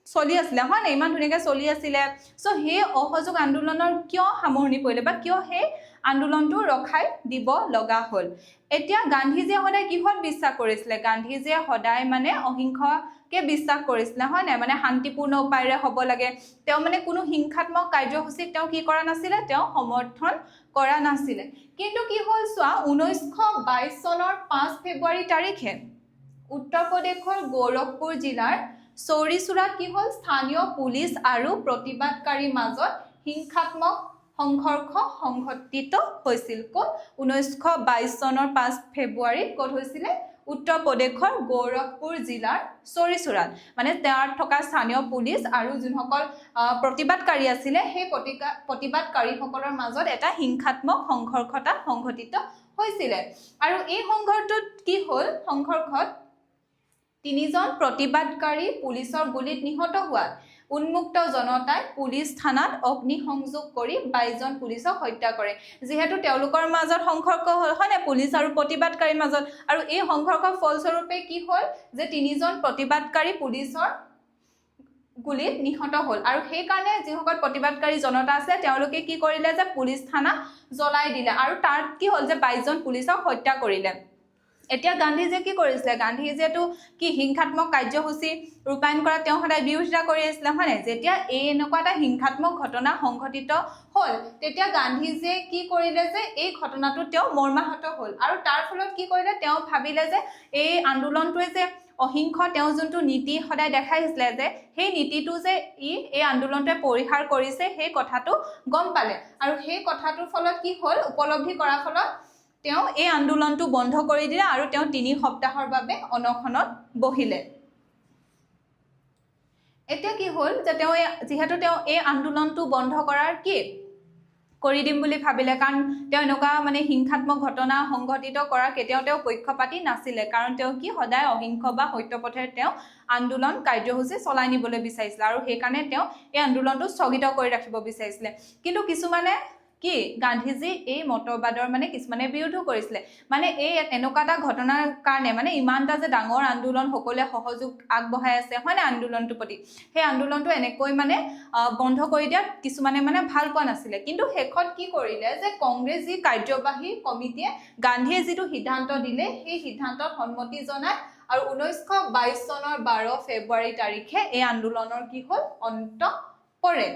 চলি আছিলে হয় না ইমান ধুনীয়াকৈ চলি আছিলে সো সেই অসহযোগ আন্দোলনৰ কিয় সামৰণি পৰিলে বা কিয় সেই আন্দোলনটো ৰখাই দিব লগা হ'ল এতিয়া গান্ধীজীয়ে সদায় কিহত বিশ্বাস কৰিছিলে গান্ধীজীয়ে সদায় মানে অহিংসাকে বিশ্বাস কৰিছিলে হয় নাই মানে শান্তিপূৰ্ণ উপায়েৰে হ'ব লাগে তেওঁ মানে কোনো হিংসাত্মক কাৰ্যসূচীক তেওঁ কি কৰা নাছিলে তেওঁ সমৰ্থন কৰা নাছিলে কিন্তু কি হ'ল চোৱা 1922 চনৰ 5 ফেব্ৰুৱাৰী তাৰিখে উত্তৰ প্ৰদেশৰ গৌৰখপুৰ জিলাৰ চৌৰিচুৰাত কি হ'ল স্থানীয় পুলিচ আৰু প্ৰতিবাদকাৰীৰ মাজত হিংসাত্মক সংঘৰ্ষ সংঘটিত হৈছিল কোন 1922 চনৰ 5 ফেব্ৰুৱাৰী ক'ত হৈছিলে উত্তৰ প্ৰদেশৰ গৌৰখপুৰ জিলাৰ চৌৰিচুৰাত মানে তাৰ থকা স্থানীয় পুলিচ আৰু যোনসকল প্ৰতিবাদকাৰী আছিলে সেই প্ৰতিবাদকাৰীসকলৰ মাজত এটা হিংসাত্মক সংঘৰ্ষটা সংঘটিত হৈছিলে আৰু এই সংঘৰ্ষত কি হ'ল সংঘৰ্ষত তিনিজন প্ৰতিবাদকাৰী পুলিচৰ গুলিত নিহত হোৱাত উন্মুক্ত জনতাই পুলিচ থানাত অগ্নিসংযোগ কৰি 22 জন পুলিচক হত্যা কৰে যেহেতু তেওঁলোকৰ মাজত সংঘৰ্ষ হ'ল হয় না পুলিচ আৰু প্ৰতিবাদকাৰীৰ মাজত আৰু এই সংঘৰ্ষৰ ফলস্বৰূপে কি হ'ল যে তিনিজন প্ৰতিবাদকাৰী পুলিচৰ গুলিত নিহত হ'ল আৰু সেই কাৰণে যিসকল প্ৰতিবাদকাৰী জনতা আছে তেওঁলোকে কি কৰিলে যে পুলিচ থানা জ্বলাই দিলে আৰু তাত কি হ'ল যে 22 জন পুলিচক হত্যা কৰিলে এতিয়া গান্ধীজীয়ে কি কৰিছিলে গান্ধীজীয়েতো কি হিংসাত্মক কাৰ্যসূচী ৰূপায়ণ কৰা তেওঁ সদায় বিৰোধিতা কৰি আছিলে হয় নাই যেতিয়া এই এনেকুৱা এটা হিংসাত্মক ঘটনা সংঘটিত হ'ল তেতিয়া গান্ধীজীয়ে কি কৰিলে যে এই ঘটনাটো তেওঁ মৰ্মাহত হ'ল আৰু তাৰ ফলত কি কৰিলে তেওঁ ভাবিলে যে এই আন্দোলনটোৱে যে অহিংস তেওঁ যোনটো নীতি সদায় দেখাইছিলে যে সেই নীতিটো যে এই আন্দোলনটোৱে পৰিহাৰ কৰিছে সেই কথাটো গম পালে আৰু সেই কথাটোৰ ফলত কি হ'ল উপলব্ধি কৰাৰ ফলত তেওঁ এই আন্দোলনটো বন্ধ কৰি দিলে আৰু তেওঁ 3 সপ্তাহৰ বাবে অনশনত বহিলে এতিয়া কি হ'ল যে তেওঁ যেহেতু তেওঁ এই আন্দোলনটো বন্ধ কৰাৰ কি কৰি দিম বুলি ভাবিলে কাৰণ তেওঁ এনেকুৱা মানে হিংসাত্মক ঘটনা সংঘটিত কৰাৰ কেতিয়াও তেওঁ পক্ষপাতি নাছিলে কাৰণ তেওঁ কি সদায় অহিংস বা সত্যপথেৰে তেওঁ আন্দোলন কাৰ্যসূচী চলাই নিবলৈ বিচাৰিছিল আৰু সেই কাৰণে তেওঁ এই আন্দোলনটো স্থগিত কৰি ৰাখিব বিচাৰিছিলে কিন্তু কিছুমানে কি গান্ধীজী এই মতবাদৰ মানে কিছুমানে বিৰোধো কৰিছিলে মানে এই এনেকুৱা এটা ঘটনাৰ কাৰণে মানে ইমানটা যে ডাঙৰ আন্দোলন সকলোৱে সহযোগ আগবঢ়াই আছে হয় না আন্দোলনটোৰ প্ৰতি সেই আন্দোলনটো এনেকৈ মানে বন্ধ কৰি দিয়া কিছুমানে মানে ভাল পোৱা নাছিলে কিন্তু শেষত কি কৰিলে যে কংগ্ৰেছ যি কাৰ্যবাহী কমিটিয়ে গান্ধীয়ে যিটো সিদ্ধান্ত দিলে সেই সিদ্ধান্তত সন্মতি জনায় আৰু 1922 চনৰ 12 ফেব্ৰুৱাৰী তাৰিখে এই আন্দোলনৰ কি হ'ল অন্ত পৰে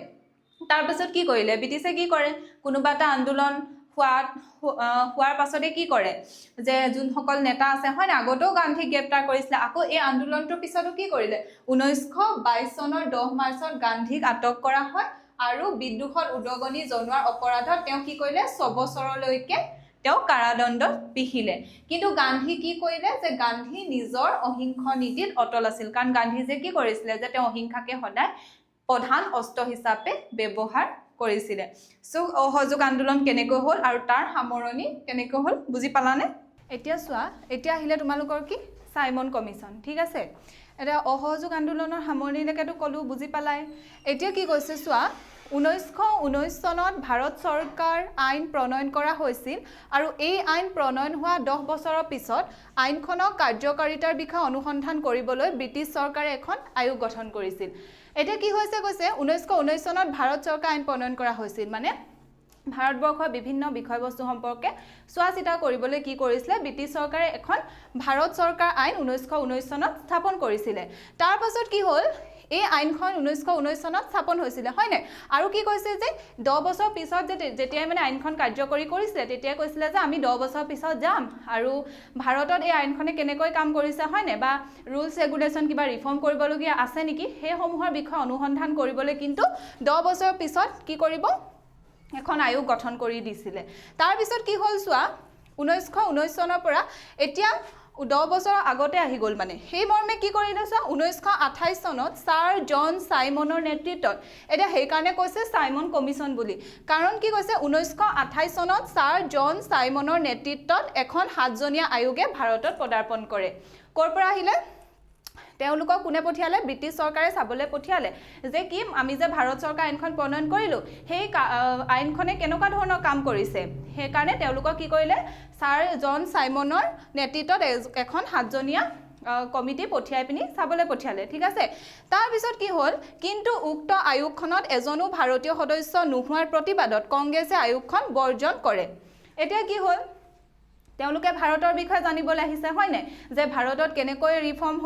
তাৰ পাছত কি কৰিলে ব্ৰিটিছে কি কৰে কোনোবা এটা আন্দোলন হোৱাৰ পাছতে কি কৰে যে যোনসকল নেতা আছে হয় না আগতেও গান্ধীক গ্ৰেপ্তাৰ কৰিছিলে আকৌ এই আন্দোলনটোৰ পিছতো কি কৰিলে 1922 চনৰ 10 মাৰ্চত গান্ধীক আটক কৰা হয় আৰু বিদ্ৰোহত উদগনি জনোৱাৰ অপৰাধত তেওঁ কি কৰিলে 6 বছৰলৈকে তেওঁ কাৰাদণ্ড বিহিলে কিন্তু গান্ধী কি কৰিলে যে গান্ধী নিজৰ অহিংস নীতিত অটল আছিল কাৰণ গান্ধীজীয়ে কি কৰিছিলে যে তেওঁ অহিংসাকে সদায় প্ৰধান অস্ত্ৰ হিচাপে ব্যৱহাৰ কৰিছিলে সো অসহযোগ আন্দোলন কেনেকৈ হ'ল আৰু তাৰ সামৰণি কেনেকৈ হ'ল বুজি পালানে এতিয়া চোৱা এতিয়া আহিলে তোমালোকৰ কি সাইমন কমিশন ঠিক আছে এটা অসহযোগ আন্দোলনৰ সামৰণিলৈকেতো কলো বুজি পালাই এতিয়া কি কৈছে চোৱা 1919 চনত ভাৰত চৰকাৰ আইন প্ৰণয়ন কৰা হৈছিল আৰু এই আইন প্ৰণয়ন হোৱা 10 বছৰৰ পিছত আইনখনক কাৰ্যকাৰিতাৰ বিষয়ে অনুসন্ধান কৰিবলৈ ব্ৰিটিছ চৰকাৰে এখন আয়োগ গঠন কৰিছিল এটা কি হৈছে কৈছে 1919 চনত ভাৰত চৰকাৰ আইন প্ৰণয়ন কৰা হৈছিল মানে ভাৰতবৰ্ষৰ বিভিন্ন বিষয়বস্তু সম্পৰ্কে চোৱা চিতা কৰিবলৈ কি কৰিছিলে ব্ৰিটিছ চৰকাৰে এখন ভাৰত চৰকাৰ আইন 1919 চনত স্থাপন কৰিছিলে তাৰ পাছত কি হ'ল এই আইনখন 1919 চনত স্থাপন হৈছিল হয় নাই আৰু কি কৈছে যে 10 বছৰ পিছত যেতিয়া মানে আইনখন কাৰ্যকৰী কৰিছিলে তেতিয়া কৈছিলে যে আমি 10 বছৰ পিছত যাম আৰু ভাৰতত এই আইনখনে কেনেকৈ কাম কৰিছে হয় নাই বা ৰুলছ ৰেগুলেশন কিবা ৰিফৰ্ম কৰিবলগীয়া আছে নেকি সেই সমূহৰ বিষয়ে অনুসন্ধান কৰিবলৈ কিন্তু 10 বছৰৰ পিছত কি কৰিব এখন আয়োগ গঠন কৰি দিছিলে তাৰ পিছত কি হ'ল চোৱা 1919 চনৰ পৰা এতিয়া 10 বছৰ আগতে আহি গ'ল মানে সেই মৰ্মে কি কৰিলে চোৱা 1928 চনত ছাৰ জন সাইমনৰ নেতৃত্বত এটা সেই কাৰণে কৈছে সাইমন কমিশন বুলি কাৰণ কি কৈছে 1928 চনত ছাৰ জন সাইমনৰ নেতৃত্বত এখন 7জনীয়া আয়োগে ভাৰতত পদাৰ্পণ কৰে কৰ পৰা আহিলে তেওঁলোকক কোনে পঠিয়ালে ব্ৰিটিছ চৰকাৰে চাবলৈ পঠিয়ালে যে কি আমি যে ভাৰত চৰকাৰ আইনখন প্ৰণয়ন কৰিলো সেই আইনখনে কেনেকুৱা ধৰণৰ কাম কৰিছে সেই কাৰণে তেওঁলোকক কি কৰিলে ছাৰ জন সাইমনৰ নেতৃত্বত এখন 7জনীয়া কমিটি পঠিয়াই পিনি চাবলৈ পঠিয়ালে ঠিক আছে তাৰ পিছত কি হ'ল কিন্তু উক্ত আয়োগখনত এজনো ভাৰতীয় সদস্য নোহোৱাৰ প্ৰতিবাদত কংগ্ৰেছে আয়োগখন বৰ্জন কৰে এতিয়া কি হ'ল তেওঁলোকে ভাৰতৰ বিষয়ে জানিবলৈ আহিছে হয় নাই যে ভাৰতত কেনেকৈ ৰিফৰ্ম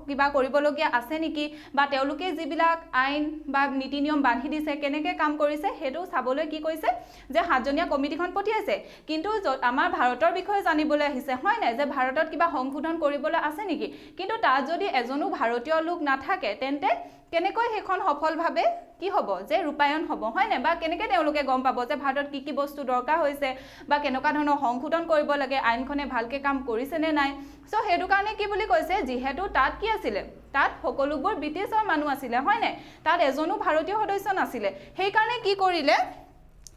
কিবা কৰিবলগীয়া আছে নেকি বা তেওঁলোকে যিবিলাক আইন বা নীতি নিয়ম বান্ধি দিছে কেনেকৈ কাম কৰিছে হেতু চাবলৈ কি কৈছে যে 7জনীয়া কমিটিখন পঠিয়াইছে কিন্তু আমাৰ ভাৰতৰ বিষয়ে জানিবলৈ আহিছে হয় নাই যে ভাৰতত কিবা সংশোধন কৰিবলৈ আছে নেকি কিন্তু তাত যদি এজনো ভাৰতীয় লোক নাথাকে তেন্তে কেনেকৈ হেখন সফলভাৱে কি হ'ব যে ৰূপায়ণ হ'ব হয় নাই বা কেনেকৈ তেওঁলোকে গম পাব যে ভাৰতত কি বস্তু দৰকাৰ হৈছে বা কেনেকুৱা ধৰণৰ সংশোধন কৰিব লাগে আইনখনে ভালকৈ কাম কৰিছে নে নাই সো হেতু কাৰণে কি বুলি কৈছে যিহেতু তাত কি আছিলে তাত সকলোবোৰ ব্ৰিটিছৰ মানুহ আছিলে হয় নাই তাত এজনো ভাৰতীয় সদস্য নাছিলে সেই কাৰণে কি কৰিলে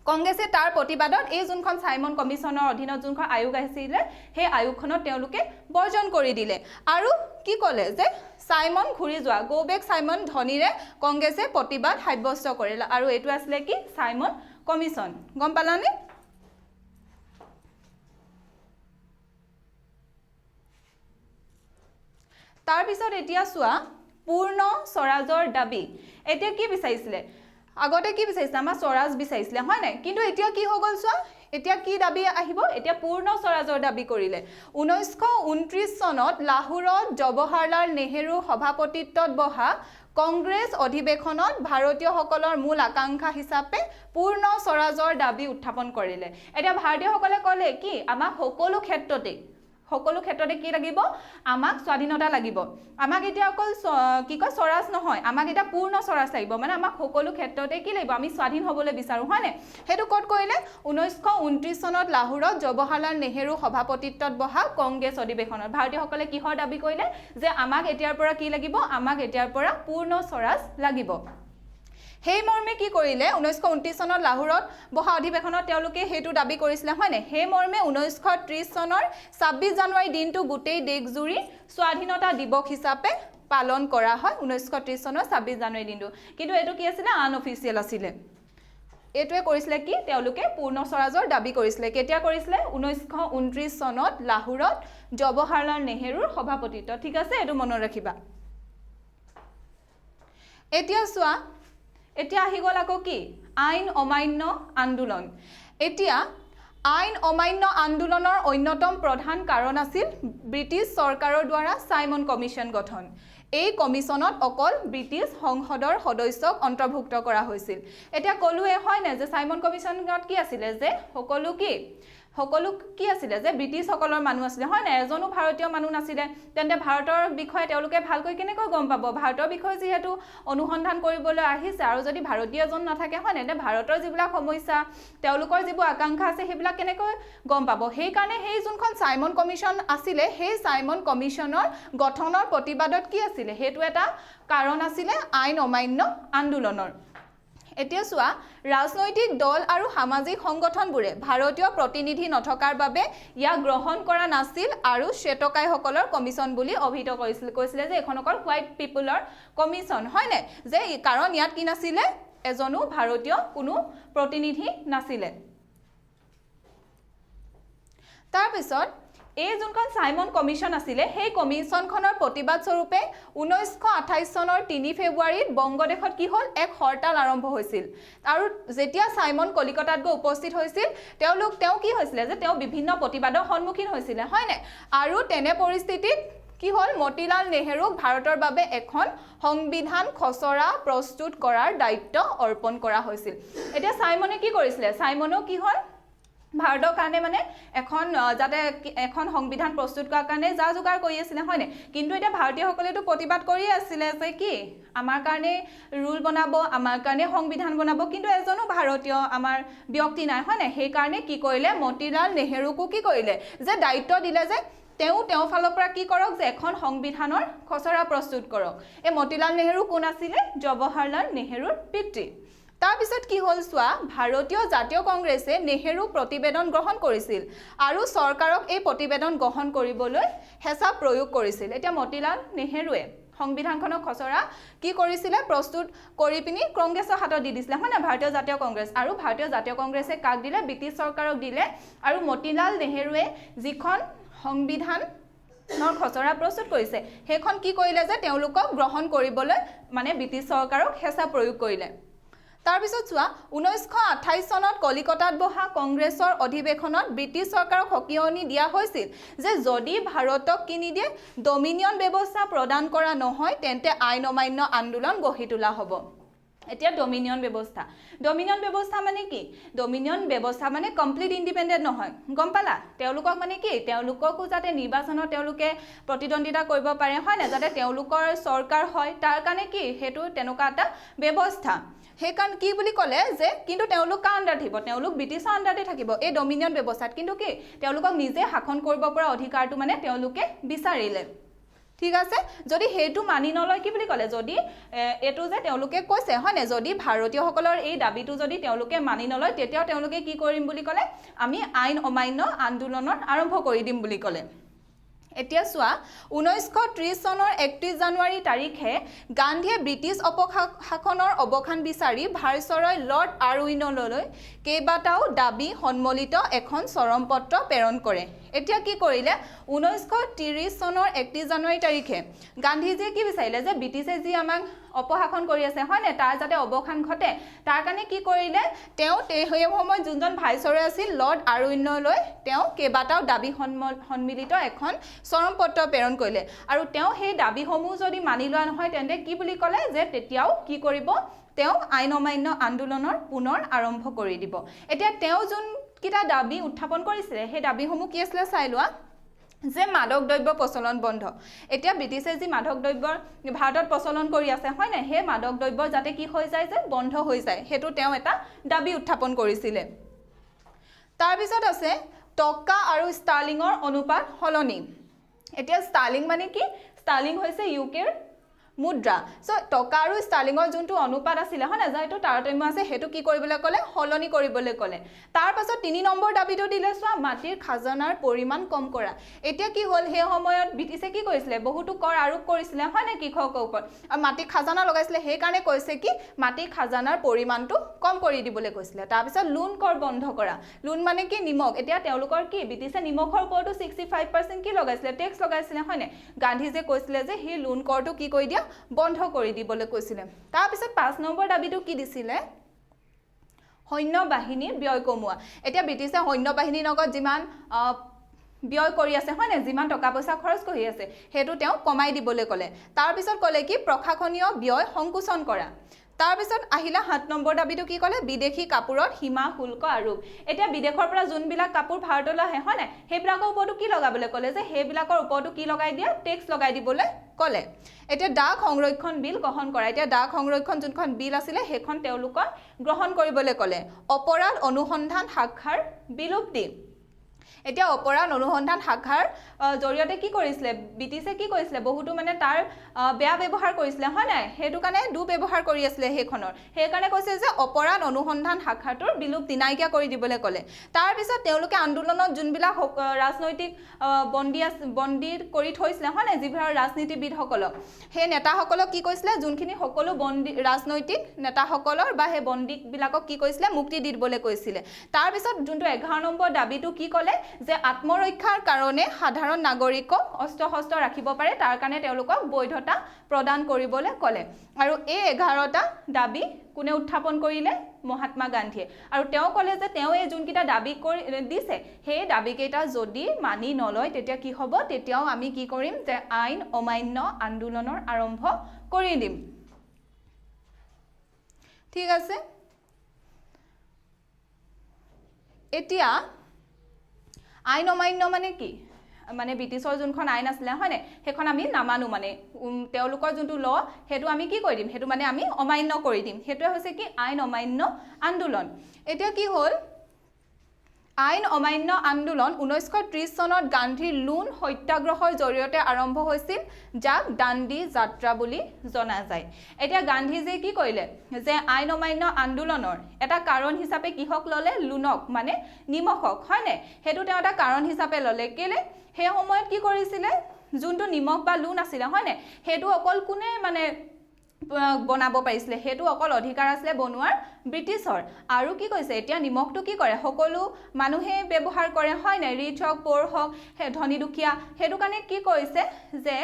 কংগ্ৰেছে তাৰ প্ৰতিবাদত এই যোনখন সাইমন কমিশনৰ অধীনত যোনখন আয়োগ আহিছিলে সেই আয়োগখনত তেওঁলোকে বৰ্জন কৰি দিলে আৰু কি ক'লে যে সাইমন ঘূৰি যোৱা গো বেক সাইমন ধনীৰে কংগ্ৰেছে প্ৰতিবাদ সাব্যস্ত কৰিলে আৰু এইটো আছিলে কি সাইমন কমিশন গম পালানে তাৰ পিছত এতিয়া চোৱা পূৰ্ণ স্বৰাজৰ দাবী এতিয়া কি বিচাৰিছিলে আগতে কি বিচাৰিছিলে আমাৰ স্বৰাজ বিচাৰিছিলে হয় নাই কিন্তু এতিয়া কি হৈ গ'ল চোৱা এতিয়া কি দাবী আহিব এতিয়া পূৰ্ণ স্বৰাজৰ দাবী কৰিলে 1929 চনত লাহোৰত জৱাহৰলাল নেহেৰু সভাপতিত্বত বহা কংগ্ৰেছ অধিৱেশনত ভাৰতীয়সকলৰ মূল আকাংক্ষা হিচাপে পূৰ্ণ স্বৰাজৰ দাবী উত্থাপন কৰিলে এতিয়া ভাৰতীয়সকলে ক'লে কি আমাক সকলো ক্ষেত্ৰতে কি লাগিব আমাক স্বাধীনতা লাগিব আমাক এতিয়া অকল কি কয় স্বৰাজ নহয় আমাক এটা পূৰ্ণ স্বৰাজ লাগিব মানে আমাক সকলো ক্ষেত্ৰতে কি লাগিব আমি স্বাধীন হ'বলৈ বিচাৰো হয়নে হেতু ক'ত কৰিলে 1929 চনত লাহোৰত জৱাহৰলাল নেহেৰু সভাপতিত্বত বহা কংগ্ৰেছ অধিৱেশনত ভাৰতীয়সকলে কিহৰ দাবী কৰিলে যে আমাক এতিয়াৰ পৰা কি লাগিব আমাক এতিয়াৰ পৰা পূৰ্ণ স্বৰাজ লাগিব সেই মৰ্মে কি কৰিলে 1929 চনত লাহোৰত বহা অধিৱেশনত তেওঁলোকে হেতু দাবী কৰিছিল হয়নে সেই মৰ্মে 1930 চনৰ 26 জানুৱাৰী দিনটো গোটেই দেশজুৰি স্বাধীনতা দিৱস হিচাপে পালন কৰা হয় 1930 চনৰ 26 জানুৱাৰী দিনটো কিন্তু এটো কি আছিল আনঅফিচিয়েল আছিল এটোৱে কৰিছিল কি তেওঁলোকে পূৰ্ণ স্বৰাজৰ দাবী কৰিছিল কেতিয়া কৰিছিল 1929 চনত লাহোৰত জৱাহৰলাল নেহেৰুৰ সভাপতিত্ব ঠিক আছে এটো মনত ৰাখিবা এতিয়া সোৱা এতিয়া আহি গল আকৌ কি আইন অমান্য আন্দোলন এতিয়া আইন অমান্য আন্দোলনৰ অন্যতম প্ৰধান কাৰণ আছিল ব্ৰিটিছ চৰকাৰৰ দ্বাৰা সাইমন কমিশন গঠন এই কমিশনত অকল ব্ৰিটিছ সংসদৰ সদস্যক অন্তৰ্ভুক্ত কৰা হৈছিল এতিয়া কলুৱে হয় না যে সাইমন কমিশনত কি আছিল যে সকলো কি আছিল যে ব্ৰিটিছ সকলৰ মানুহ আছিল হয় না এজনো ভাৰতীয় মানুহ নাছিল তেন্তে ভাৰতৰ বিষয়ে তেওঁলোকে ভালকৈ কেনেকৈ গম পাব ভাৰতৰ বিষয়ে যেহেতু অনুসন্ধান কৰিবলৈ আহিছে আৰু যদি ভাৰতীয় জন নাথাকে হয় না ভাৰতৰ যিবিলাক সমস্যা তেওঁলোকৰ যিবোৰ আকাংক্ষা আছে সেইবিলাক কেনেকৈ গম পাব সেই কাৰণে সেই যোনখন সাইমন কমিশন আছিল সেই সাইমন কমিশনৰ গঠনৰ প্ৰতিবাদত কি আছিল হেতু এটা কাৰণ আছিল আইন অমান্য আন্দোলনৰ এতিয়া সোৱা ৰাজনৈতিক দল আৰু সামাজিক সংগঠনবোৰে ভাৰতীয় প্ৰতিনিধি নথকাৰ বাবে ইয়া গ্ৰহণ কৰা নাছিল আৰু শ্বেতকাইসকলৰ কমিশন বুলি অভিহিত কৈছিল যে এখন অকল হোৱাইট পিপলৰ কমিশন হয় নে যে কাৰণ ইয়াত কি নাছিল এজনো ভাৰতীয় কোনো প্ৰতিনিধি নাছিল তাৰ পিছত এই যোনখন সাইমন কমিশন আছিল সেই কমিশনখনৰ প্ৰতিবাদ স্বৰূপে 1928 চনৰ 3 ফেব্ৰুৱাৰীত বংগদেশত কি হল এক হৰতাল আৰম্ভ হৈছিল আৰু যেতিয়া সাইমন কলিকতাত গৈ উপস্থিত হৈছিল তেওঁ কি হৈছিল যে তেওঁ বিভিন্ন প্ৰতিবাদৰ সন্মুখীন হৈছিল হয় নে আৰু তেনে পৰিস্থিতিত কি হল মতিলাল নেহেৰুক ভাৰতৰ বাবে এখন সংবিধান খচৰা প্ৰস্তুত কৰাৰ দায়িত্ব অৰ্পণ কৰা হৈছিল এতিয়া সাইমনে কি কৰিছিল সাইমনো কি হল ভাৰতৰ কাৰণে মানে এখন সংবিধান প্ৰস্তুত কৰাৰ কাৰণে যা যোগাৰ কৰি আছিল হয় নে কিন্তু এটা ভাৰতীয়সকলেতো প্ৰতিবাদ কৰি আছিল যে কি আমাৰ কাৰণে ৰুল বনাব আমাৰ কাৰণে সংবিধান বনাব কিন্তু এজনো ভাৰতীয় আমাৰ ব্যক্তি নাই হয় নে সেই কাৰণে কি কৰিলে মতিলাল নেহেৰুকো কি কৰিলে যে দায়িত্ব দিলে যে তেওঁ ফালৰ পৰা কি কৰক যে এখন সংবিধানৰ খচৰা প্ৰস্তুত কৰক এই মতিলাল নেহেৰু কোন আছিল জৱাহৰলাল নেহেৰুৰ পিতৃ তাৰ পিছত কি হল সোৱা ভাৰতীয় জাতীয় কংগ্ৰেছে নেহেৰু প্ৰতিবেদন গ্ৰহণ কৰিছিল আৰু চৰকাৰক এই প্ৰতিবেদন গ্ৰহণ কৰিবলৈ হেঁচা প্ৰয়োগ কৰিছিল এতিয়া মতিলাল নেহেৰুৱে সংবিধানখনৰ খচৰা কি কৰিছিল প্ৰস্তুত কৰি পিনি কংগ্ৰেছৰ হাতত দি দিছিল হয় না ভাৰতীয় জাতীয় কংগ্ৰেছ আৰু ভাৰতীয় জাতীয় কংগ্ৰেছে কাক দিলে ব্ৰিটিছ চৰকাৰক দিলে আৰু মতিলাল নেহেৰুৱে যিখন সংবিধানৰ খচৰা প্ৰস্তুত কৰিছে সেইখন কি কৰিলে যে তেওঁলোকক গ্ৰহণ কৰিবলৈ মানে ব্ৰিটিছ চৰকাৰক হেঁচা প্ৰয়োগ কৰিলে তাৰ পিছত সোৱা 1928 চনত কলিকতাত বহা কংগ্ৰেছৰ অধিৱেশনত ব্ৰিটিছ চৰকাৰক হকিয়নি দিয়া হৈছিল যে যদি ভাৰতক কিনি দিয়ে ডমিনিয়ন ব্যৱস্থা প্ৰদান কৰা নহয় তেন্তে আইন অমান্য আন্দোলন গঢ়ি তোলা হ'ব এতিয়া ডমিনিয়ন ব্যৱস্থা মানে কি ডমিনিয়ন ব্যৱস্থা মানে কমপ্লিট ইন্ডিপেন্ডেন্ট নহয় গম পালা তেওঁলোকক মানে কি তেওঁলোককো যাতে নিৰ্বাচনত তেওঁলোকে প্ৰতিদ্বন্দ্বিতা কৰিব পাৰে হয় না যাতে তেওঁলোকৰ চৰকাৰ হয় তাৰ কাৰণে কি হেতু তেনেকুৱা এটা ব্যৱস্থা হেকান কি বুলি ক'লে যে কিন্তু তেওঁলোক কা আন্ডাৰ থাকিব তেওঁলোক ব্ৰিটিছৰ আন্ডাৰতে থাকিব এই ডমিনিয়ন ব্যৱস্থাত কিন্তু কি তেওঁলোকক নিজে শাসন কৰিব পৰা অধিকাৰটো মানে তেওঁলোকে বিচাৰিলে ঠিক আছে যদি হেতু মানি নলয় কি বুলি ক'লে যদি এটো যে তেওঁলোকে কৈছে হয় না যদি ভাৰতীয়সকলৰ এই দাবীটো যদি তেওঁলোকে মানি নলয় তেতিয়া তেওঁলোকে কি কৰিম বুলি ক'লে আমি আইন অমান্য আন্দোলনৰ আৰম্ভ কৰি দিম বুলি ক'লে এতিয়া চোৱা 1930 চনৰ 31 জানুৱাৰী তাৰিখে গান্ধীয়ে ব্ৰিটিছ অপশাসনৰ অৱসান বিচাৰি ভাইচৰয় লৰ্ড আৰউইনলৈ কেইবাটাও দাবী সন্মলিত এখন চৰমপত্ৰ প্ৰেৰণ কৰে এতিয়া কি কৰিলে 1930 চনৰ 31 জানুৱাৰী তাৰিখে গান্ধীজীয়ে কি বিচাৰিলে যে ব্ৰিটিছে যি আমাক অপশাসন কৰি আছে হয় নে তাৰ যাতে অৱসান ঘটে তাৰ কাৰণে কি কৰিলে তেওঁ সেই সময়ত যোনজন ভাইচৰয় আছিল লৰ্ড আৰউইনলৈ তেওঁ কেইবাটাও দাবী সন্মিলিত এখন চৰমপত্ৰ প্ৰেৰণ কৰিলে আৰু তেওঁ সেই দাবীসমূহ যদি মানি লোৱা নহয় তেন্তে কি বুলি ক'লে যে তেতিয়াও কি কৰিব তেওঁ আইন অমান্য আন্দোলনৰ পুনৰ আৰম্ভ কৰি দিব এতিয়া তেওঁ যোন কিটা দাবী উত্থাপন কৰিছিলে সেই দাবীসমূহ কি আছিল চাই লোৱা যে মাদক দ্ৰব্য প্ৰচলন বন্ধ এতিয়া ব্ৰিটিছে যি মাদক দ্ৰব্য ভাৰতত প্ৰচলন কৰি আছে হয় না সেই মাদক দ্ৰব্য যাতে কি হৈ যায় যে বন্ধ হৈ যায় হেতু তেওঁ এটা দাবী উত্থাপন কৰিছিলে তাৰ পিছত আছে টকা আৰু ষ্টাৰ্লিংৰ অনুপাত হলনি এতিয়া ষ্টাৰ্লিং মানে কি ষ্টাৰ্লিং হৈছে ইউকেৰ মুদ্ৰা সো টকা আৰু ষ্টাৰ্লিংৰ যোনটো অনুপাত আছিল হয় না যাইটো তাৰতম্য আছে হেতু কি কৰিবলৈ ক'লে হলনি কৰিবলৈ ক'লে তাৰ পাছত 3 নম্বৰ দাবীটো দিলে চোৱা মাটিৰ খাজনাৰ পৰিমাণ কম কৰা এতিয়া কি হ'ল হে সময়ত ব্ৰিটিছে কি কৰিছিলে বহুতো কৰ আৰোপ কৰিছিলে হয় না কৃষকৰ ওপৰত আৰু মাটি খাজনা লগাইছিলে সেই কাৰণে কৈছে কি মাটি খাজনাৰ পৰিমাণটো কম কৰি দিবলৈ কৈছিলে তাৰ পিছত লোন কৰ বন্ধ কৰা লোন মানে কি নিমখ এতিয়া তেওঁলোকৰ কি ব্ৰিটিছে নিমখৰ ওপৰতো 65% কি লগাইছিলে টেক্স লগাইছিলে হয় না গান্ধীজীয়ে কৈছিলে যে হে লোন কৰটো কি কৰি দিয়া বন্ধ কৰি দিবলৈ কৈছিলে তাৰ পিছত 5 নম্বৰ দাবীটো কি দিছিলে সৈন্য বাহিনীৰ ব্যয় কমোৱা এতিয়া ব্ৰিটিছে সৈন্য বাহিনীৰ লগত যিমান ব্যয় কৰি আছে হয় না যিমান টকা পইচা খৰচ কৰি আছে হেতু তেওঁ কমাই দিবলৈ ক'লে তাৰ পিছত ক'লে কি প্ৰশাসনীয় ব্যয় সংকোচন কৰা তাৰ পিছত আহিলা 7 নম্বৰ দাবীটো কি ক'লে বিদেশী কাপোৰত সীমা শুল্ক আৰোপ এতিয়া বিদেশৰ পৰা যোনবিলাক কাপোৰ ভাৰতলৈ আহে হয় না হেবিলাকৰ ওপৰতো কি লগাবলৈ ক'লে যে হেবিলাকৰ ওপৰতো কি লগাই দিয়া টেক্স লগাই দিবলৈ ক'লে এতিয়া ডাক সংৰক্ষণ বিল গ্ৰহণ কৰা এতিয়া ডাক সংৰক্ষণ যোনখন বিল আছিল হেখন তেওঁলোকৰ গ্ৰহণ কৰিবলৈ ক'লে অপৰাধ অনুসন্ধান শাখাৰ বিলুপ্তি এতিয়া অপৰাধ অনুসন্ধান শাখাৰ জৰিয়তে কি কৰিছিলে ব্ৰিটিছে কি কৰিছিলে বহুতো মানে তাৰ বেয়া ব্যৱহাৰ কৰিছিলে হয় নাই হেতু কাৰণে ব্যৱহাৰ কৰি আছিল হেখনৰ সেই কাৰণে কৈছে যে অপৰাধ অনুসন্ধান শাখাটোৰ বিলুপ্তি নাইকিয়া কৰি দিবলৈ ক'লে তাৰ পিছত তেওঁলোকে আন্দোলনত যোনবিলাক ৰাজনৈতিক বন্দী কৰি থৈছিলে হয় নাই যিবিলাক ৰাজনীতিবিদসকলক সেই নেতাসকলক কি কৈছিলে যোনখিনি সকলো বন্দী ৰাজনৈতিক নেতাসকলৰ বা সেই বন্দীবিলাকক কি কৈছিলে মুক্তি দি দিবলৈ কৈছিলে তাৰ পিছত যোনটো 11 নম্বৰ দাবীটো কি ক'লে যে আত্মৰক্ষাৰ কাৰণে সাধাৰণ নাগৰিকক অস্ত্ৰ ৰাখিব পাৰে তাৰ কাৰণে তেওঁলোকক বৈধতা প্ৰদান কৰিবলৈ ক'লে আৰু এই 11টা দাবী কোনে উত্থাপন কৰিলে মহাত্মা গান্ধীয়ে আৰু তেওঁ ক'লে যে তেওঁ এই যোনকিটা দাবী কৰি দিছে সেই দাবীকেইটা যদি মানি নলয় তেতিয়া কি হ'ব তেতিয়াও আমি কি কৰিম যে আইন অমান্য আন্দোলনৰ আৰম্ভ কৰি দিম ঠিক আছে এতিয়া আইন অমান্য মানে কি মানে ব্ৰিটিছৰ যোনখন আইন আছিল হয় নে হেখন আমি নামানো মানে তেওঁলোকৰ যোনটো ল হেতু আমি কি কৰি দিম হেতু মানে আমি অমান্য কৰি দিম হেতুৱে হৈছে কি আইন অমান্য আন্দোলন এতিয়া কি হ'ল আইন অমান্য আন্দোলন 1930 চনত গান্ধীৰ লোন সত্যাগ্ৰহৰ জৰিয়তে আৰম্ভ হৈছিল যাক দাণ্ডী যাত্ৰা বুলি জনা যায় এতিয়া গান্ধীজীয়ে কি কৰিলে যে আইন অমান্য আন্দোলনৰ এটা কাৰণ হিচাপে কিহক ললে লোনক মানে নিমখক হয় নে হেতু তেওঁ এটা কাৰণ হিচাপে ললে কেলে সেই সময়ত কি কৰিছিলে যোনটো নিমখ বা লোন আছিল হয় নে হেতু অকল কোনে মানে বনাব পাৰিছিলে হেতু অকল অধিকাৰ আছিল বনোৱাৰ ব্ৰিটিছৰ আৰু কি কৈছে এতিয়া নিমখটো কি কৰে সকলো মানুহে ব্যৱহাৰ কৰে হয় না ৰিচ হক পোৰ হক ধনী দুখীয়া হেতু কাৰণে কি কৰিছে যে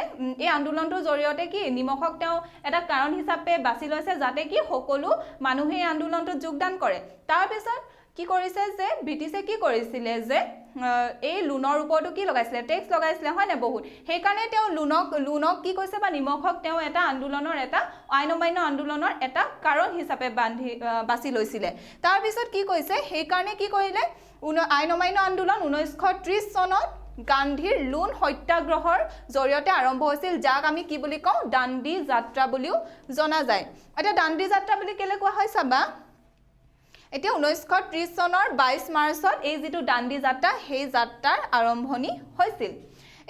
এই আন্দোলনটোৰ জৰিয়তে কি নিমখক তেওঁ এটা কাৰণ হিচাপে বাছি লৈছে যাতে কি সকলো মানুহে এই আন্দোলনটোত যোগদান কৰে তাৰ পিছত কি কৰিছে যে ব্ৰিটিছে কি কৰিছিলে যে এই লোনৰ ওপৰতো কি লগাইছিলে টেক্স লগাইছিলে হয় না বহুত সেই কাৰণে তেওঁ লোনক কি কৈছে বা নিমখক তেওঁ এটা আন্দোলনৰ এটা আইন অমান্য আন্দোলনৰ এটা কাৰণ হিচাপে বাছি লৈছিলে তাৰ পিছত কি কৈছে সেই কাৰণে কি কৰিলে আইন অমান্য আন্দোলন 1930 চনত গান্ধীৰ লোন সত্যাগ্ৰহৰ জৰিয়তে আৰম্ভ হৈছিল যাক আমি কি বুলি কওঁ দাণ্ডী যাত্ৰা বুলিও জনা যায় এটা দাণ্ডী যাত্ৰা বুলি কেলে কোৱা হয় চাবা এতিয়া 1930 চনৰ 22 মাৰ্চত এই যেটো দাণ্ডী যাত্ৰা সেই যাত্ৰাৰ আৰম্ভণি হৈছিল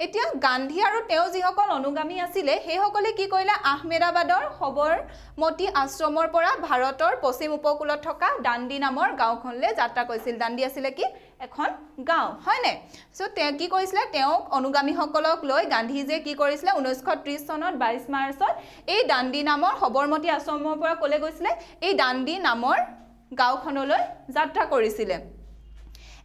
এতিয়া গান্ধী আৰু তেওঁ যিসকল অনুগামী আছিলে সেই সকলে কি কৰিলে আহমেদাবাদৰ সবৰমতী আশ্ৰমৰ পৰা ভাৰতৰ পশ্চিম উপকূলত থকা দাণ্ডী নামৰ গাঁওখনলৈ যাত্ৰা কৰিছিল দাণ্ডী আছিলে কি এখন গাঁও হয়নে সো তেওঁ কি কৰিছিলে তেওঁক অনুগামীসকলক লৈ গান্ধীজীয়ে কি কৰিছিলে 1930 চনত 22 মাৰ্চত এই দাণ্ডি নামৰ সবৰমতী আশ্ৰমৰ পৰা ক'লে গৈছিলে এই দাণ্ডি নামৰ গাঁওখনলৈ যাত্ৰা কৰিছিলে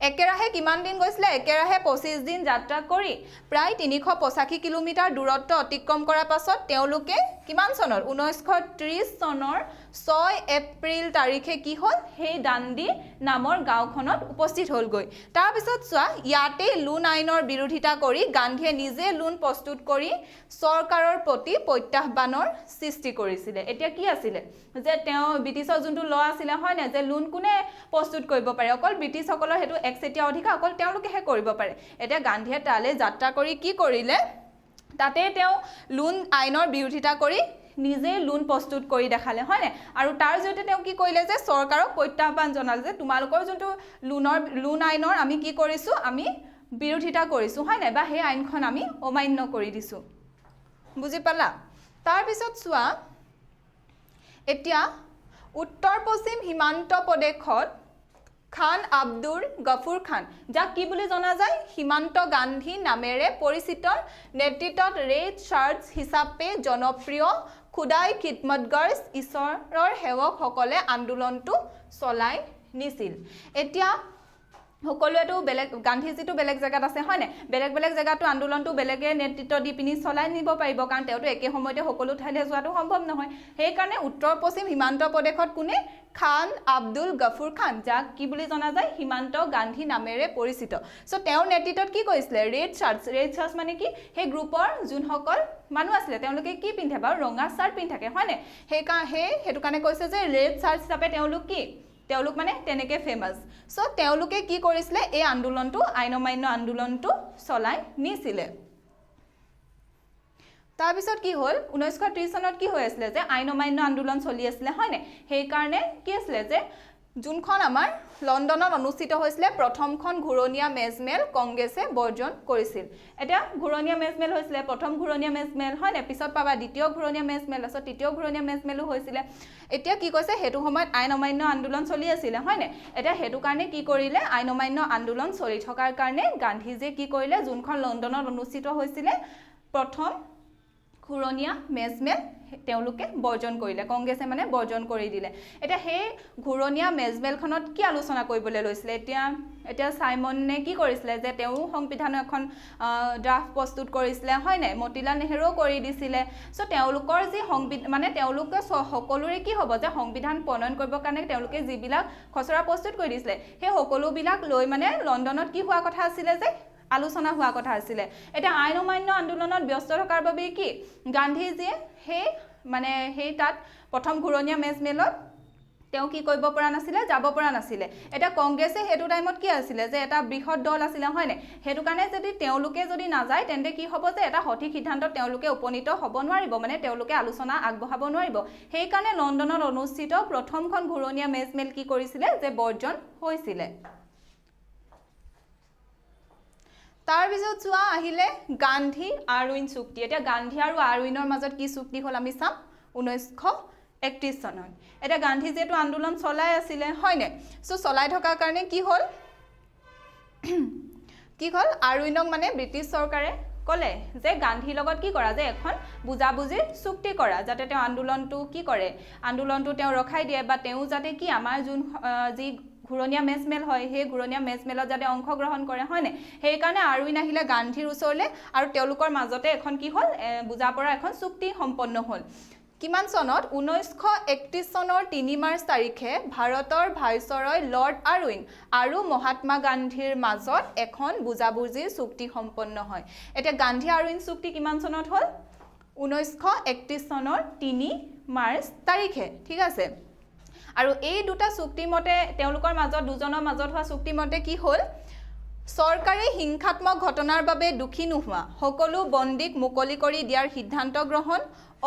একেৰাহে কিমান দিন গৈছিলে একেৰাহে 25 দিন যাত্ৰা কৰি প্ৰায় 385 কিলোমিটাৰ দূৰত্ব অতিক্ৰম কৰাৰ পাছত তেওঁলোকে কিমান চনৰ 1930 চনৰ 6 এপ্ৰিল তাৰিখে কি হ'ল সেই দাণ্ডি নামৰ গাঁওখনত উপস্থিত হ'লগৈ তাৰ পিছত চোৱা ইয়াতে লোন আইনৰ বিৰোধিতা কৰি গান্ধীয়ে নিজে লোন প্ৰস্তুত কৰি চৰকাৰৰ প্ৰতি প্ৰত্যাহ্বানৰ সৃষ্টি কৰিছিলে এতিয়া কি আছিল যে তেওঁ ব্ৰিটিছৰ যোনটো ল আছিল হয় না যে লোন কোনে প্ৰস্তুত কৰিব পাৰে অকল ব্ৰিটিছসকলৰ হেতু একচেটিয়া অধিকাৰ অকল তেওঁলোকেহে কৰিব পাৰে এতিয়া গান্ধীয়ে তালে যাত্ৰা কৰি কি কৰিলে তাতে তেওঁ লোন আইনৰ বিৰোধিতা কৰি নিজে লোন প্ৰস্তুত কৰি দেখালে হয় না আৰু তাৰ জৰিয়তে তেওঁ কি কৰিলে যে চৰকাৰক প্ৰত্যাহ্বান জনালে যে তোমালোকৰ যোনটো লোন আইনৰ আমি কি কৰিছো আমি বিৰোধিতা কৰিছো হয় না বা সেই আইনখন আমি অমান্য কৰি দিছো বুজি পালা তাৰ পিছত চোৱা এতিয়া উত্তৰ পশ্চিম সীমান্ত প্ৰদেশত খান আব্দুল গফুৰ খান যাক কি বুলি জনা যায় সীমান্ত গান্ধী নামেৰে পৰিচিত নেতৃত্বত ৰেড চাৰ্জ হিচাপে জনপ্ৰিয় খুদাই খিদমতগাৰ্জ ঈশ্বৰৰ সেৱকসকলে আন্দোলনটো চলাই নিছিল এতিয়া সকলোৱেতো বেলেগ গান্ধীজীটো বেলেগ জায়গাত আছে হয় না বেলেগ জায়গাটো আন্দোলনটো বেলেগে নেতৃত্ব দি পিনি চলাই নিব পাৰিব কাৰণ তেওঁটো একে সময়তে সকলো ঠাইলে যোৱাটো সম্ভৱ নহয় সেই কাৰণে উত্তৰ পশ্চিম সীমান্ত প্ৰদেশত কোনে খান আব্দুল গফুৰ খান যাক কি বুলি জনা যায় সীমান্ত গান্ধী নামেৰে পৰিচিত সো তেওঁৰ নেতৃত্বত কি কৰিছিলে ৰেড চাৰ্জ মানে কি সেই গ্ৰুপৰ যোনসকল মানুহ আছিলে তেওঁলোকে কি পিন্ধে বাৰু ৰঙা চাৰ্ট পিন্ধাকে হয় না হেতু কাৰণে কৈছে যে ৰেড চাৰ্জ হিচাপে তেওঁলোক মানে তেনেকে ফেমাস সো তেওঁলোকে কি কৰিছিলে এই আন্দোলনটো আইন অমান্য আন্দোলনটো চলাই নিছিলে তাৰ পিছত কি হ'ল 1930 চনত কি হৈ আছিল যে আইন অমান্য আন্দোলন চলি আছিল হয় না সেই কাৰণে কি আছিল যে যোনখন আমাৰ লণ্ডনত অনুষ্ঠিত হৈছিল প্ৰথমখন ঘুৰণীয়া মেজমেল কংগ্ৰেছে বৰ্জন কৰিছিল এটা ঘুৰণীয়া মেজমেল হৈছিল প্ৰথম ঘুৰণীয়া মেজমেল হয় না পিছত পাবা দ্বিতীয় ঘুৰণীয়া মেজমেল আছে তৃতীয় ঘুৰণীয়া মেজমেলো হৈছিল এতিয়া কি কৈছে হেতু সময়ত আইন অমান্য আন্দোলন চলি আছিল হয় না এটা হেতু কাৰণে কি কৰিলে আইন অমান্য আন্দোলন চলি থকাৰ কাৰণে গান্ধীজীয়ে কি কৰিলে যোনখন লণ্ডনত অনুষ্ঠিত হৈছিল প্ৰথম ঘুৰণীয়া মেজমেল তেওঁলোকে বৰ্জন কৰিলে কংগ্ৰেছে মানে বৰ্জন কৰি দিলে এটা হে ঘুৰণীয়া মেজমেলখনত কি আলোচনা কৰিবলৈ লৈছিলে এতিয়া সাইমনে কি কৰিছিলে যে তেওঁ সংবিধানৰ এখন ড্ৰাফট প্ৰস্তুত কৰিছিলে হয় নাই মতিলাল নেহেৰুও কৰি দিছিলে সো তেওঁলোকৰ যি সংবিধান মানে তেওঁলোকে সকলোৰে কি হ'ব যে সংবিধান প্ৰণয়ন কৰিবৰ কাৰণে তেওঁলোকে যিবিলাক খচৰা প্ৰস্তুত কৰি দিছিলে সেই সকলোবিলাক লৈ মানে লণ্ডনত কি হোৱা কথা আছিল যে আলোচনা হোৱা কথা আছিল এটা আইন অমান্য আন্দোলনত ব্যস্ত থকাৰ বাবে কি গান্ধীজীয়ে সেই তাত প্ৰথম ঘুৰণীয়া মেজমেলত তেওঁ কি কৰিব পৰা নাছিলে যাব পৰা নাছিলে এটা কংগ্ৰেছে হেতু টাইমত কি আছিল যে এটা বৃহৎ দল আছিল হয় না হেতু কাৰণে যদি তেওঁলোকে যদি না যায় তেন্তে কি হ'ব যে এটা সঠিক সিদ্ধান্তত তেওঁলোকে উপনীত হ'ব নোৱাৰিব মানে তেওঁলোকে আলোচনা আগবঢ়াব নোৱাৰিব সেই কাৰণে লণ্ডনত অনুষ্ঠিত প্ৰথমখন ঘুৰণীয়া মেজমেল কি কৰিছিল যে বৰ্জন হৈছিল তাৰ পিছত চোৱা আহিলে গান্ধী আৰউইন চুক্তি এটা গান্ধী আৰু আৰউইনৰ মাজত কি চুক্তি হ'ল আমি চাম 1931 চনত এটা গান্ধী যেটো আন্দোলন চলাই আছিল হয় না সো চলাই থকাৰ কাৰণে কি হ'ল আৰউইনক মানে ব্ৰিটিছ চৰকাৰে ক'লে যে গান্ধীৰ লগত কি কৰা যে এখন বুজাবুজি চুক্তি কৰা যাতে তেওঁ আন্দোলনটো কি কৰে আন্দোলনটো তেওঁ ৰখাই দিয়ে বা তেওঁ যাতে কি আমাৰ যোন যি ঘুৰণীয়া মেজমেল হয় সেই ঘুৰণীয়া মেজমেলত যাতে অংশগ্ৰহণ কৰে হয় না সেই কাৰণে আৰউইন আহিলে গান্ধীৰ ওচৰলে আৰু তেওঁলোকৰ মাজতে এখন কি হ'ল বুজাপৰা এখন চুক্তি সম্পন্ন হ'ল কিমান চনত 1931 চনৰ 3 মাৰ্চ তাৰিখে ভাৰতৰ ভাইসৰয় লৰ্ড আৰউইন আৰু মহাত্মা গান্ধীৰ মাজত এখন বুজাবুজি চুক্তি সম্পন্ন হয় এটা গান্ধী আৰউইন চুক্তি কিমান চনত হ'ল 1931 চনৰ 3 মাৰ্চ তাৰিখে ঠিক আছে আৰু এই দুটা চুক্তি মতে তেওঁলোকৰ মাজত দুজনৰ মাজত হোৱা চুক্তি মতে কি হ'ল চৰকাৰে হিংসাত্মক ঘটনাৰ বাবে দুখী নোহোৱা সকলো বন্দীক মুকলি কৰি দিয়াৰ সিদ্ধান্ত গ্ৰহণ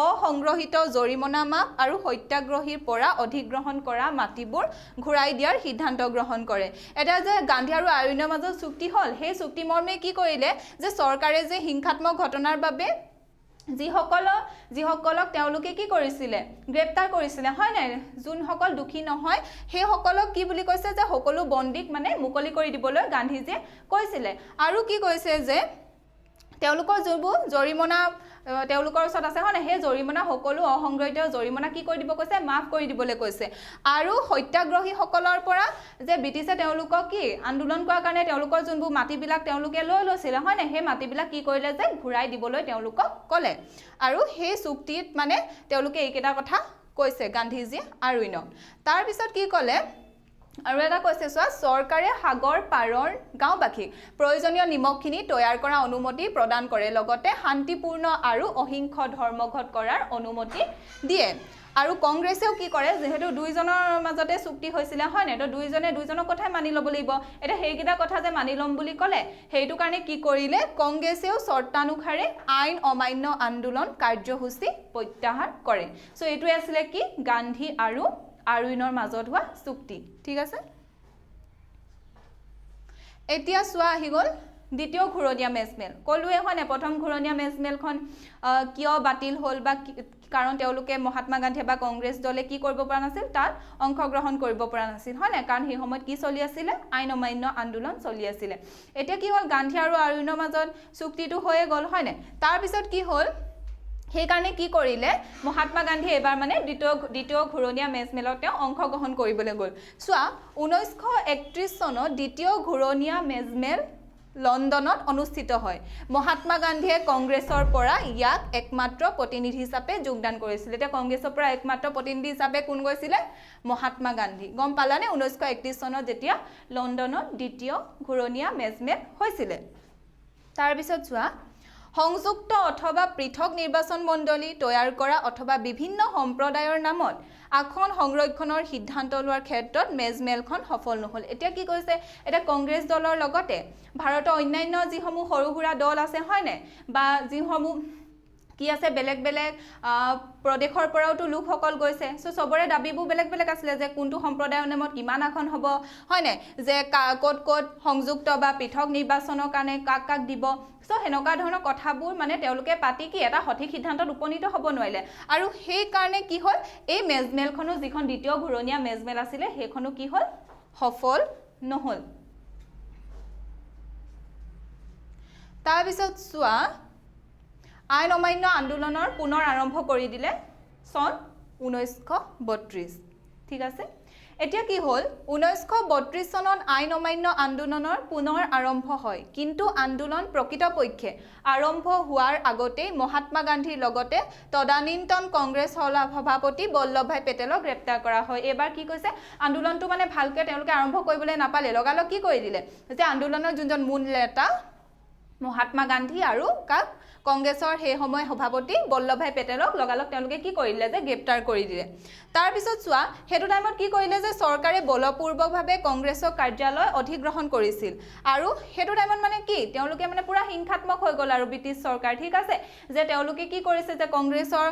অসংগ্ৰহিত জৰিমনা মাফ আৰু সত্যাগ্ৰহীৰ পৰা অধিগ্ৰহণ কৰা মাটিবোৰ ঘূৰাই দিয়াৰ সিদ্ধান্ত গ্ৰহণ কৰে এটা যে গান্ধী আৰু আৰউইনৰ মাজত চুক্তি হ'ল সেই চুক্তি মৰ্মে কি কৰিলে যে চৰকাৰে যে হিংসাত্মক ঘটনাৰ বাবে যিসকলক তেওঁলোকে কি কৰিছিলে গ্ৰেপ্তাৰ কৰিছিলে হয় নাই যোনসকল দুখী নহয় সেই সকলক কি বুলি কৈছে যে সকলো বন্দীক মানে মুকলি কৰি দিবলৈ গান্ধীজীয়ে কৈছিলে আৰু কি কৈছে যে তেওঁলোকৰ যিবোৰ জৰিমনা তেওঁলোকৰ ওচৰত আছে হয় সেই জৰিমনা সকলো অসংগঠিত জৰিমনা কি কৰি দিব কৈছে মাফ কৰি দিবলৈ কৈছে আৰু সত্যাগ্ৰহীসকলৰ পৰা যে ব্ৰিটিছে তেওঁলোকক কি আন্দোলন কৰাৰ কাৰণে তেওঁলোকৰ যোনবোৰ মাটিবিলাক তেওঁলোকে লৈ লৈছিলে হয় নাই সেই মাটিবিলাক কি কৰিলে যে ঘূৰাই দিবলৈ তেওঁলোকক ক'লে আৰু সেই চুক্তিত মানে তেওঁলোকে এইকেইটা কথা কৈছে গান্ধীজীয়ে আৰু ইনক তাৰ পিছত কি ক'লে আৰু এটা কৈছে চোৱা চৰকাৰে সাগৰ পাৰৰ গাঁওবাসীক প্ৰয়োজনীয় নিমখখিনি তৈয়াৰ কৰা অনুমতি প্ৰদান কৰে লগতে শান্তিপূৰ্ণ আৰু অহিংস ধৰ্মঘট কৰাৰ অনুমতি দিয়ে আৰু কংগ্ৰেছেও কি কৰে যেহেতু দুইজনৰ মাজতে চুক্তি হৈছিলে হয় নাই তো দুইজনে দুইজনৰ কথাই মানি ল'ব লাগিব এটা সেইকেইটা কথা যে মানি ল'ম বুলি ক'লে সেইটো কাৰণে কি কৰিলে কংগ্ৰেছেও চৰ্তানুসাৰে আইন অমান্য আন্দোলন কাৰ্যসূচী প্ৰত্যাহাৰ কৰে সো এইটোৱে আছিলে কি গান্ধী আৰু আৰুইনৰ মাজত হোৱা চুক্তি ঠিক আছে এতিয়া চোৱা আহি গ'ল দ্বিতীয় ঘূৰণীয়া মেজমেল ক'লোৱে হয় নাই প্ৰথম ঘূৰণীয়া মেজমেলখন কিয় বাতিল হ'ল বা কাৰণ তেওঁলোকে মহাত্মা গান্ধী বা কংগ্ৰেছ দলে কি কৰিব পৰা নাছিল তাত অংশগ্ৰহণ কৰিব পৰা নাছিল হয় নাই কাৰণ সেই সময়ত কি চলি আছিলে আইন অমান্য আন্দোলন চলি আছিলে এতিয়া কি হ'ল গান্ধী আৰু আৰুইনৰ মাজত চুক্তিটো হৈয়ে গ'ল হয় নাই তাৰপিছত কি হ'ল সেইকাৰণে কি কৰিলে মহাত্মা গান্ধী এবাৰ মানে দ্বিতীয় ঘূৰণীয়া মেজমেলত তেওঁ অংশগ্ৰহণ কৰিবলৈ গ'ল চোৱা 1931 চনত দ্বিতীয় ঘূৰণীয়া মেজমেল লণ্ডনত অনুষ্ঠিত হয় মহাত্মা গান্ধীয়ে কংগ্ৰেছৰ পৰা ইয়াক একমাত্ৰ প্ৰতিনিধি হিচাপে যোগদান কৰিছিল এতিয়া কংগ্ৰেছৰ পৰা একমাত্ৰ প্ৰতিনিধি হিচাপে কোন গৈছিলে মহাত্মা গান্ধী গম পালানে 1931 চনত যেতিয়া লণ্ডনত দ্বিতীয় ঘূৰণীয়া মেজমেল হৈছিলে তাৰপিছত চোৱা সংযুক্ত অথবা পৃথক নিৰ্বাচন মণ্ডলী তৈয়াৰ কৰা অথবা বিভিন্ন সম্প্ৰদায়ৰ নামত আসন সংৰক্ষণৰ সিদ্ধান্ত লোৱাৰ ক্ষেত্ৰত মেজমেলখন সফল নহ'ল এতিয়া কি কৈছে এটা কংগ্ৰেছ দলৰ লগতে ভাৰতৰ অন্যান্য যিসমূহ সৰু সুৰা দল আছে হয়নে বা যিসমূহ কি আছে বেলেগ বেলেগ প্ৰদেশৰ পৰাওতো লোকসকল গৈছে সো সবৰে দাবীবোৰ বেলেগ বেলেগ আছিলে যে কোনটো সম্প্ৰদায়ৰ নামত কিমান আসন হ'ব হয়নে যে ক'ত সংযুক্ত বা পৃথক নিৰ্বাচনৰ কাৰণে কাক দিব সো হেনকা ধৰণৰ কথাবোৰ মানে তেওঁলোকে পাতি কি এটা সঠিক সিদ্ধান্তত উপনীত হ'ব নোৱাৰিলে আৰু সেই কাৰণে কি হ'ল এই মেজমেলখনো যিখন দ্বিতীয় ঘূৰণীয়া মেজমেল আছিলে সেইখনো কি হ'ল সফল নহ'ল তাৰপিছত চোৱা আইন অমান্য আন্দোলনৰ পুনৰ আৰম্ভ কৰি দিলে চন 1932 ঠিক আছে এতিয়া কি হ'ল 1932 চনত আইন অমান্য আন্দোলনৰ পুনৰ আৰম্ভ হয় কিন্তু আন্দোলন প্ৰকৃতপক্ষে আৰম্ভ হোৱাৰ আগতেই মহাত্মা গান্ধীৰ লগতে তদানীন্তন কংগ্ৰেছ সভাপতি বল্লভভাই পেটেলক গ্ৰেপ্তাৰ কৰা হয় এবাৰ কি কৈছে আন্দোলনটো মানে ভালকৈ তেওঁলোকে আৰম্ভ কৰিবলৈ নাপালে লগালগ কি কৰি দিলে যে আন্দোলনৰ যোনজন মূল নেতা মহাত্মা গান্ধী আৰু কাক কংগ্ৰেছৰ সেই সময় সভাপতি বল্লভভাই পেটেলক লগালগ তেওঁলোকে কি কৰিলে যে গ্ৰেপ্তাৰ কৰি দিলে তাৰপিছত চোৱা সেইটো টাইমত কি কৰিলে যে চৰকাৰে বলপূৰ্বকভাৱে কংগ্ৰেছৰ কাৰ্যালয় অধিগ্ৰহণ কৰিছিল আৰু সেইটো টাইমত মানে কি তেওঁলোকে মানে পুৰা হিংসাত্মক হৈ গ'ল আৰু ব্ৰিটিছ চৰকাৰ ঠিক আছে যে তেওঁলোকে কি কৰিছে যে কংগ্ৰেছৰ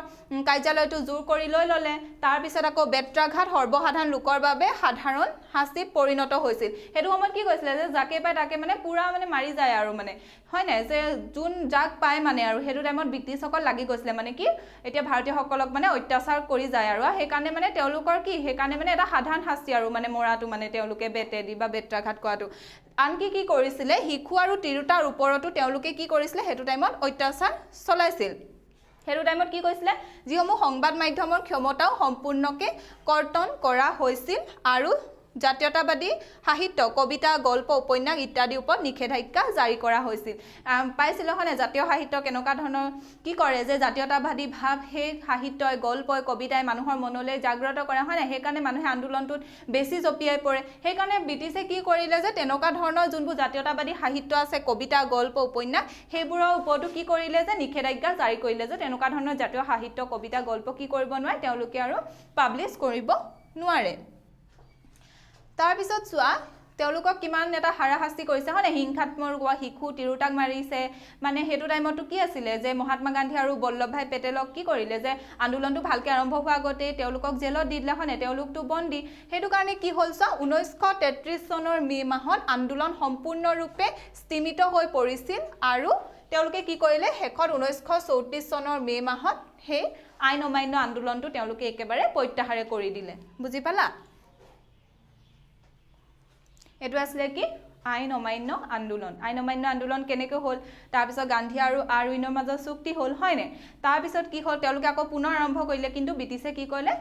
কাৰ্যালয়টো জোৰ কৰি লৈ ল'লে তাৰপিছত আকৌ বেত্ৰাঘাত সৰ্বসাধাৰণ লোকৰ বাবে সাধাৰণ শাস্তিত পৰিণত হৈছিল সেইটো সময়ত কি কৈছিলে যে যাকে পায় তাকে মানে পুৰা মানে মাৰি যায় আৰু মানে হয় নাই যে যোন যাক পায় মানে আৰু সেইটো টাইমত ব্ৰিটিছসকল লাগি গৈছিলে মানে কি এতিয়া ভাৰতীয়সকলক মানে অত্যাচাৰ কৰি যায় আৰু সেইকাৰণে মানে তেওঁলোকৰ কি সেইকাৰণে মানে এটা সাধাৰণ শাস্তি আৰু মানে মৰাটো মানে তেওঁলোকে বেটেদি বা বেত্ৰাঘাত কৰাটো আনকি কি কৰিছিলে শিশু আৰু তিৰোতাৰ ওপৰতো তেওঁলোকে কি কৰিছিলে সেইটো টাইমত অত্যাচাৰ চলাইছিল সেইটো টাইমত কি কৈছিলে যিসমূহ সংবাদ মাধ্যমৰ ক্ষমতাও সম্পূৰ্ণকৈ কৰ্তন কৰা হৈছিল আৰু জাতীয়তাবাদী সাহিত্য কবিতা গল্প উপন্যাস ইত্যাদিৰ ওপৰত নিষেধাজ্ঞা জাৰি কৰা হৈছিল পাইছিল হয় জাতীয় সাহিত্য কেনেকুৱা ধৰণৰ কি কৰে যে জাতীয়তাবাদী ভাৱ সেই সাহিত্যই গল্পই কবিতাই মানুহৰ মনলৈ জাগ্ৰত কৰা হয় নাই সেইকাৰণে মানুহে আন্দোলনটোত বেছি জঁপিয়াই পৰে সেইকাৰণে ব্ৰিটিছে কি কৰিলে যে তেনেকুৱা ধৰণৰ যোনবোৰ জাতীয়তাবাদী সাহিত্য আছে কবিতা গল্প উপন্যাস সেইবোৰৰ ওপৰতো কি কৰিলে যে নিষেধাজ্ঞা জাৰি কৰিলে যে তেনেকুৱা ধৰণৰ জাতীয় সাহিত্য কবিতা গল্প কি কৰিব নোৱাৰে তেওঁলোকে আৰু পাব্লিছ কৰিব নোৱাৰে তাৰপিছত চোৱা তেওঁলোকক কিমান এটা হাৰাশাস্তি কৰিছে হয় হিংসাত্মক শিশু তিৰোতাক মাৰিছে মানে সেইটো টাইমতো কি আছিলে যে মহাত্মা গান্ধী আৰু বল্লভভাই পেটেলক কি কৰিলে যে আন্দোলনটো ভালকৈ আৰম্ভ হোৱাৰ আগতে তেওঁলোকক জেলত দি দিলে হয় তেওঁলোকতো বন্দী সেইটো কাৰণে কি হ'ল চোৱা 1933 চনৰ মে' মাহত আন্দোলন সম্পূৰ্ণৰূপে স্তিমিত হৈ পৰিছিল আৰু তেওঁলোকে কি কৰিলে শেষত 1934 চনৰ মে মাহত সেই আইন অমান্য আন্দোলনটো তেওঁলোকে একেবাৰে প্ৰত্যাহাৰ কৰি দিলে বুজি পালা এটো আসলে কি আইন অমান্য আন্দোলন কেনেকৈ হল তাৰ পিছত গান্ধী আৰু আৰউইনৰ মাজত চুক্তি হল হয়নে তাৰ পিছত কি হল তেওঁলোকে আকৌ পুনৰ আৰম্ভ কৰিলে কিন্তু ব্ৰিটিছে কি কৰিলে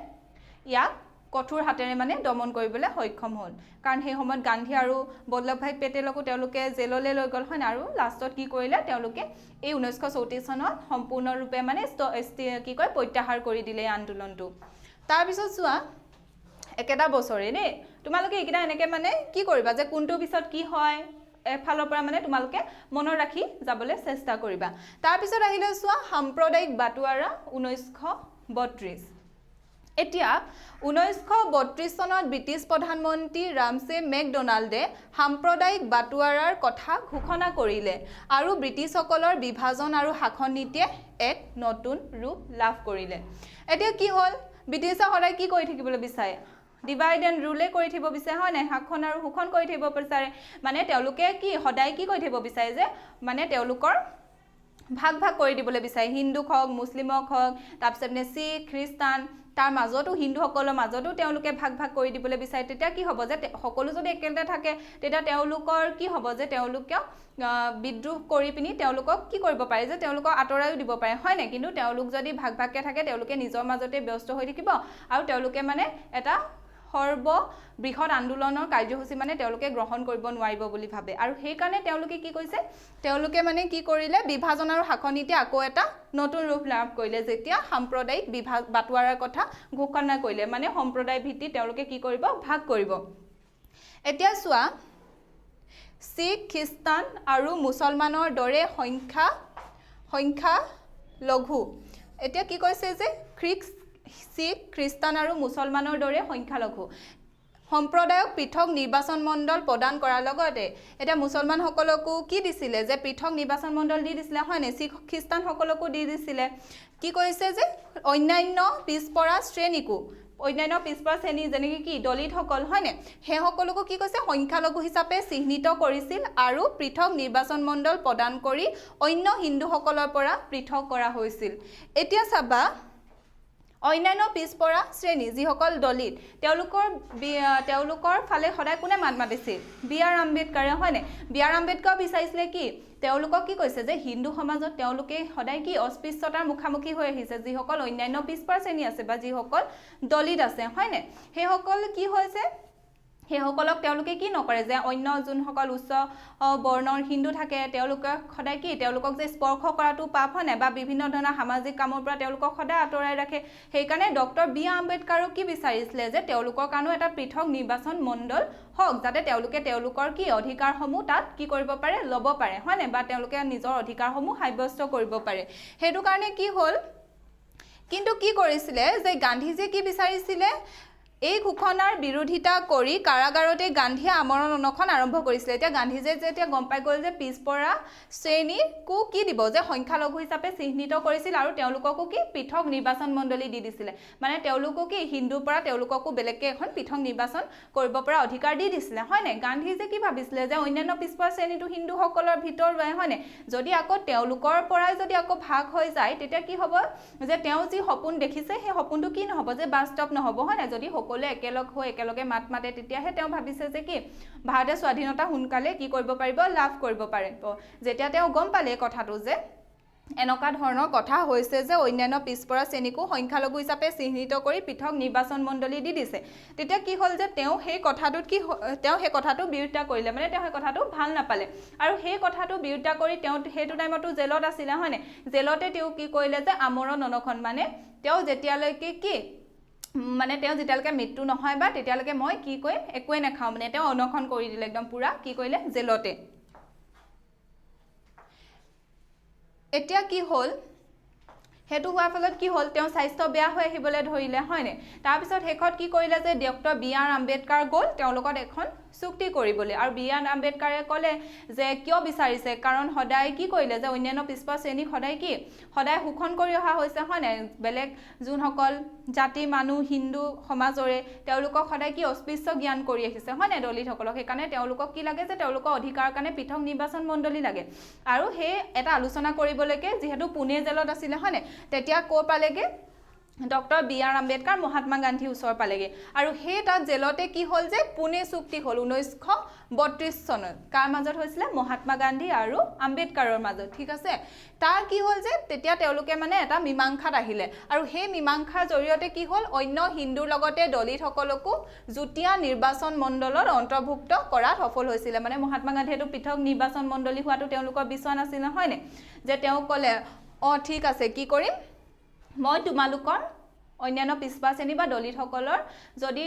ইয়াক কঠোৰ হাতেৰে মানে দমন কৰিবলৈ সক্ষম হল কাৰণ সেই সময়ত গান্ধী আৰু বল্লভভাই পেটেলকো তেওঁলোকে জেললৈ লৈ গল হয় আৰু লাষ্টত কি কৰিলে তেওঁলোকে এই 1934 চনত সম্পূৰ্ণৰূপে মানে কি কয় প্ৰত্যাহাৰ কৰি দিলে আন্দোলনটো তাৰ পিছত চোৱা একেটা বছৰে নে তোমালোকে এইকেইটা এনেকে মানে কি কৰিবা যে কোনটো পিছত কি হয় এফালৰ পৰা মানে তোমালোকে মনত ৰাখি যাবলৈ চেষ্টা কৰিবা তাৰ পিছত আহিলে চোৱা সাম্প্ৰদায়িক বাটোৱাৰা 1932 এতিয়া 1932 চনত ব্ৰিটিছ প্ৰধানমন্ত্ৰী ৰামছে মেকডোনাল্ডে সাম্প্ৰদায়িক বাটোৱাৰাৰ কথা ঘোষণা কৰিলে আৰু ব্ৰিটিছসকলৰ বিভাজন আৰু শাসন নীতিয়ে এক নতুন ৰূপ লাভ কৰিলে এতিয়া কি হ'ল ব্ৰিটিছে সদায় কি কৰি থাকিবলৈ বিচাৰে ডিভাইড এণ্ড ৰুলে কৰি থাকিব বিচাৰে হয় নাই শাসন আৰু শোষণ কৰি থাকিব বিচাৰে মানে তেওঁলোকে কি সদায় কি কৰি থাকিব বিচাৰে যে মানে তেওঁলোকৰ ভাগ কৰি দিবলৈ বিচাৰে হিন্দুক হওক মুছলিমক হওক তাৰপিছত শিখ খ্ৰীষ্টান তাৰ মাজতো হিন্দুসকলৰ মাজতো তেওঁলোকে ভাগ কৰি দিবলৈ বিচাৰে তেতিয়া কি হ'ব যে সকলো যদি একেলগে থাকে তেতিয়া তেওঁলোকৰ কি হ'ব যে তেওঁলোকে বিদ্ৰোহ কৰি পিনি তেওঁলোকক কি কৰিব পাৰে যে তেওঁলোকক আঁতৰায়ো দিব পাৰে হয় নাই কিন্তু তেওঁলোক যদি ভাগকে থাকে তেওঁলোকে নিজৰ মাজতে ব্যস্ত হৈ থাকিব আৰু তেওঁলোকে মানে এটা বৃহৎ আন্দোলনৰ কাৰ্যসূচী মানে তেওঁলোকে গ্ৰহণ কৰিব নোৱাৰিব বুলি ভাবে আৰু সেই কাৰণে তেওঁলোকে কি কৈছে তেওঁলোকে মানে কি কৰিলে বিভাজন আৰু শাসন নীতি আকৌ এটা নতুন ৰূপ লাভ কৰিলে যেতিয়া সাম্প্ৰদায়িক বাটোৱাৰাৰ কথা ঘোষণা কৰিলে মানে সম্প্ৰদায় ভিত্তিত তেওঁলোকে কি কৰিব ভাগ কৰিব এতিয়া চোৱা শিখ খ্ৰীষ্টান আৰু মুছলমানৰ দৰে সংখ্যা লঘু এতিয়া কি কৈছে যে শিখ খ্ৰীষ্টান আৰু মুছলমানৰ দৰে সংখ্যালঘু সম্প্ৰদায়ক পৃথক নিৰ্বাচন মণ্ডল প্ৰদান কৰাৰ লগতে এটা মুছলমানসকলকো কি দিছিলে যে পৃথক নিৰ্বাচন মণ্ডল দি দিছিলে হয় নে শিখ খ্ৰীষ্টানসকলকো দি দিছিলে কি কৈছে যে অন্যান্য পিছপৰা শ্ৰেণীকো অন্যান্য পিছপৰা শ্ৰেণী যেনেকৈ কি দলিতসকল হয় নে সেই সকলকো কি কৈছে সংখ্যালঘু হিচাপে চিহ্নিত কৰিছিল আৰু পৃথক নিৰ্বাচন মণ্ডল প্ৰদান কৰি অন্য হিন্দুসকলৰ পৰা পৃথক কৰা হৈছিল এতিয়া চাবা অন্যান্য পিছপৰা শ্ৰেণী যিসকল দলিত তেওঁলোকৰ ফালে সদায় কোনে মাত মাতিছিল বি আৰ আম্বেদকাৰে হয়নে বি আৰ আম্বেদকাৰ বিচাৰিছিলে কি তেওঁলোকক কি কৈছে যে হিন্দু সমাজত তেওঁলোকে সদায় কি অস্পৃশ্যতাৰ মুখামুখি হৈ আহিছে যিসকল অন্যান্য পিছপৰা শ্ৰেণী আছে বা যিসকল দলিত আছে হয়নে সেইসকল কি হৈছে সেইসকলক তেওঁলোকে কি নকৰে যে অন্য যোনসকল উচ্চ বৰ্ণৰ হিন্দু থাকে তেওঁলোকে সদায় কি তেওঁলোকক যে স্পৰ্শ কৰাটো পাপ হয় নাই বা বিভিন্ন ধৰণৰ সামাজিক কামৰ পৰা তেওঁলোকক সদায় আঁতৰাই ৰাখে সেইকাৰণে ডক্টৰ বি আম্বেদকাৰক কি বিচাৰিছিলে যে তেওঁলোকৰ কাৰণেও এটা পৃথক নিৰ্বাচন মণ্ডল হওক যাতে তেওঁলোকে তেওঁলোকৰ কি অধিকাৰসমূহ তাত কি কৰিব পাৰে ল'ব পাৰে হয় নাই বা তেওঁলোকে নিজৰ অধিকাৰসমূহ সাব্যস্ত কৰিব পাৰে সেইটো কাৰণে কি হ'ল কিন্তু কি কৰিছিলে যে গান্ধীজীয়ে কি বিচাৰিছিলে এই ঘোষণাৰ বিৰোধিতা কৰি কাৰাগাৰতে গান্ধীয়ে আমৰণ অনশন আৰম্ভ কৰিছিল এতিয়া গান্ধীজীয়ে যেতিয়া গম পাই গ'ল যে পিছপৰা শ্ৰেণীকো কি দিব যে সংখ্যালঘু হিচাপে চিহ্নিত কৰিছিল আৰু তেওঁলোককো কি পৃথক নিৰ্বাচন মণ্ডলী দি দিছিলে মানে তেওঁলোকো কি হিন্দুৰ পৰা তেওঁলোককো বেলেগকৈ এখন পৃথক নিৰ্বাচন কৰিব পৰা অধিকাৰ দি দিছিলে হয় নাই গান্ধীজীয়ে কি ভাবিছিলে যে অন্যান্য পিছপৰা শ্ৰেণীটো হিন্দুসকলৰ ভিতৰুৱাই হয় নাই যদি আকৌ তেওঁলোকৰ পৰাই যদি আকৌ ভাগ হৈ যায় তেতিয়া কি হ'ব যে তেওঁ যি সপোন দেখিছে সেই সপোনটো কি নহ'ব যে বাস্তৱ নহ'ব হয় নাই যদি সকলোৱে একেলগ হৈ একেলগে মাত মাতে তেতিয়াহে তেওঁ ভাবিছে যে কি ভাৰতে স্বাধীনতা সোনকালে কি কৰিব পাৰিব লাভ কৰিব পাৰে যেতিয়া তেওঁ গম পালে কথাটো যে এনেকুৱা ধৰণৰ কথা হৈছে যে অন্যান্য পিছপৰা শ্ৰেণীকো সংখ্যালঘু হিচাপে চিহ্নিত কৰি পৃথক নিৰ্বাচন মণ্ডলী দি দিছে তেতিয়া কি হ'ল যে তেওঁ সেই কথাটো বিৰোধিতা কৰিলে মানে তেওঁ সেই কথাটো ভাল নাপালে আৰু সেই কথাটো বিৰোধিতা কৰি তেওঁ সেইটো টাইমতো জেলত আছিলে হয়নে জেলতে তেওঁ কি কৰিলে যে আমৰণ অনশন মানে তেওঁ যেতিয়ালৈকে কি মানে তেওঁ যেতিয়ালৈকে মৃত্যু নহয় বা তেতিয়ালৈকে মই কি কৰিম একোৱে নাখাওঁ মানে তেওঁ অনশন কৰি দিলে একদম পুৰা কি কৰিলে জেলতে এতিয়া কি হ'ল হেতু হোৱাৰ ফলত কি হ'ল তেওঁ স্বাস্থ্য বেয়া হৈ আহিবলৈ ধৰিলে হয়নে তাৰপিছত শেষত কি কৰিলে যে ডক্টৰ বি.আৰ. আম্বেদকাৰ গ'ল তেওঁৰ লগত এখন চুক্তি কৰিবলৈ আৰু বি.আৰ. আম্বেদকাৰে ক'লে যে কিয় বিচাৰিছে কাৰণ সদায় কি কৰিলে যে অন্যান্য পিছপৰা শ্ৰেণীক সদায় শোষণ কৰি অহা হৈছে হয়নে বেলেগ যোনসকল জাতি মানুহ হিন্দু সমাজৰে তেওঁলোকক সদায় কি অস্পৃশ্য জ্ঞান কৰি আহিছে হয়নে দলিতসকলক সেইকাৰণে তেওঁলোকক কি লাগে যে তেওঁলোকৰ অধিকাৰৰ কাৰণে পৃথক নিৰ্বাচন মণ্ডলী লাগে আৰু সেই এটা আলোচনা কৰিবলৈকে যিহেতু পুনে জেলত আছিলে হয়নে তেতিয়া ক' পালেগে ডক্টৰ বি.আৰ. আম্বেদকাৰ মহাত্মা গান্ধীৰ ওচৰ পালেগে আৰু সেই তাত জেলতে কি হ'ল যে পুনে চুক্তি হ'ল 1932 চনত কাৰ মাজত হৈছিলে মহাত্মা গান্ধী আৰু আম্বেদকাৰৰ মাজত ঠিক আছে তাৰ কি হ'ল যে তেতিয়া তেওঁলোকে মানে এটা মীমাংসাত আহিলে আৰু সেই মীমাংসাৰ জৰিয়তে কি হ'ল অন্য হিন্দুৰ লগতে দলিতসকলকো যুটীয়া নিৰ্বাচন মণ্ডলত অন্তৰ্ভুক্ত কৰাত সফল হৈছিলে মানে মহাত্মা গান্ধীয়েতো পৃথক নিৰ্বাচন মণ্ডলী হোৱাটো তেওঁলোকৰ বিশ্বাস নাছিল নহয়নে যে তেওঁ ক'লে ঠিক আছে কি কৰিম মই তোমালোকৰ অন্যান্য পিছপৰা শ্ৰেণী বা দলিতসকলৰ যদি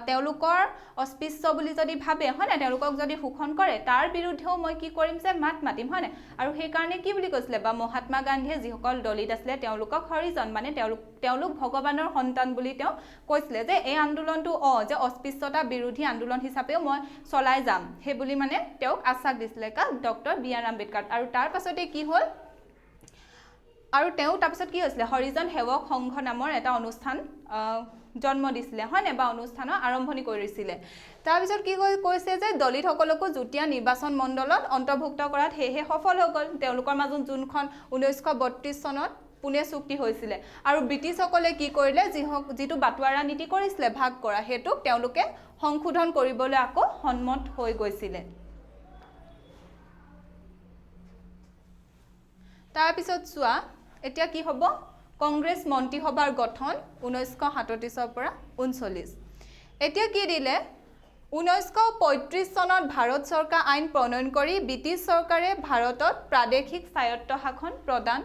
তেওঁলোকৰ অস্পৃশ্য বুলি যদি ভাবে হয় না তেওঁলোকক যদি শোষণ কৰে তাৰ বিৰুদ্ধেও মই কি কৰিম যে মাত মাতিম হয় না আৰু সেই কাৰণে কি বুলি কৈছিলে বা মহাত্মা গান্ধীয়ে যিসকল দলিত আছিলে তেওঁলোকক হৰিজন মানে তেওঁলোক ভগৱানৰ সন্তান বুলি তেওঁ কৈছিলে যে এই আন্দোলনটো যে অস্পৃশ্যতা বিৰোধী আন্দোলন হিচাপেও মই চলাই যাম সেই বুলি মানে তেওঁক আশ্বাস দিছিলে কা ডক্টৰ বি.আৰ. আম্বেদকাৰ আৰু তাৰ পাছতে কি হ'ল আৰু তেওঁ তাৰপিছত কি হৈছিলে হৰিজন সেৱক সংঘ নামৰ এটা অনুষ্ঠান জন্ম দিছিলে হয়নে বা অনুষ্ঠানৰ আৰম্ভণি কৰিছিলে তাৰপিছত কি কৈছে যে দলিতসকলকো যুটীয়া নিৰ্বাচন মণ্ডলত অন্তৰ্ভুক্ত কৰাত সেয়েহে সফল হৈ গ'ল তেওঁলোকৰ মাজত যোনখন 1932 চনত পুনে চুক্তি হৈছিলে আৰু ব্ৰিটিছসকলে কি কৰিলে যিটো বাটোৱাৰা নীতি কৰিছিলে ভাগ কৰা হেতুক তেওঁলোকে সংশোধন কৰিবলৈ আকৌ সন্মত হৈ গৈছিলে তাৰপিছত চোৱা এতিয়া কি হ'ব কংগ্ৰেছ মন্ত্ৰীসভাৰ গঠন 1937 পৰা 39 এতিয়া কি দিলে 1935 চনত ভাৰত চৰকাৰ আইন প্ৰণয়ন কৰি ব্ৰিটিছ চৰকাৰে ভাৰতত প্ৰাদেশিক স্বায়ত্তশাসন প্ৰদান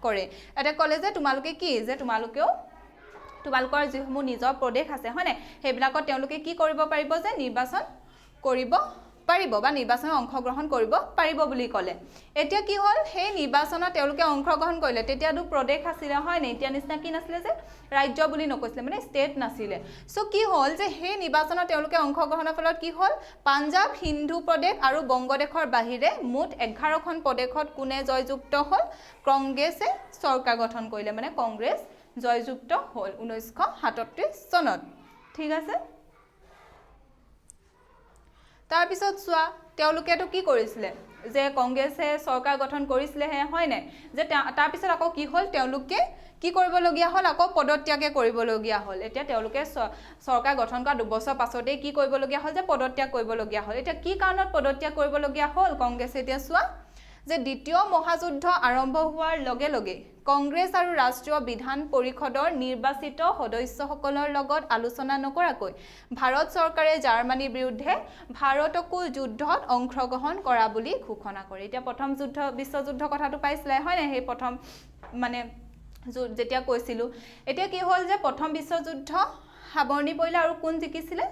কৰে এটা ক'লে যে তোমালোকে কি যে তোমালোকৰ যিসমূহ নিজৰ প্ৰদেশ আছে হয়নে সেইবিলাকত তেওঁলোকে কি কৰিব পাৰিব যে নিৰ্বাচন কৰিব পাৰিব বা নিৰ্বাচনত অংশগ্ৰহণ কৰিব পাৰিব বুলি ক'লে এতিয়া কি হ'ল সেই নিৰ্বাচনত তেওঁলোকে অংশগ্ৰহণ কৰিলে তেতিয়াতো প্ৰদেশ আছিল হয় নাই এতিয়া নিচিনা কি নাছিলে যে ৰাজ্য বুলি নকৈছিলে মানে ষ্টেট নাছিলে সো কি হ'ল যে সেই নিৰ্বাচনত তেওঁলোকে অংশগ্ৰহণৰ ফলত কি হ'ল পাঞ্জাব হিন্দু প্ৰদেশ আৰু বংগদেশৰ বাহিৰে মুঠ 11খন প্ৰদেশত কোনে জয়যুক্ত হ'ল কংগ্ৰেছে চৰকাৰ গঠন কৰিলে মানে কংগ্ৰেছ জয়যুক্ত হ'ল 1937 চনত ঠিক আছে তাৰপিছত চোৱা তেওঁলোকেতো কি কৰিছিলে যে কংগ্ৰেছে চৰকাৰ গঠন কৰিছিলে হয় নাই যে তাৰপিছত আকৌ কি হ'ল তেওঁলোকে কি কৰিবলগীয়া হ'ল আকৌ পদত্যাগে কৰিবলগীয়া হ'ল এতিয়া তেওঁলোকে চৰকাৰ গঠন কৰা 2 বছৰ পাছতেই কি কৰিবলগীয়া হ'ল যে পদত্যাগ কৰিবলগীয়া হ'ল এতিয়া কি কাৰণত পদত্যাগ কৰিবলগীয়া হ'ল কংগ্ৰেছে এতিয়া চোৱা যে দ্বিতীয় মহাযুদ্ধ আৰম্ভ হোৱাৰ লগে লগে কংগ্ৰেছ আৰু ৰাষ্ট্ৰীয় বিধান পৰিষদৰ নিৰ্বাচিত সদস্যসকলৰ লগত আলোচনা নকৰাকৈ ভাৰত চৰকাৰে জাৰ্মানীৰ বিৰুদ্ধে ভাৰতকো যুদ্ধত অংশগ্ৰহণ কৰা বুলি ঘোষণা কৰে এতিয়া প্ৰথম বিশ্বযুদ্ধ কথাটো পাইছিলে হয় নাই সেই প্ৰথম মানে যেতিয়া কৈছিলো এতিয়া কি হ'ল যে প্ৰথম বিশ্বযুদ্ধ সাৱৰণি পৰিলে আৰু কোন জিকিছিলে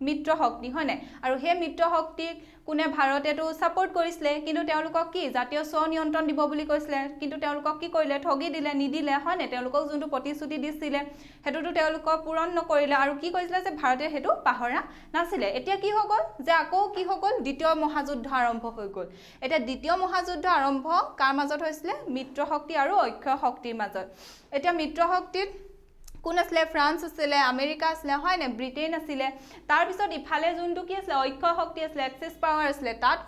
মিত্ৰ শক্তি হয় নাই আৰু সেই মিত্ৰ শক্তিক কোনে ভাৰতেটো সাপোৰ্ট কৰিছিলে কিন্তু তেওঁলোকক কি জাতীয় স্বনিয়ন্ত্ৰণ দিব বুলি কৈছিলে কিন্তু তেওঁলোকক কি কৰিলে ঠগি দিলে নিদিলে হয় নাই তেওঁলোকক যোনটো প্ৰতিশ্ৰুতি দিছিলে হেতুটো তেওঁলোকক পূৰণ নকৰিলে আৰু কি কৈছিলে যে ভাৰতে হেতু পাহৰা নাছিলে এতিয়া কি হৈ গ'ল যে আকৌ কি হৈ গ'ল দ্বিতীয় মহাযুদ্ধ আৰম্ভ হৈ গ'ল এতিয়া দ্বিতীয় মহাযুদ্ধ আৰম্ভ কাৰ মাজত হৈছিলে মিত্ৰ শক্তি আৰু অক্ষ শক্তিৰ মাজত এতিয়া মিত্ৰ শক্তিত কোন আছিলে ফ্ৰান্স আছিলে আমেৰিকা আছিলে হয় না ব্ৰিটেইন আছিলে তাৰ পিছত ইফালে যোনটো কি আছিলে ঐক্য শক্তি আছিলে এক্সেস পাৱাৰ আছিলে তাত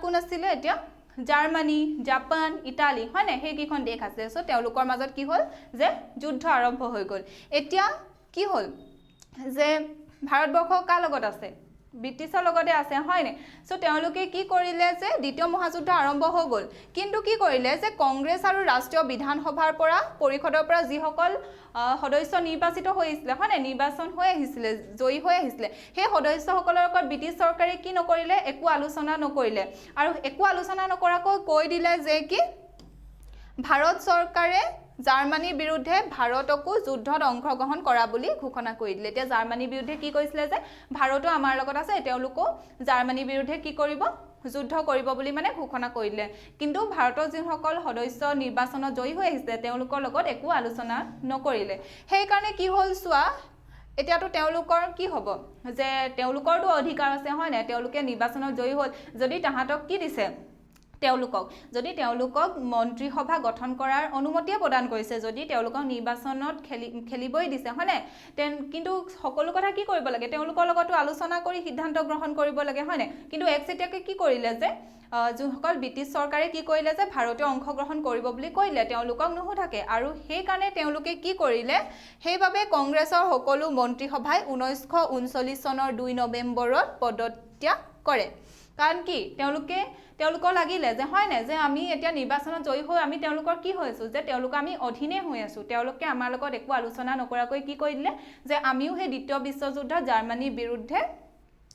কোন আছিলে এতিয়া জাৰ্মানী জাপান ইটালী হয় না সেই কিখন দেশ আছে সো তেওঁলোকৰ মাজত কি হ'ল যে যুদ্ধ আৰম্ভ হৈ গ'ল এতিয়া কি হ'ল যে ভাৰতবৰ্ষ কাৰ লগত আছে ব্ৰিটিছৰ লগতে আছে হয় নে সো তেওঁলোকে কি কৰিলে যে দ্বিতীয় মহাযুদ্ধ আৰম্ভ হৈ গ'ল কিন্তু কি কৰিলে যে কংগ্ৰেছ আৰু ৰাষ্ট্ৰীয় বিধানসভাৰ পৰা পৰিষদৰ পৰা যিসকল সদস্য নিৰ্বাচিত হৈছিল হয় নে নিৰ্বাচন হৈ আহিছিল জয়ী হৈ আহিছিল সেই সদস্যসকলৰ লগত ব্ৰিটিছ চৰকাৰে কি নকৰিলে একো আলোচনা নকৰিলে আৰু একো আলোচনা নকৰাকৈ কৈ দিলে যে কি ভাৰত চৰকাৰে জাৰ্মানীৰ বিৰুদ্ধে ভাৰতকো যুদ্ধত অংশগ্ৰহণ কৰা বুলি ঘোষণা কৰি দিলে এতিয়া জাৰ্মানীৰ বিৰুদ্ধে কি কৈছিলে যে ভাৰতো আমাৰ লগত আছে তেওঁলোকো জাৰ্মানীৰ বিৰুদ্ধে কি কৰিব যুদ্ধ কৰিব বুলি মানে ঘোষণা কৰিলে কিন্তু ভাৰতৰ যিসকল সদস্য নিৰ্বাচনত জয়ী হৈ আহিছে তেওঁলোকৰ লগত একো আলোচনা নকৰিলে সেইকাৰণে কি হ'ল চোৱা এতিয়াতো তেওঁলোকৰ কি হ'ব যে তেওঁলোকৰটো অধিকাৰ আছে হয় নাই তেওঁলোকে নিৰ্বাচনত জয়ী হ'ল যদি তাহাঁতক কি দিছে যদি তেওঁলোকক মন্ত্ৰীসভা গঠন কৰাৰ অনুমতিয়ে প্ৰদান কৰিছে যদি তেওঁলোকক নিৰ্বাচনত খেলিবই দিছে হয় নাই কিন্তু সকলো কথা কি কৰিব লাগে তেওঁলোকৰ লগতো আলোচনা কৰি সিদ্ধান্ত গ্ৰহণ কৰিব লাগে হয় নাই কিন্তু একচেটিয়াকে কি কৰিলে যে যোনসকল ব্ৰিটিছ চৰকাৰে কি কৰিলে যে ভাৰতীয় অংশগ্ৰহণ কৰিব বুলি কৈলে তেওঁলোকক নুসুধাকে আৰু সেইকাৰণে তেওঁলোকে কি কৰিলে সেইবাবে কংগ্ৰেছৰ সকলো মন্ত্ৰীসভাই 1939 চনৰ 2 নৱেম্বৰত পদত্যাগ কৰে কাৰণ কি তেওঁলোকৰ লাগিলে যে হয় নাই যে আমি এতিয়া নিৰ্বাচনত জয়ী হৈ আমি তেওঁলোকৰ কি হৈছো যে তেওঁলোক আমি অধীনে হৈ আছো তেওঁলোকে আমাৰ লগত একো আলোচনা নকৰাকৈ কি কৰিলে যে আমিও সেই দ্বিতীয় বিশ্বযুদ্ধত জাৰ্মানীৰ বিৰুদ্ধে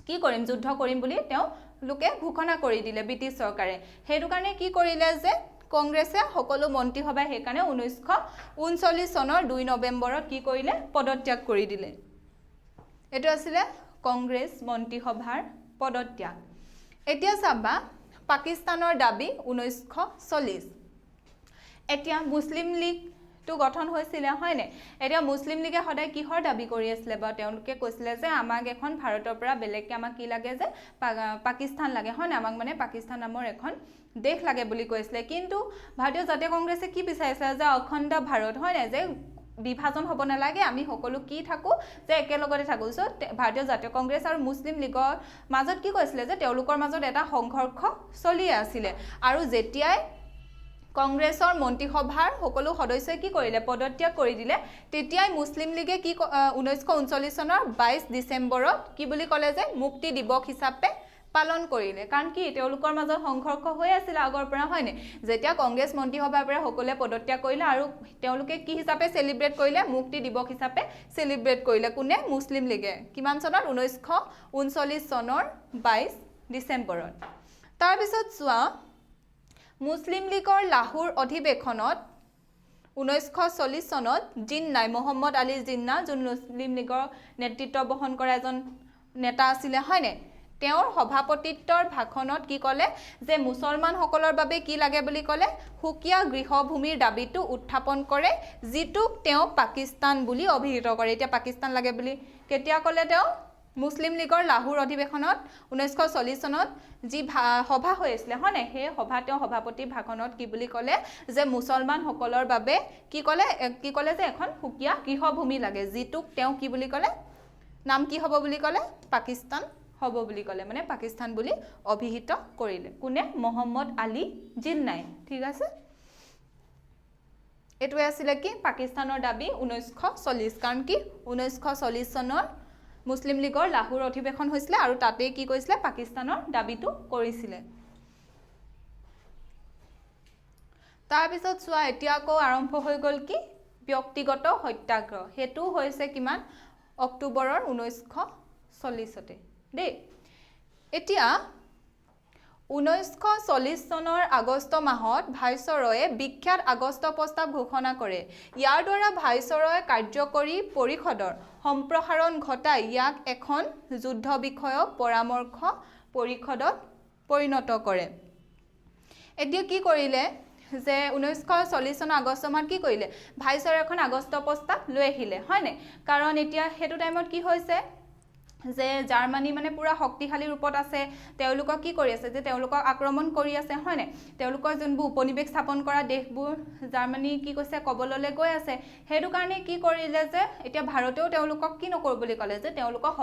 কি কৰিম যুদ্ধ কৰিম বুলি তেওঁলোকে ঘোষণা কৰি দিলে ব্ৰিটিছ চৰকাৰে সেইটো কাৰণে কি কৰিলে যে কংগ্ৰেছে সকলো মন্ত্ৰীসভাই সেইকাৰণে 1939 চনৰ 2 নৱেম্বৰত কি কৰিলে পদত্যাগ কৰি দিলে এটো আছিল কংগ্ৰেছ মন্ত্ৰীসভাৰ পদত্যাগ এতিয়া চাবা পাকিস্তানৰ দাবী 1940 এতিয়া মুছলিম লীগটো গঠন হৈছিল হয় নে এতিয়া মুছলিম লীগে সদায় কিহৰ দাবী কৰি আছিল বা তেওঁলোকে কৈছিল যে আমাক এখন ভাৰতৰ পৰা বেলেগকে আমাক কি লাগে যে পাকিস্তান লাগে হয় না আমাক মানে পাকিস্তান নামৰ এখন দেশ লাগে বুলি কৈছিল কিন্তু ভাৰতীয় জাতীয় কংগ্ৰেছে কি বিচাৰিছিল যে অখণ্ড ভাৰত হয় না যে বিভাজন হ'ব নালাগে আমি সকলো কি থাকো যে একেলগতে থাকো সো ভাৰতীয় জাতীয় কংগ্ৰেছ আৰু মুছলিম লীগৰ মাজত কি কৈছিল যে তেওঁলোকৰ মাজত এটা সংঘৰ্ষ চলি আছিল আৰু যেতিয়াই কংগ্ৰেছৰ মন্ত্ৰীসভাৰ সকলো সদস্যই কি কৰিলে পদত্যাগ কৰি দিলে তেতিয়াই মুছলিম লীগে কি 1939 চনৰ 22 ডিসেম্বৰত কি বুলি ক'লে যে মুক্তি দিৱস হিচাপে পালন কৰিলে কাৰণ কি তেওঁলোকৰ মাজত সংঘৰ্ষ হৈ আছিল আগৰ পৰা হয়নে যেতিয়া কংগ্ৰেছ মন্ত্ৰীসভাৰ পৰা সকলে পদত্যাগ কৰিলে আৰু তেওঁলোকে কি হিচাপে সেলিব্ৰেট কৰিলে মুক্তি দিৱস হিচাপে সেলিব্ৰেট কৰিলে কোনে মুছলিম লীগে কিমান চনত 1939 চনৰ 22 ডিসেম্বৰত তাৰ পিছত চোৱা মুছলিম লীগৰ লাহোৰ অধিৱেশনত 1940 চনত জিন্নাই মোহাম্মদ আলী জিন্না যোন মুছলিম লীগৰ নেতৃত্ব বহন কৰা এজন নেতা আছিল হয়নে তেওঁৰ সভাপতিত্বৰ ভাষণত কি ক'লে যে মুছলমান সকলৰ বাবে কি লাগে বুলি ক'লে হুকিয়া গৃহভূমিৰ দাবীটো উত্থাপন কৰে যিটোক তেওঁ পাকিস্তান বুলি অভিহিত কৰে এতিয়া পাকিস্তান লাগে বুলি কেতিয়া ক'লে তেওঁ মুছলিম লীগৰ লাহোৰ অধিৱেশনত 1940 চনত যি সভা হৈছিল হয়নে সেই সভা তেওঁ সভাপতি ভাষণত কি বুলি ক'লে যে মুছলমান সকলৰ বাবে কি ক'লে যে এখন হুকিয়া গৃহভূমি লাগে যিটোক তেওঁ কি বুলি ক'লে নাম কি হ'ব বুলি ক'লে পাকিস্তান হ'ব বুলি ক'লে মানে পাকিস্তান বুলি অভিহিত কৰিলে কোনে মোহাম্মদ আলী জিন্নাই ঠিক আছে এটোৱে আছিল কি পাকিস্তানৰ দাবী 1940 কাৰণ কি 1940 চনৰ মুছলিম লীগৰ লাহোৰ অধিৱেশন হৈছিল আৰু তাতে কি কৈছিল পাকিস্তানৰ দাবীটো কৰিছিল তাৰ পিছত চোৱা এতিয়া আকৌ আৰম্ভ হৈ গল কি ব্যক্তিগত হত্যাগ্ৰহ হেতু হৈছে কিমান অক্টোবৰৰ 1940 তে দে এতিয়া 1940 চনৰ আগষ্ট মাহত ভাইসৰয়ে বিখ্যাত আগষ্ট প্ৰস্তাৱ ঘোষণা কৰে ইয়াৰ দ্বাৰা ভাইসৰয়ে কাৰ্যকৰী পৰিষদৰ সম্প্ৰসাৰণ ঘটাই ইয়াক এখন যুদ্ধ বিষয়ক পৰামৰ্শ পৰিষদত পৰিণত কৰে এতিয়া কি কৰিলে যে 1940 চনৰ আগষ্ট মাহত কি কৰিলে ভাইসৰয়ে এখন আগষ্ট প্ৰস্তাৱ লৈ আহিলে হয়নে কাৰণ এতিয়া হেতু টাইমত কি হৈছে যে জাৰ্মানী মানে পুৰা শক্তিশালী ৰূপত আছে তেওঁলোকক কি কৰি আছে যে তেওঁলোকক আক্ৰমণ কৰি আছে হয়নে তেওঁলোকৰ যোনবোৰ উপনিবেশ স্থাপন কৰা দেশবোৰ জাৰ্মানী কি কৈছে কবললে গৈ আছে হেতু কাৰণে কি কৰিলে যে এতিয়া ভাৰতেও তেওঁলোকক কি নকৰ বুলি ক'লে যে তেওঁলোকক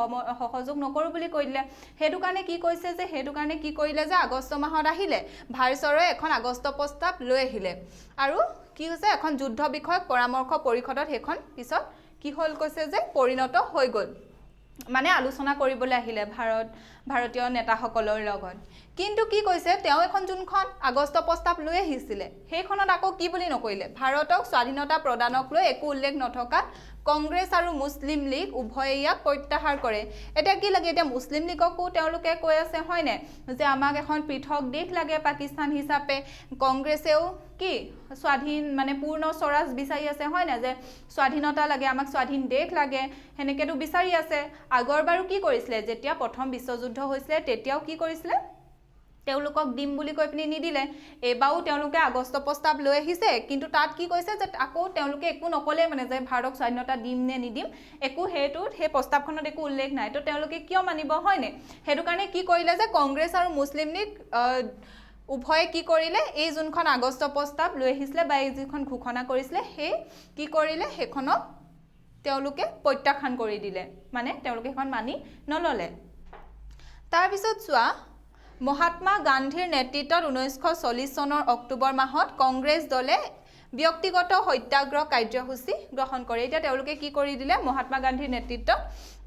সহযোগ নকৰো বুলি কৈলে হেতু কাৰণে কি কৈছে যে হেতু কাৰণে কি কৰিলে যে আগষ্ট মাহত আহিলে ভাইসৰয়ে এখন আগষ্ট প্ৰস্তাৱ লৈ আহিলে আৰু কি হৈছে এখন যুদ্ধ বিষয়ক পৰামৰ্শ পৰিষদত হেখন পিছত কি হল কৈছে যে পৰিণত হৈ গল মানে আলোচনা কৰিবলৈ আহিলে ভাৰতীয় নেতাসকলৰ লগত কিন্তু কি কৈছে তেওঁ এখন যোনখন আগষ্ট প্ৰস্তাৱ লৈ আহিছিল সেইখনত আকৌ কি বুলি নকইলে ভাৰতক স্বাধীনতা প্ৰদানক লৈ একো উল্লেখ নথকা কংগ্ৰেছ আৰু মুছলিম লীগ উভয়ে ইয়াক প্ৰত্যাহাৰ কৰে এটা কি লাগে এটা মুছলিম লীগকো তেওঁলোকে কৈ আছে হয়নে যে আমাক এখন পৃথক দেশ লাগে পাকিস্তান হিচাপে কংগ্ৰেছেও কি স্বাধীন মানে পূৰ্ণ স্বৰাজ বিচাৰি আছে হয়নে যে স্বাধীনতা লাগে আমাক স্বাধীন দেশ লাগে হেনেকেটো বিচাৰি আছে আগৰবাৰো কি কৰিছিল যেতিয়া প্ৰথম বিশ্বযুদ্ধ হৈছিল তেতিয়াও কি কৰিছিল তেওঁলোকক দিম বুলি কৈ পিনি নিদিলে এবাৰো তেওঁলোকে আগষ্ট প্ৰস্তাৱ লৈ আহিছে কিন্তু তাত কি কৈছে যে আকৌ তেওঁলোকে একো নকলে মানে যে ভাৰতক স্বাধীনতা দিম নে নিদিম একো হেতু হে প্ৰস্তাৱখনত একো উল্লেখ নাই তো তেওঁলোকে কিয় মানিব হয় নে হেতু কাৰণে কি কৰিলে যে কংগ্ৰেছ আৰু মুছলিম লীগ উভয়ে কি কৰিলে এই যোনখন আগষ্ট প্ৰস্তাৱ লৈ আহিছিলে বা এই যিখন ঘোষণা কৰিছিলে সেই কি কৰিলে হেখনক তেওঁলোকে প্ৰত্যাখ্যান কৰি দিলে মানে তেওঁলোকে এখন মানি নললে তাৰ পিছত চোৱা মহাত্মা গান্ধীৰ নেতৃত্বত 1940 চনৰ অক্টোবৰ মাহত কংগ্ৰেছ দলে ব্যক্তিগত সত্যাগ্ৰহ কাৰ্যসূচী গ্ৰহণ কৰে এতিয়া তেওঁলোকে কি কৰি দিলে মহাত্মা গান্ধীৰ নেতৃত্বত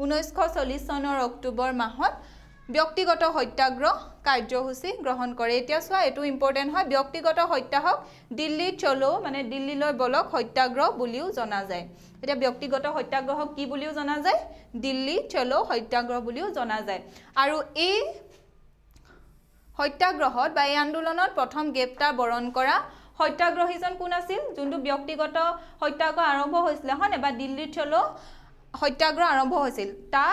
1940 চনৰ অক্টোবৰ মাহত ব্যক্তিগত সত্যাগ্ৰহ কাৰ্যসূচী গ্ৰহণ কৰে এতিয়া চোৱা এটো ইম্পৰ্টেন্ট হয় ব্যক্তিগত সত্যাগ্ৰহ দিল্লী চলো মানে দিল্লীলৈ বলক সত্যাগ্ৰহ বুলিও জনা যায় এটা ব্যক্তিগত সত্যাগ্ৰহক কি বুলিও জনা যায় দিল্লী চলো সত্যাগ্ৰহ বুলিও জনা যায় আৰু এই সত্যাগ্ৰহত বা এই আন্দোলনত প্ৰথম গ্ৰেপ্তাৰ বৰণ কৰা সত্যাগ্ৰহীজন কোন আছিল যোনটো ব্যক্তিগত সত্যাগ্ৰহ আৰম্ভ হৈছিল হয়নে বা দিল্লী চলো সত্যাগ্ৰহ আৰম্ভ হৈছিল তা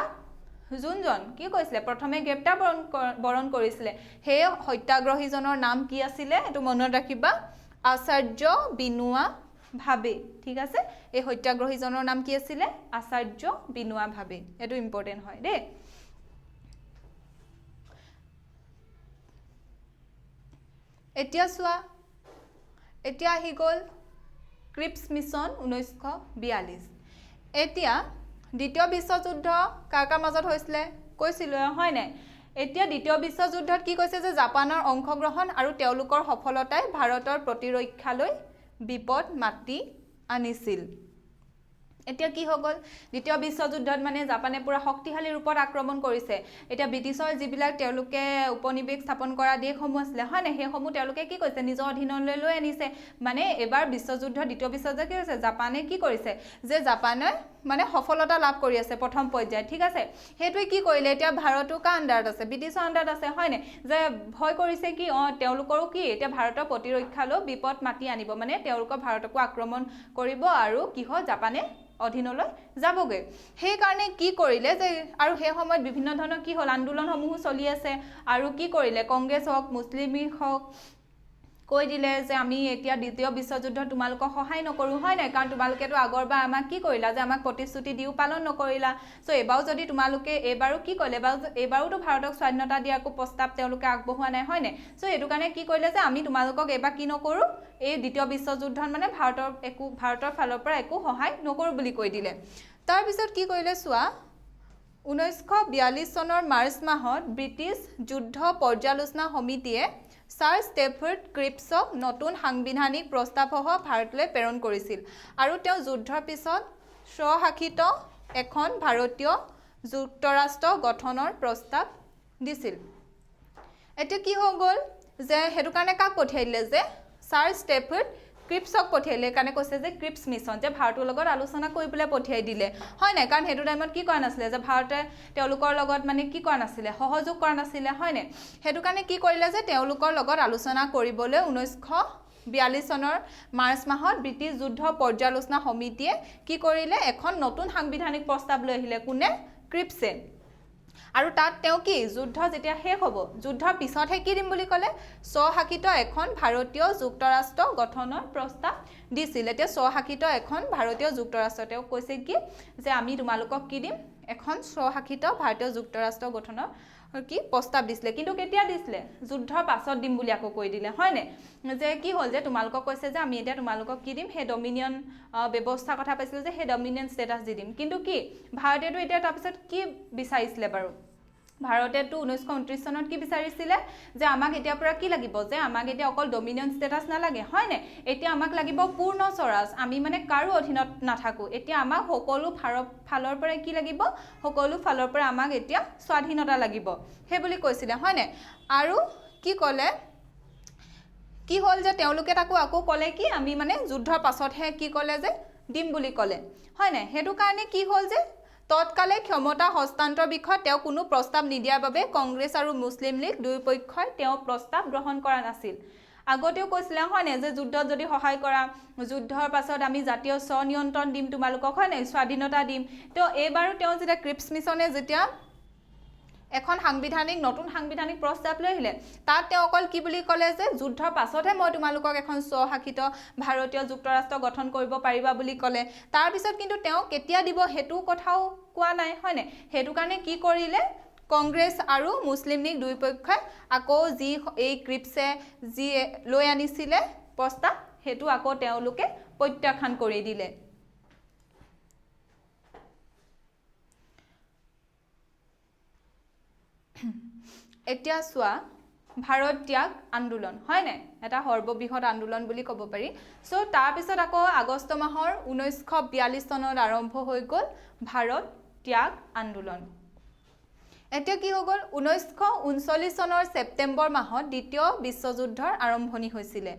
যোনজন কি কৈছিলে প্ৰথমে গ্ৰেপ্তাৰ বৰণ কৰিছিলে সেই সত্যাগ্ৰহীজনৰ নাম কি আছিল এটো মনত ৰাখিবা আচাৰ্য বিনোৱা ভাবে ঠিক আছে এই সত্যাগ্ৰহীজনৰ নাম কি আছিল আচাৰ্য বিনোৱা ভাবে এটো ইম্পৰ্টেন্ট হয় দে এতিয়া চোৱা এতিয়া আহি গল ক্ৰিপছ মিছন 1942 এতিয়া দ্বিতীয় বিশ্বযুদ্ধ কাৰ মাজত হৈছিল কৈছিল হয় নাই এতিয়া দ্বিতীয় বিশ্বযুদ্ধত কি কৈছে যে জাপানৰ অংশগ্ৰহণ আৰু তেওঁলোকৰ সফলতাই ভাৰতৰ প্ৰতিৰক্ষালৈ বিপদ মাতি আনিছিল এতিয়া কি হৈ গল দ্বিতীয় বিশ্বযুদ্ধত মানে জাপানে পুৰা শক্তিশালী ৰূপত আক্ৰমণ কৰিছে এতিয়া ব্ৰিটিছৰ যিবিলাক তেওঁলোকে উপনিবেশ স্থাপন কৰা দেশসমূহ আছিল হয় না হেসমূহ তেওঁলোকে কি কৰিছে নিজৰ অধীনলৈ লৈ আনিছে মানে এবাৰ বিশ্বযুদ্ধ দ্বিতীয় বিশ্বযুদ্ধ কি হৈছে জাপানে কি কৰিছে যে জাপানে মানে সফলতা লাভ কৰি আছে প্ৰথম পৰ্যায়ত ঠিক আছে হেতুই কি কৰিলে এতিয়া ভাৰতৰ কা আন্ডাৰত আছে ব্ৰিটিছৰ আন্ডাৰত আছে হয় না যে ভয় কৰিছে কি তেওঁলোকৰো কি এতিয়া ভাৰতৰ প্ৰতিৰক্ষালৈ বিপদ মাতি আনিব মানে তেওঁলোকৰ ভাৰতকো আক্ৰমণ কৰিব আৰু কি হয় জাপানে অধীনলৈ যাবগে সেই কাৰণে কি কৰিলে যে আৰু সেই সময়ত বিভিন্ন ধৰণৰ কি হল আন্দোলনসমূহ চলি আছে আৰু কি কৰিলে কংগ্ৰেছ হওক মুছলিম লীগ হওক কৈ দিলে যে আমি এতিয়া দ্বিতীয় বিশ্বযুদ্ধ তোমালোকক সহায় নকৰো হয় নাই কাৰণ তোমালোকেতো আগৰবাৰ আমাক কি কৰিলা যে আমাক প্ৰতিশ্ৰুতি দিও পালন নকৰিলা সো এবাও যদি তোমালোকে এবাৰো কি কৰিলে এবাৰোতো ভাৰতক স্বাধীনতা দিয়াকো প্ৰস্তাৱ তেওঁলোকে আগবঢ়োৱা নাই হয় নাই সো এটো কাৰণে কি কৰিলে যে আমি তোমালোকক এবাৰ কি নকৰো এই দ্বিতীয় বিশ্বযুদ্ধত মানে ভাৰতৰ ফালৰ পৰা একো সহায় নকৰো বুলি কৈ দিলে তাৰ পিছত কি কৰিলে চোৱা 1942 চনৰ মাৰ্চ মাহত ব্ৰিটিছ যুদ্ধ পৰ্যালোচনা সমিতিয়ে ছাৰ ষ্টেফৰ্ড ক্ৰিপছক নতুন সাংবিধানিক প্ৰস্তাৱসহ ভাৰতলৈ প্ৰেৰণ কৰিছিল আৰু তেওঁ যুদ্ধৰ পিছত স্বশাসিত এখন ভাৰতীয় যুক্তৰাষ্ট্ৰ গঠনৰ প্ৰস্তাৱ দিছিল এতিয়া কি হৈ গল যে হেতু কাৰণে কাক পঠিয়াই দিলে যে ছাৰ ষ্টেফৰ্ড ক্ৰিপছক পঠিয়াইলে কাৰণে কৈছে যে ক্ৰিপছ মিছন যে ভাৰতৰ লগত আলোচনা কৰিবলৈ পঠিয়াই দিলে হয় নাই কাৰণ হেতু টাইমত কি কৰা নাছিলে যে ভাৰতে তেওঁলোকৰ লগত মানে কি কৰা নাছিলে সহযোগ কৰা নাছিলে হয় নাই হেতু কাৰণে কি কৰিলে যে তেওঁলোকৰ লগত আলোচনা কৰিবলৈ 1942 চনৰ মাৰ্চ মাহত ব্ৰিটিছ যুদ্ধ পৰ্যালোচনা সমিতিয়ে কি কৰিলে এখন নতুন সাংবিধানিক প্ৰস্তাৱ লৈ আহিলে কোনে ক্ৰিপছে আৰু তাত তেওঁ কি যুদ্ধ যেতিয়া শেষ হ'ব যুদ্ধৰ পিছতহে কি দিম বুলি ক'লে স্বশাসিত এখন ভাৰতীয় যুক্তৰাষ্ট্ৰ গঠনৰ প্ৰস্তাৱ দিছিল এতিয়া স্বশাসিত এখন ভাৰতীয় যুক্তৰাষ্ট্ৰ তেওঁ কৈছে কি যে আমি তোমালোকক কি দিম এখন স্বশাসিত ভাৰতীয় যুক্তৰাষ্ট্ৰ গঠনৰ কি প্ৰস্তাৱ দিছিলে কিন্তু কেতিয়া দিছিলে যুদ্ধৰ পাছত দিম বুলি আকৌ কৈ দিলে হয় নে যে কি হ'ল যে তোমালোকক কৈছে যে আমি এতিয়া তোমালোকক কি দিম হে ডমিনিয়ন ব্যৱস্থা কথা পাইছিল যে হে ডমিনিয়ন ষ্টেটাছ দি দিম কিন্তু কি ভাৰতেটো এতিয়া তাৰ পিছত কি বিচাৰিছিলে বাৰু ভাৰতেটো 1929 চনত কি বিচাৰিছিলে যে আমাক এতিয়া পৰা কি লাগিব যে আমাক এতিয়া অকল ডমিনিয়ন ষ্টেটাছ নালাগে হয় নে এতিয়া আমাক লাগিব পূৰ্ণ স্বৰাজ আমি মানে কাৰো অধীনত নাথাকো এতিয়া আমাক সকলো ফালৰ পৰা কি লাগিব সকলো ফালৰ পৰা আমাক এতিয়া স্বাধীনতা লাগিব হে বুলি কৈছিলে হয় নে আৰু কি ক'লে কি হ'ল যে তেওঁলোকে তাকো আকৌ ক'লে কি আমি মানে যুদ্ধৰ পাছতহে কি ক'লে যে দিম বুলি ক'লে হয় নে হেতু কাৰণে কি হ'ল যে তৎকালে ক্ষমতা হস্তান্তৰ বিষয়ত তেওঁ কোনো প্ৰস্তাৱ নিদিয়াৰ বাবে কংগ্ৰেছ আৰু মুছলিম লীগ দুই পক্ষই তেওঁ প্ৰস্তাৱ গ্ৰহণ কৰা নাছিল আগতেও কৈছিলে হয় নে যে যুদ্ধত যদি সহায় কৰা যুদ্ধৰ পাছত আমি জাতীয় স্বনিয়ন্ত্ৰণ দিম তোমালোকক হয় নে স্বাধীনতা দিম তো এইবাৰো তেওঁ যেতিয়া ক্ৰিপছ মিছনে যেতিয়া এখন নতুন সাংবিধানিক প্ৰস্তাৱ লৈ আহিলে তাত তেওঁ অকল কি বুলি ক'লে যে যুদ্ধৰ পাছতহে মই তোমালোকক এখন স্বশাসিত ভাৰতীয় যুক্তৰাষ্ট্ৰ গঠন কৰিব পাৰিবা বুলি ক'লে তাৰ পিছত কিন্তু তেওঁ কেতিয়া দিব হেতু কথাও কোৱা নাই হয়নে হেতু কাৰণে কি কৰিলে কংগ্ৰেছ আৰু মুছলিম লীগ দুই পক্ষই আকৌ যি এই ক্ৰিপছে যি লৈ আনিছিলে প্ৰস্তাৱ হেতু আকৌ তেওঁলোকে প্ৰত্যাখ্যান কৰি দিলে এতিয়া চোৱা ভাৰত ত্যাগ আন্দোলন হয় নাই এটা সৰ্ববৃহৎ আন্দোলন বুলি ক'ব পাৰি সো তাৰ পিছত আকৌ আগষ্ট মাহৰ 1942 চনত আৰম্ভ হৈ গ'ল ভাৰত ত্যাগ আন্দোলন এতিয়া কি হৈ গ'ল 1939 চনৰ ছেপ্টেম্বৰ মাহত দ্বিতীয় বিশ্বযুদ্ধৰ আৰম্ভণি হৈছিলে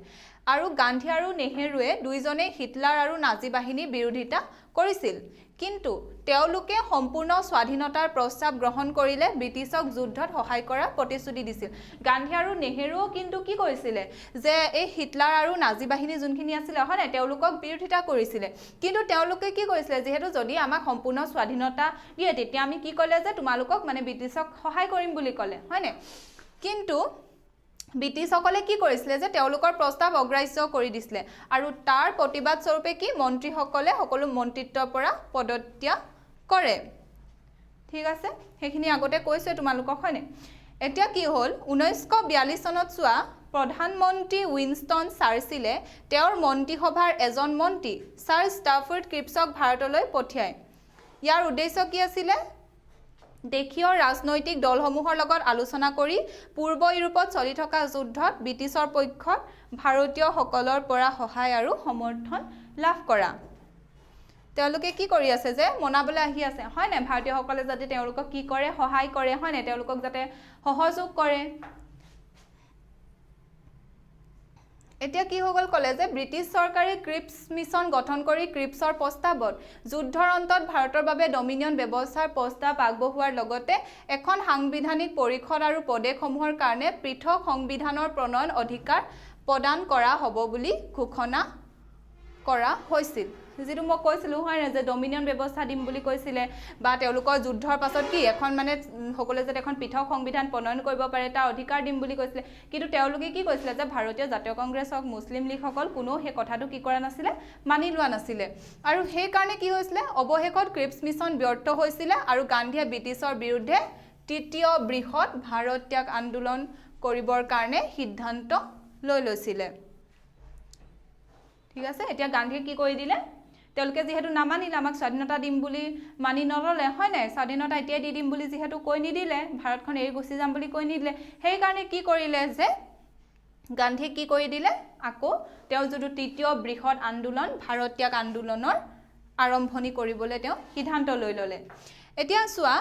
আৰু গান্ধী আৰু নেহেৰুৱে দুইজনে হিটলাৰ আৰু নাজি বাহিনীৰ বিৰোধিতা কৰিছিল কিন্তু তেওঁলোকে সম্পূৰ্ণ স্বাধীনতাৰ প্ৰস্তাৱ গ্ৰহণ কৰিলে ব্ৰিটিছক যুদ্ধত সহায় কৰা প্ৰতিশ্ৰুতি দিছিল গান্ধী আৰু নেহেৰুও কিন্তু কি কৰিছিলে যে এই হিটলাৰ আৰু নাজি বাহিনী যোনখিনি আছিল হয় তেওঁলোকক বিৰোধিতা কৰিছিলে কিন্তু তেওঁলোকে কি কৰিছিলে যেহেতু যদি আমাক সম্পূৰ্ণ স্বাধীনতা দিয়ে তেতিয়া আমি কি ক'লে যে তোমালোকক মানে ব্ৰিটিছক সহায় কৰিম বুলি ক'লে হয়নে কিন্তু ব্ৰিটিছসকলে কি কৰিছিলে যে তেওঁলোকৰ প্ৰস্তাৱ অগ্ৰাহ্য কৰি দিছিলে আৰু তাৰ প্ৰতিবাদ স্বৰূপে কি মন্ত্ৰীসকলে সকলো মন্ত্ৰিত্বৰ পৰা পদত্যাগ কৰে ঠিক আছে সেইখিনি আগতে কৈছে তোমালোকক হয়নে এতিয়া কি হ'ল 1942 চনত চোৱা প্ৰধানমন্ত্ৰী উইনষ্টন চাৰ্চিলে তেওঁৰ মন্ত্ৰীসভাৰ এজন মন্ত্ৰী ছাৰ ষ্টাফৰ্ড ক্ৰিপছক ভাৰতলৈ পঠিয়ায় ইয়াৰ উদ্দেশ্য কি আছিলে দেশীয় ৰাজনৈতিক দলসমূহৰ লগত আলোচনা কৰি পূৰ্ব ইউৰোপত চলি থকা যুদ্ধত ব্ৰিটিছৰ পক্ষত ভাৰতীয়সকলৰ পৰা সহায় আৰু সমৰ্থন লাভ কৰা তেওঁলোকে কি কৰি আছে যে মনাবলৈ আহি আছে হয় নাই ভাৰতীয়সকলে যাতে তেওঁলোকক কি কৰে সহায় কৰে হয় নাই তেওঁলোকক যাতে সহযোগ কৰে এতিয়া কি হৈ গ'ল ক'লে যে ব্ৰিটিছ চৰকাৰে ক্ৰিপছ মিছন গঠন কৰি ক্ৰিপছৰ প্ৰস্তাৱত যুদ্ধৰ অন্তত ভাৰতৰ বাবে ডমিনিয়ন ব্যৱস্থাৰ প্ৰস্তাৱ আগবঢ়োৱাৰ লগতে এখন সাংবিধানিক পৰিষদ আৰু প্ৰদেশসমূহৰ কাৰণে পৃথক সংবিধানৰ প্ৰণয়ন অধিকাৰ প্ৰদান কৰা হ'ব বুলি ঘোষণা কৰা হৈছিল যেটো মই কৈছিলো হয় যে ডমিনিয়ন ব্যৱস্থা দিম বুলি কৈছিলে বা তেওঁলোকৰ যুদ্ধৰ পাছত কি এখন মানে সকলে যে এখন পৃথক সংবিধান প্ৰণয়ন কৰিব পাৰে তাৰ অধিকাৰ দিম বুলি কৈছিলে কিন্তু তেওঁলোকে কি কৈছিলে যে ভাৰতীয় জাতীয় কংগ্ৰেছক মুছলিম লীগসকল কোনো সেই কথাটো কি কৰা নাছিলে মানি লোৱা নাছিলে আৰু সেই কাৰণে কি হৈছিলে অৱশেষত ক্ৰিপছ মিছন ব্যৰ্থ হৈছিলে আৰু গান্ধীয়ে ব্ৰিটিছৰ বিৰুদ্ধে তৃতীয় বৃহৎ ভাৰত ত্যাগ আন্দোলন কৰিবৰ কাৰণে সিদ্ধান্ত লৈ লৈছিলে ঠিক আছে এতিয়া গান্ধীয়ে কি কৰি দিলে তেওঁলোকে যেহেতু নামানিলে আমাক স্বাধীনতা দিম বুলি মানি নললে হয় নাই স্বাধীনতা এতিয়া দি দিম বুলি যেহেতু কৈ নিদিলে ভাৰতখন এৰি গুচি যাম বুলি কৈ নিদিলে সেই কাৰণে কি কৰিলে যে গান্ধীয়ে কি কৰি দিলে আকৌ তেওঁ যেটো তৃতীয় বৃহৎ আন্দোলন ভাৰত ত্যাগ আন্দোলনৰ আৰম্ভণি কৰিবলৈ তেওঁ সিদ্ধান্ত লৈ ললে এতিয়া চোৱা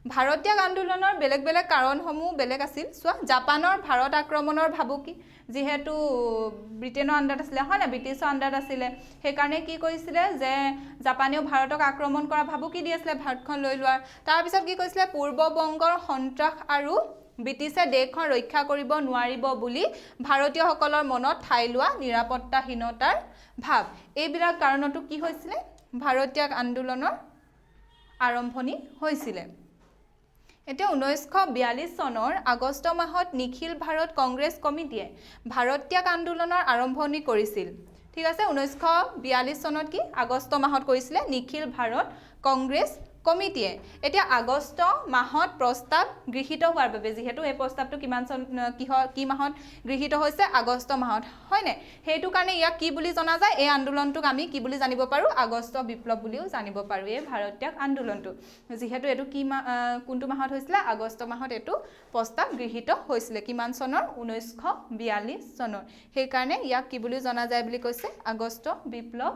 ভাৰত ত্যাগ আন্দোলনৰ বেলেগ বেলেগ কাৰণসমূহ বেলেগ আছিল চোৱা জাপানৰ ভাৰত আক্ৰমণৰ ভাবুকি যেহেতু ব্ৰিটেনৰ আণ্ডাৰত আছিলে হয় না ব্ৰিটিছৰ আণ্ডাৰত আছিলে সেই কাৰণে কি কৰিছিলে যে জাপানেও ভাৰতক আক্ৰমণ কৰা ভাবুকি দি আছিলে ভাৰতখন লৈ লোৱাৰ তাৰ পিছত কি কৈছিলে পূৰ্ব বংগৰ সন্ত্ৰাস আৰু ব্ৰিটিছে দেশখন ৰক্ষা কৰিব নোৱাৰিব বুলি ভাৰতীয়সকলৰ মনত ঠাই লোৱা নিৰাপত্তাহীনতাৰ ভাৱ এইবিলাক কাৰণটো কি হৈছিলে ভাৰত ত্যাগ আন্দোলনৰ আৰম্ভণি হৈছিলে এতিয়া 1942 চনৰ আগষ্ট মাহত নিখিল ভাৰত কংগ্ৰেছ কমিটিয়ে ভাৰত ত্যাগ আন্দোলনৰ আৰম্ভণি কৰিছিল ঠিক আছে 1942 চনত কি আগষ্ট মাহত কৰিছিলে নিখিল ভাৰত কংগ্ৰেছ কমিটিয়ে এতিয়া আগষ্ট মাহত প্ৰস্তাৱ গৃহীত হোৱাৰ বাবে যেহেতু এই প্ৰস্তাৱটো কিমান কি মাহত গৃহীত হৈছে আগষ্ট মাহত হয় নে হেতু কাৰণে ইয়াক কি বুলি জনা যায় এই আন্দোলনটোক আমি কি বুলি জানিব পাৰো আগষ্ট বিপ্লৱ বুলিও জানিব পাৰো এই ভাৰত ত্যাগ আন্দোলনটো যেহেতু এটো কি কোনটো মাহত হৈছিল আগষ্ট মাহত এটো প্ৰস্তাৱ গৃহীত হৈছিল কিমান চনৰ 1942 চনৰ সেই কাৰণে ইয়াক কি বুলি জনা যায় বুলি কৈছে আগষ্ট বিপ্লৱ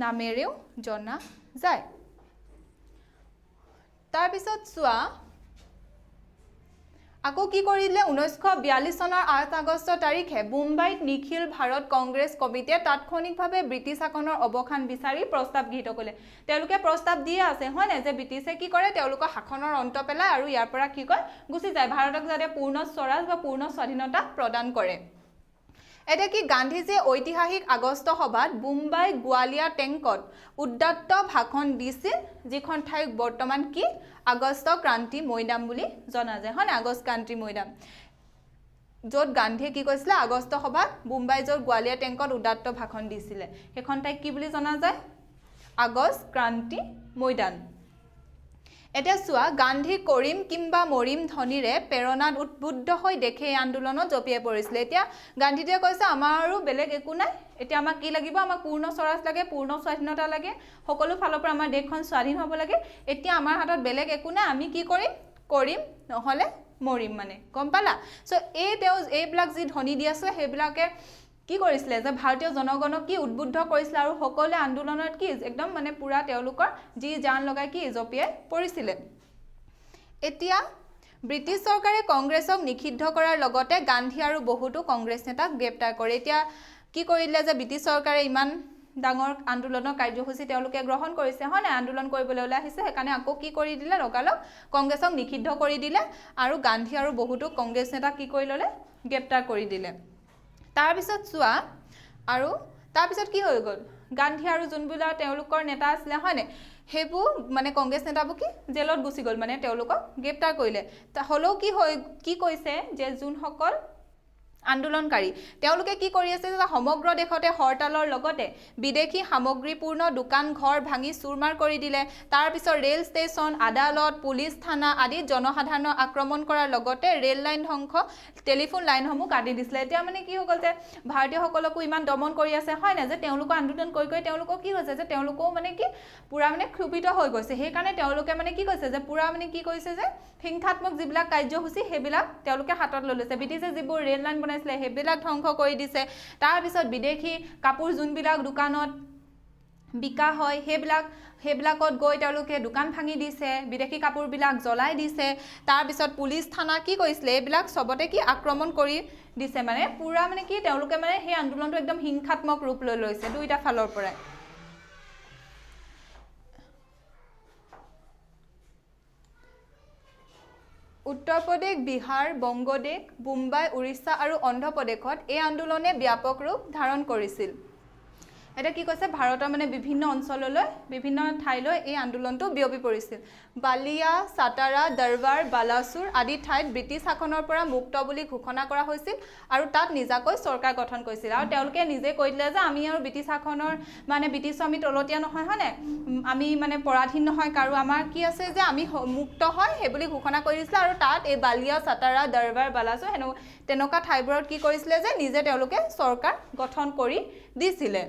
নামেৰেও জনা যায় তাৰ পিছত চোৱা আকৌ কি কৰিলে 1942 চনৰ 8 আগষ্ট তাৰিখে মুম্বাইত নিখিল ভাৰত কংগ্ৰেছ কমিটিয়ে তাৎক্ষণিকভাৱে ব্ৰিটিছ শাসনৰ অৱসান বিচাৰি প্ৰস্তাৱ গৃহীত কৰিলে তেওঁলোকে প্ৰস্তাৱ দিয়ে আছে হয় না যে ব্ৰিটিছে কি কৰে তেওঁলোকৰ শাসনৰ অন্ত পেলায় আৰু ইয়াৰ পৰা কি কয় গুচি যায় ভাৰতক যাতে পূৰ্ণ স্বৰাজ বা পূৰ্ণ স্বাধীনতা প্ৰদান কৰে এতিয়া কি গান্ধীজীয়ে ঐতিহাসিক আগষ্ট সভাত মুম্বাই গোৱালিয়া টেংকত উদ্যত্ত ভাষণ দিছিল যিখন ঠাই বৰ্তমান কি আগষ্ট ক্ৰান্তি মৈদাম বুলি জনা যায় হয় না আগষ্ট ক্ৰান্তি মৈদাম য'ত গান্ধীয়ে কি কৈছিলে আগষ্ট সভাত মুম্বাই য'ত গোৱালিয়া টেংকত উদ্যত্ত ভাষণ দিছিলে সেইখন ঠাই কি বুলি জনা যায় আগষ্ট ক্ৰান্তি মৈদাম এতিয়া চোৱা গান্ধী কৰিম কিংবা মৰিম ধ্বনিৰে প্ৰেৰণাত উদ্বুদ্ধ হৈ দেশে এই আন্দোলনত জঁপিয়াই পৰিছিলে এতিয়া গান্ধীজীয়ে কৈছে আমাৰ আৰু বেলেগ একো নাই এতিয়া আমাক কি লাগিব আমাক পূৰ্ণ স্বৰাজ লাগে পূৰ্ণ স্বাধীনতা লাগে সকলো ফালৰ পৰা আমাৰ দেশখন স্বাধীন হ'ব লাগে এতিয়া আমাৰ হাতত বেলেগ একো নাই আমি কি কৰিম নহ'লে মৰিম মানে গম পালা সো এইবিলাক যি ধ্বনি দি আছে সেইবিলাকে কি কৰিছিলে যে ভাৰতীয় জনগণক কি উদ্বুদ্ধ কৰিছিলে আৰু সকলোৱে আন্দোলনত কি একদম মানে পুৰা তেওঁলোকৰ যি জান লগাই কি জঁপিয়াই পৰিছিলে এতিয়া ব্ৰিটিছ চৰকাৰে কংগ্ৰেছক নিষিদ্ধ কৰাৰ লগতে গান্ধী আৰু বহুতো কংগ্ৰেছ নেতাক গ্ৰেপ্তাৰ কৰে এতিয়া কি কৰিলে যে ব্ৰিটিছ চৰকাৰে ইমান ডাঙৰ আন্দোলনৰ কাৰ্যসূচী তেওঁলোকে গ্ৰহণ কৰিছে হয় না আন্দোলন কৰিবলৈ ওলাই আহিছে সেইকাৰণে আকৌ কি কৰি দিলে লগালগ কংগ্ৰেছক নিষিদ্ধ কৰি দিলে আৰু গান্ধী আৰু বহুতো কংগ্ৰেছ নেতাক কি কৰি ল'লে গ্ৰেপ্তাৰ কৰি দিলে তাৰপিছত চোৱা আৰু তাৰপিছত কি হৈ গ'ল গান্ধী আৰু যোনবিলাক তেওঁলোকৰ নেতা আছিলে হয়নে সেইবোৰ মানে কংগ্ৰেছ নেতাবোৰ কি জেলত গুচি গ'ল মানে তেওঁলোকক গ্ৰেপ্তাৰ কৰিলে হ'লেও কি কৈছে যে যোনসকল আন্দোলনকাৰী তেওঁলোকে কি কৰি আছে যে সমগ্ৰ দেশতে হৰতালৰ লগতে বিদেশী সামগ্ৰীপূৰ্ণ দোকান ঘৰ ভাঙি চুৰমাৰ কৰি দিলে তাৰ পিছত ৰেল ষ্টেচন আদালত পুলিচ থানা আদি জনসাধাৰণৰ আক্ৰমণ কৰাৰ লগতে ৰেল লাইন ধ্বংস টেলিফোন লাইনসমূহ কাটি দিছিলে এতিয়া মানে কি হৈ গ'ল যে ভাৰতীয়সকলকো ইমান দমন কৰি আছে হয় না যে তেওঁলোকৰ আন্দোলন কৰি তেওঁলোকৰ কি হৈছে যে তেওঁলোকও মানে কি পুৰা মানে ক্ষুভিত হৈ গৈছে সেইকাৰণে তেওঁলোকে মানে কি কৈছে যে পুৰা মানে কি কৰিছে যে হিংসাত্মক যিবিলাক কাৰ্যসূচী সেইবিলাক তেওঁলোকে হাতত লৈ লৈছে ব্ৰিটিছে যিবোৰ ৰেল লাইন বনাইছিলে সেইবিলাক ধ্বংস কৰি দিছে তাৰপিছত বিদেশী কাপোৰ যোনবিলাক দোকানত বিকা হয় সেইবিলাকত গৈ তেওঁলোকে দোকান ভাঙি দিছে বিদেশী কাপোৰবিলাক জ্বলাই দিছে তাৰপিছত পুলিচ থানা কি কৰিছিলে এইবিলাক সবতে কি আক্ৰমণ কৰি দিছে মানে পুৰা মানে কি তেওঁলোকে মানে সেই আন্দোলনটো একদম হিংসাত্মক ৰূপ লৈ লৈছে দুইটা ফালৰ পৰা উত্তৰ প্ৰদেশ বিহাৰ বংগদেশ মুম্বাই উৰিষ্যা আৰু অন্ধ্ৰ প্ৰদেশত এই আন্দোলনে ব্যাপক ৰূপ ধাৰণ কৰিছিল এটা কি কৈছে ভাৰতৰ মানে বিভিন্ন অঞ্চললৈ বিভিন্ন ঠাইলৈ এই আন্দোলনটো বিয়পি পৰিছিল বালিয়া সাতাৰা দৰবাৰ বালাসুৰ আদি ঠাইত ব্ৰিটিছ শাসনৰ পৰা মুক্ত বুলি ঘোষণা কৰা হৈছিল আৰু তাত নিজাকৈ চৰকাৰ গঠন কৰিছিল আৰু তেওঁলোকে নিজে কৈ দিলে যে আমি আৰু ব্ৰিটিছ শাসনৰ মানে ব্ৰিটিছৰ আমি তলতীয়া নহয় হয়নে আমি মানে পৰাধীন নহয় কাৰো আমাৰ কি আছে যে আমি মুক্ত হয় সেই বুলি ঘোষণা কৰি দিছিল আৰু তাত এই বালিয়া সাতাৰা দৰবাৰ বালাসুৰ তেনেকুৱা ঠাইবোৰত কি কৰিছিলে যে নিজে তেওঁলোকে চৰকাৰ গঠন কৰি দিছিলে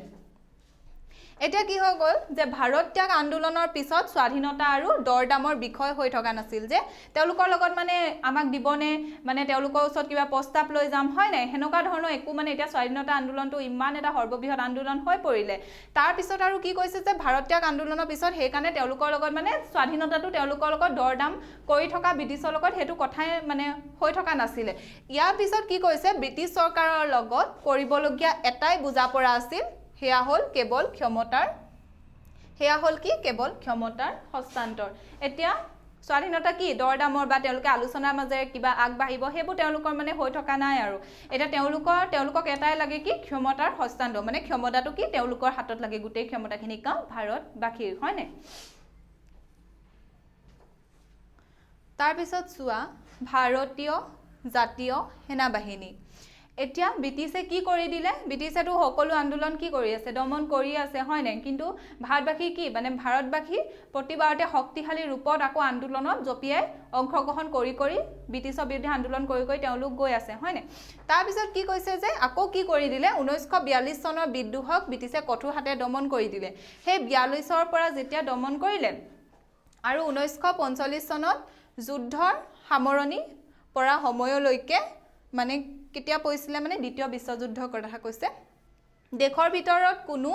এতিয়া কি হৈ গ'ল যে ভাৰত ত্যাগ আন্দোলনৰ পিছত স্বাধীনতা আৰু দৰদামৰ বিষয় হৈ থকা নাছিল যে তেওঁলোকৰ লগত মানে আমাক দিবনে মানে তেওঁলোকৰ ওচৰত কিবা প্ৰস্তাৱ লৈ যাম হয় নাই হেনকা ধৰণৰ একো মানে এতিয়া স্বাধীনতা আন্দোলনটো ইমান এটা সৰ্ববৃহৎ আন্দোলন হৈ পৰিলে তাৰ পিছত আৰু কি কৈছে যে ভাৰত ত্যাগ আন্দোলনৰ পিছত সেইকাৰণে তেওঁলোকৰ লগত মানে স্বাধীনতাটো তেওঁলোকৰ লগত দৰদাম কৰি থকা ব্ৰিটিছৰ লগত হেতু কথাই মানে হৈ থকা নাছিলে ইয়াৰ পিছত কি কৈছে ব্ৰিটিছ চৰকাৰৰ লগত কৰিবলগীয়া এটাই বুজাপৰা আছিল হেয়া হল কেৱল ক্ষমতাৰ হস্তান্তৰ এতিয়া স্বাধীনতা কি দৰদামৰ বা তেওঁলোকে আলোচনাৰ মাজেৰে কিবা আগবাঢ়িব সেইবোৰ তেওঁলোকৰ মানে হৈ থকা নাই আৰু এটা তেওঁলোকক এটাই লাগে কি ক্ষমতাৰ হস্তান্তৰ মানে ক্ষমতাটো কি তেওঁলোকৰ হাতত লাগে গোটেই ক্ষমতাখিনি কাম ভাৰতবাসীৰ হয় নাই তাৰ পিছত চোৱা ভাৰতীয় জাতীয় সেনা বাহিনী এতিয়া ব্ৰিটিছে কি কৰি দিলে ব্ৰিটিছেটো সকলো আন্দোলন কি কৰি আছে দমন কৰি আছে হয় নাই কিন্তু ভাৰতবাসী কি মানে ভাৰতবাসী প্ৰতিবাৰতে শক্তিশালী ৰূপত আকৌ আন্দোলনত জপিয়াই অংশগ্ৰহণ কৰি ব্ৰিটিছৰ বিৰুদ্ধে আন্দোলন কৰি তেওঁলোক গৈ আছে হয় নাই তাৰ পিছত কি কৈছে যে আকৌ কি কৰি দিলে 1942 চনৰ বিদ্ৰোহক ব্ৰিটিছে কঠোৰ হাতে দমন কৰি দিলে সেই 42ৰ পৰা যেতিয়া দমন কৰিলে আৰু 1945 চনত যুদ্ধৰ সামৰণি পৰা সময়লৈকে মানে কেতিয়া পৰিছিলে মানে দ্বিতীয় বিশ্বযুদ্ধৰ কথা কৈছে দেশৰ ভিতৰত কোনো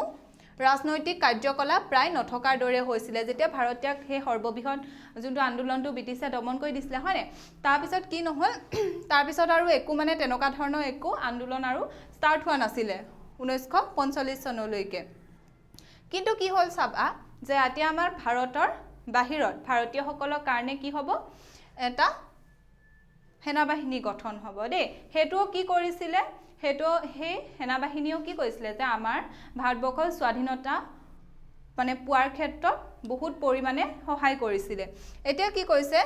ৰাজনৈতিক কাৰ্যকলাপ প্ৰায় নথকাৰ দৰে হৈছিলে যেতিয়া ভাৰতীয়ক সেই সৰ্ববৃহৎ যোনটো আন্দোলনটো ব্ৰিটিছে দমন কৰি দিছিলে হয় নাই তাৰ পিছত কি নহল তাৰ পিছত আৰু একো মানে তেনেকুৱা ধৰণৰ একো আন্দোলন আৰু ষ্টাৰ্ট হোৱা নাছিলে 1945 চনলৈকে কিন্তু কি হ'ল চাবা যে এতিয়া আমাৰ ভাৰতৰ বাহিৰত ভাৰতীয়সকলৰ কাৰণে কি হ'ব এটা সেনাবাহিনী গঠন হ'ব দেই হেতু কি কৰিছিলে সেইটো সেই সেনাবাহিনীও কি কৈছিলে যে আমাৰ ভাৰতবৰ্ষৰ স্বাধীনতা মানে পোৱাৰ ক্ষেত্ৰত বহুত পৰিমাণে সহায় কৰিছিলে এতিয়া কি কৈছে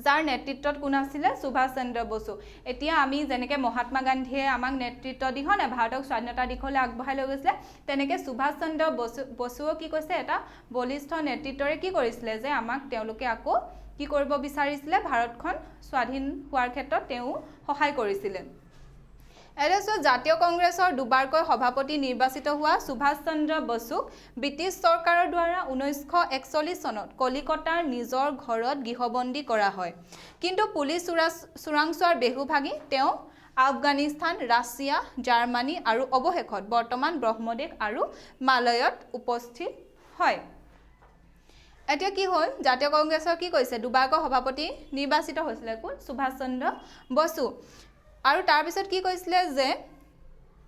যাৰ নেতৃত্বত কোন আছিলে সুভাষ চন্দ্ৰ বসু এতিয়া আমি যেনেকৈ মহাত্মা গান্ধীয়ে আমাক নেতৃত্ব দি হয় ভাৰতক স্বাধীনতা দিশলৈ আগবঢ়াই লৈ গৈছিলে তেনেকৈ সুভাষ চন্দ্ৰ বসুও কি কৈছে এটা বলিষ্ঠ নেতৃত্বৰে কি কৰিছিলে যে আমাক তেওঁলোকে আকৌ কি কৰিব বিচাৰিছিলে ভাৰতখন স্বাধীন হোৱাৰ ক্ষেত্ৰত তেওঁ সহায় কৰিছিলে এৰেছো জাতীয় কংগ্ৰেছৰ দুবাৰকৈ সভাপতি নিৰ্বাচিত হোৱা সুভাষ চন্দ্ৰ বসুক ব্ৰিটিছ চৰকাৰৰ দ্বাৰা 1941 চনত কলিকতাৰ নিজৰ ঘৰত গৃহবন্দী কৰা হয় কিন্তু পুলিচ চোৰাংচোৱাৰ বেহুভাগি তেওঁ আফগানিস্তান ৰাছিয়া জাৰ্মানী আৰু অৱশেষত বৰ্তমান ব্ৰহ্মদেশ আৰু মালয়ত উপস্থিত হয় এতিয়া কি হ'ল জাতীয় কংগ্ৰেছৰ কি কৈছে দুবাৰকৈ সভাপতি নিৰ্বাচিত হৈছিলে কোন সুভাষ চন্দ্ৰ বসু আৰু তাৰ পিছত কি কৈছিলে যে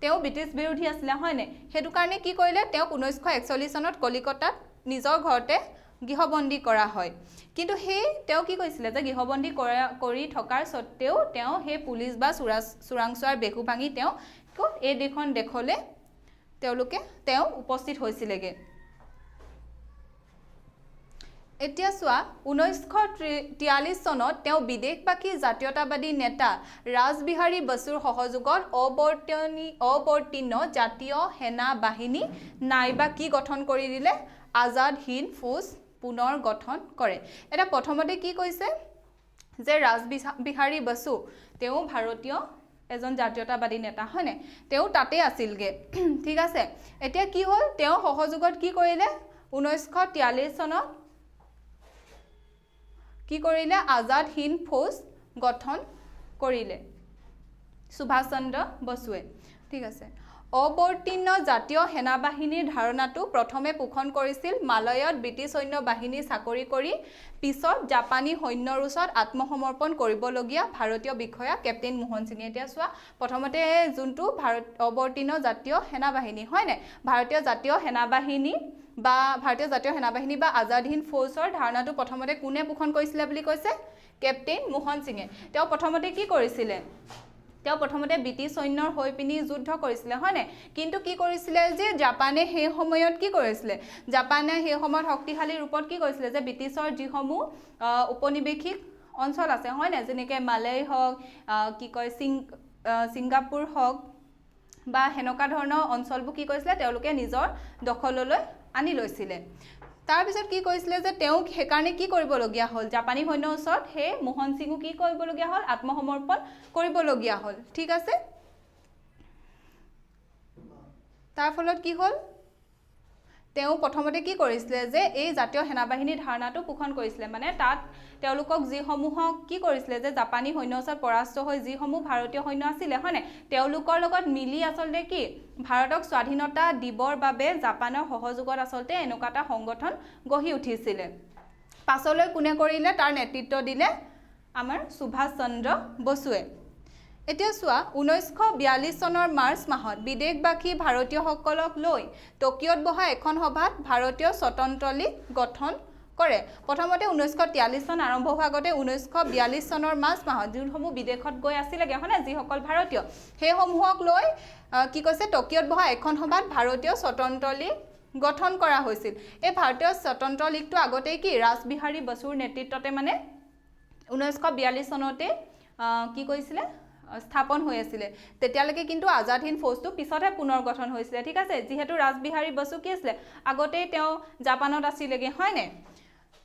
তেওঁ ব্ৰিটিছ বিৰোধী আছিলে হয়নে সেইটো কাৰণে কি কৰিলে তেওঁক 1941 চনত কলিকতাত নিজৰ ঘৰতে গৃহবন্দী কৰা হয় কিন্তু সেই তেওঁ কি কৈছিলে যে গৃহবন্দী কৰি থকাৰ সত্ত্বেও তেওঁ সেই পুলিচ বা চোৰাংচোৱাৰ বেহু ভাঙি তেওঁ এই দেশলৈ তেওঁ উপস্থিত হৈছিলেগে এতিয়া চোৱা 1943 চনত তেওঁ বিদেশবাসী জাতীয়তাবাদী নেতা ৰাজবিহাৰী বসুৰ সহযোগত অৱতীৰ্ণ জাতীয় সেনা বাহিনী নাইবা কি গঠন কৰি দিলে আজাদ হিন্দ ফৌজ পুনৰ গঠন কৰে এটা প্ৰথমতে কি কৈছে যে ৰাজবিহাৰী বসু তেওঁ ভাৰতীয় এজন জাতীয়তাবাদী নেতা হয়নে তেওঁ তাতে আছিলগে ঠিক আছে এতিয়া কি হ'ল তেওঁ সহযোগত কি কৰিলে 1943 চনত কি কৰিলে আজাদ হিন্দ ফৌজ গঠন কৰিলে সুভাষ চন্দ্ৰ বসুৱে ঠিক আছে অৱতীৰ্ণ জাতীয় সেনা বাহিনীৰ ধাৰণাটো প্ৰথমে পোষণ কৰিছিল মালয়ত ব্ৰিটিছ সৈন্য বাহিনী চাকৰি কৰি পিছত জাপানী সৈন্যৰ ওচৰত আত্মসমৰ্পণ কৰিবলগীয়া ভাৰতীয় বিষয়া কেপ্টেইন মোহন সিঙে এতিয়া চোৱা প্ৰথমতে যোনটো অৱতীৰ্ণ জাতীয় সেনা বাহিনী হয় নাই ভাৰতীয় জাতীয় সেনা বাহিনী বা আজাদ হিন্দ ফৌজৰ ধাৰণাটো প্ৰথমতে কোনে পোষণ কৰিছিলে বুলি কৈছে কেপ্টেইন মোহন সিঙে তেওঁ প্ৰথমতে কি কৰিছিলে তেওঁ প্ৰথমতে ব্ৰিটিছ সৈন্যৰ হৈ পিনি যুদ্ধ কৰিছিলে হয়নে কিন্তু কি কৰিছিলে যে জাপানে সেই সময়ত কি কৰিছিলে জাপানে সেই সময়ত শক্তিশালী ৰূপত কি কৰিছিলে যে ব্ৰিটিছৰ যিসমূহ উপনিৱেশিক অঞ্চল আছে হয়নে যেনেকৈ মালয় হওক কি কয় ছিংগাপুৰ হওক বা হেনকা ধৰণৰ অঞ্চলবোৰ কি কৰিছিলে তেওঁলোকে নিজৰ দখললৈ আনি লৈছিলে তাৰ পিছত কি কৈছিলে যে তেওঁ হেকাৰণে কি কৰিবলগীয়া হ'ল জাপানী সৈন্যৰ ওচৰত হে মোহন সিঙো কি কৰিবলগীয়া হ'ল আত্মসমৰ্পণ কৰিবলগীয়া হ'ল ঠিক আছে তাৰ ফলত কি হ'ল তেওঁ প্ৰথমতে কি কৰিছিলে যে এই জাতীয় সেনা বাহিনীৰ ধাৰণাটো পোষণ কৰিছিলে মানে তাত তেওঁলোকক যিসমূহক কি কৰিছিলে যে জাপানী সৈন্যৰ ওচৰত পৰাস্ত হৈ যিসমূহ ভাৰতীয় সৈন্য আছিলে হয়নে তেওঁলোকৰ লগত মিলি আচলতে কি ভাৰতক স্বাধীনতা দিবৰ বাবে জাপানৰ সহযোগত আচলতে এনেকুৱা এটা সংগঠন গঢ়ি উঠিছিলে পাছলৈ কোনে কৰিলে তাৰ নেতৃত্ব দিলে আমাৰ সুভাষ চন্দ্ৰ বসুৱে এতিয়া চোৱা 1942 চনৰ মাৰ্চ মাহত বিদেশবাসী ভাৰতীয়সকলক লৈ টকিঅত বহা এখন সভাত ভাৰতীয় স্বতন্ত্ৰ লীগ গঠন কৰে প্ৰথমতে 1943 চন আৰম্ভ হোৱাৰ আগতে 1942 চনৰ মাৰ্চ মাহত যিসমূহ বিদেশত গৈ আছিলেগে হয়নে যিসকল ভাৰতীয় সেইসমূহক লৈ কি কৈছে টকিঅত বহা এখন সভাত ভাৰতীয় স্বতন্ত্ৰ লীগ গঠন কৰা হৈছিল এই ভাৰতীয় স্বতন্ত্ৰ লীগটো আগতেই কি ৰাজবিহাৰী বসুৰ নেতৃত্বতে মানে 1942 চনতে কি কৈছিলে স্থাপন হৈ আছিলে তেতিয়ালৈকে কিন্তু আজাদ হিন্দ ফৌজটো পিছতহে পুনৰ গঠন হৈছিলে ঠিক আছে যিহেতু ৰাজবিহাৰী বসু কি আছিলে আগতেই তেওঁ জাপানত আছিলেগে হয়নে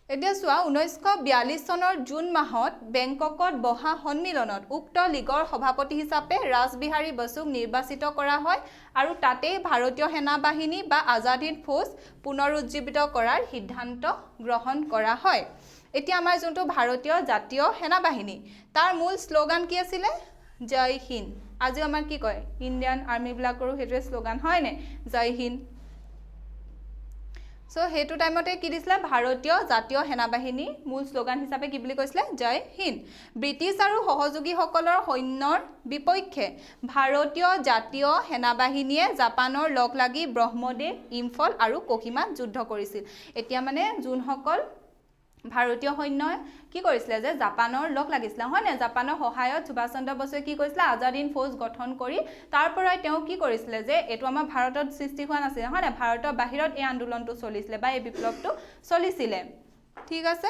এতিয়া চোৱা 1942 চনৰ জুন মাহত বেংককত বহা সন্মিলনত উক্ত লীগৰ সভাপতি হিচাপে ৰাজবিহাৰী বসুক নিৰ্বাচিত কৰা হয় আৰু তাতেই ভাৰতীয় সেনা বাহিনী বা আজাদ হিন্দ ফৌজ পুনৰুজ্জীৱিত কৰাৰ সিদ্ধান্ত গ্ৰহণ কৰা হয় এতিয়া আমাৰ যোনটো ভাৰতীয় জাতীয় সেনা বাহিনী তাৰ মূল শ্লোগান কি আছিলে জয় হিন্দ আজিও আমাৰ কি কয় ইণ্ডিয়ান আৰ্মিবিলাকৰো সেইটোৱে শ্লোগান হয়নে জয় হিন্দ সো সেইটো টাইমতে কি দিছিলে ভাৰতীয় জাতীয় সেনা বাহিনী মূল শ্লোগান হিচাপে কি বুলি কৈছিলে জয় হিন্দ ব্ৰিটিছ আৰু সহযোগীসকলৰ সৈন্যৰ বিপক্ষে ভাৰতীয় জাতীয় সেনা বাহিনীয়ে জাপানৰ লগ লাগি ব্ৰহ্মদেশ ইম্ফল আৰু কোহিমাত যুদ্ধ কৰিছিল এতিয়া মানে যোনসকল ভাৰতীয় সৈন্যই কি কৰিছিলে যে জাপানৰ লগ লাগিছিলে হয় নে জাপানৰ সহায়ত সুভাষ চন্দ্ৰ বসুৱে কি কৰিছিলে আজাদ হিন্দ ফৌজ গঠন কৰি তাৰ পৰাই তেওঁ কি কৰিছিলে যে এইটো আমাৰ ভাৰতত সৃষ্টি হোৱা নাছিলে হয় নে ভাৰতৰ বাহিৰত এই আন্দোলনটো চলিছিলে বা এই বিপ্লৱটো চলিছিলে ঠিক আছে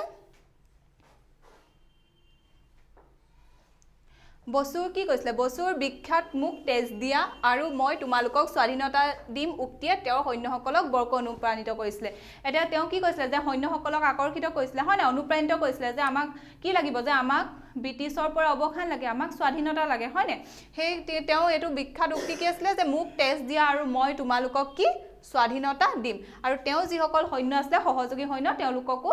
বসুৰ কি কৈছিলে বসুৰ বিখ্যাত মুখ তেজ দিয়া আৰু মই তোমালোকক স্বাধীনতা দিম উক্তিয়ে তেওঁৰ সৈন্যসকলক বৰকৈ অনুপ্ৰাণিত কৰিছিলে এতিয়া তেওঁ কি কৈছিলে যে সৈন্যসকলক আকৰ্ষিত কৰিছিলে হয় না অনুপ্ৰাণিত কৰিছিলে যে আমাক কি লাগিব যে আমাক ব্ৰিটিছৰ পৰা অৱসান লাগে আমাক স্বাধীনতা লাগে হয় নে সেই তেওঁ এইটো বিখ্যাত উক্তি কি আছিলে যে মুখ তেজ দিয়া আৰু মই তোমালোকক কি স্বাধীনতা দিম আৰু তেওঁ যিসকল সৈন্য আছিলে সহযোগী সৈন্য তেওঁলোককো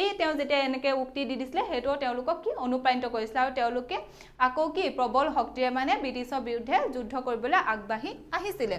এই তেওঁ যেতিয়া এনেকে উক্তি দি দিছিলে হেটো তেওঁলোকক কি অনুপ্ৰাণিত কৰিছিল আৰু তেওঁলোকে আকৌ কি প্ৰবল শক্তিৰে মানে ব্ৰিটিছৰ বিৰুদ্ধে যুদ্ধ কৰিবলৈ আগবাঢ়ি আহিছিল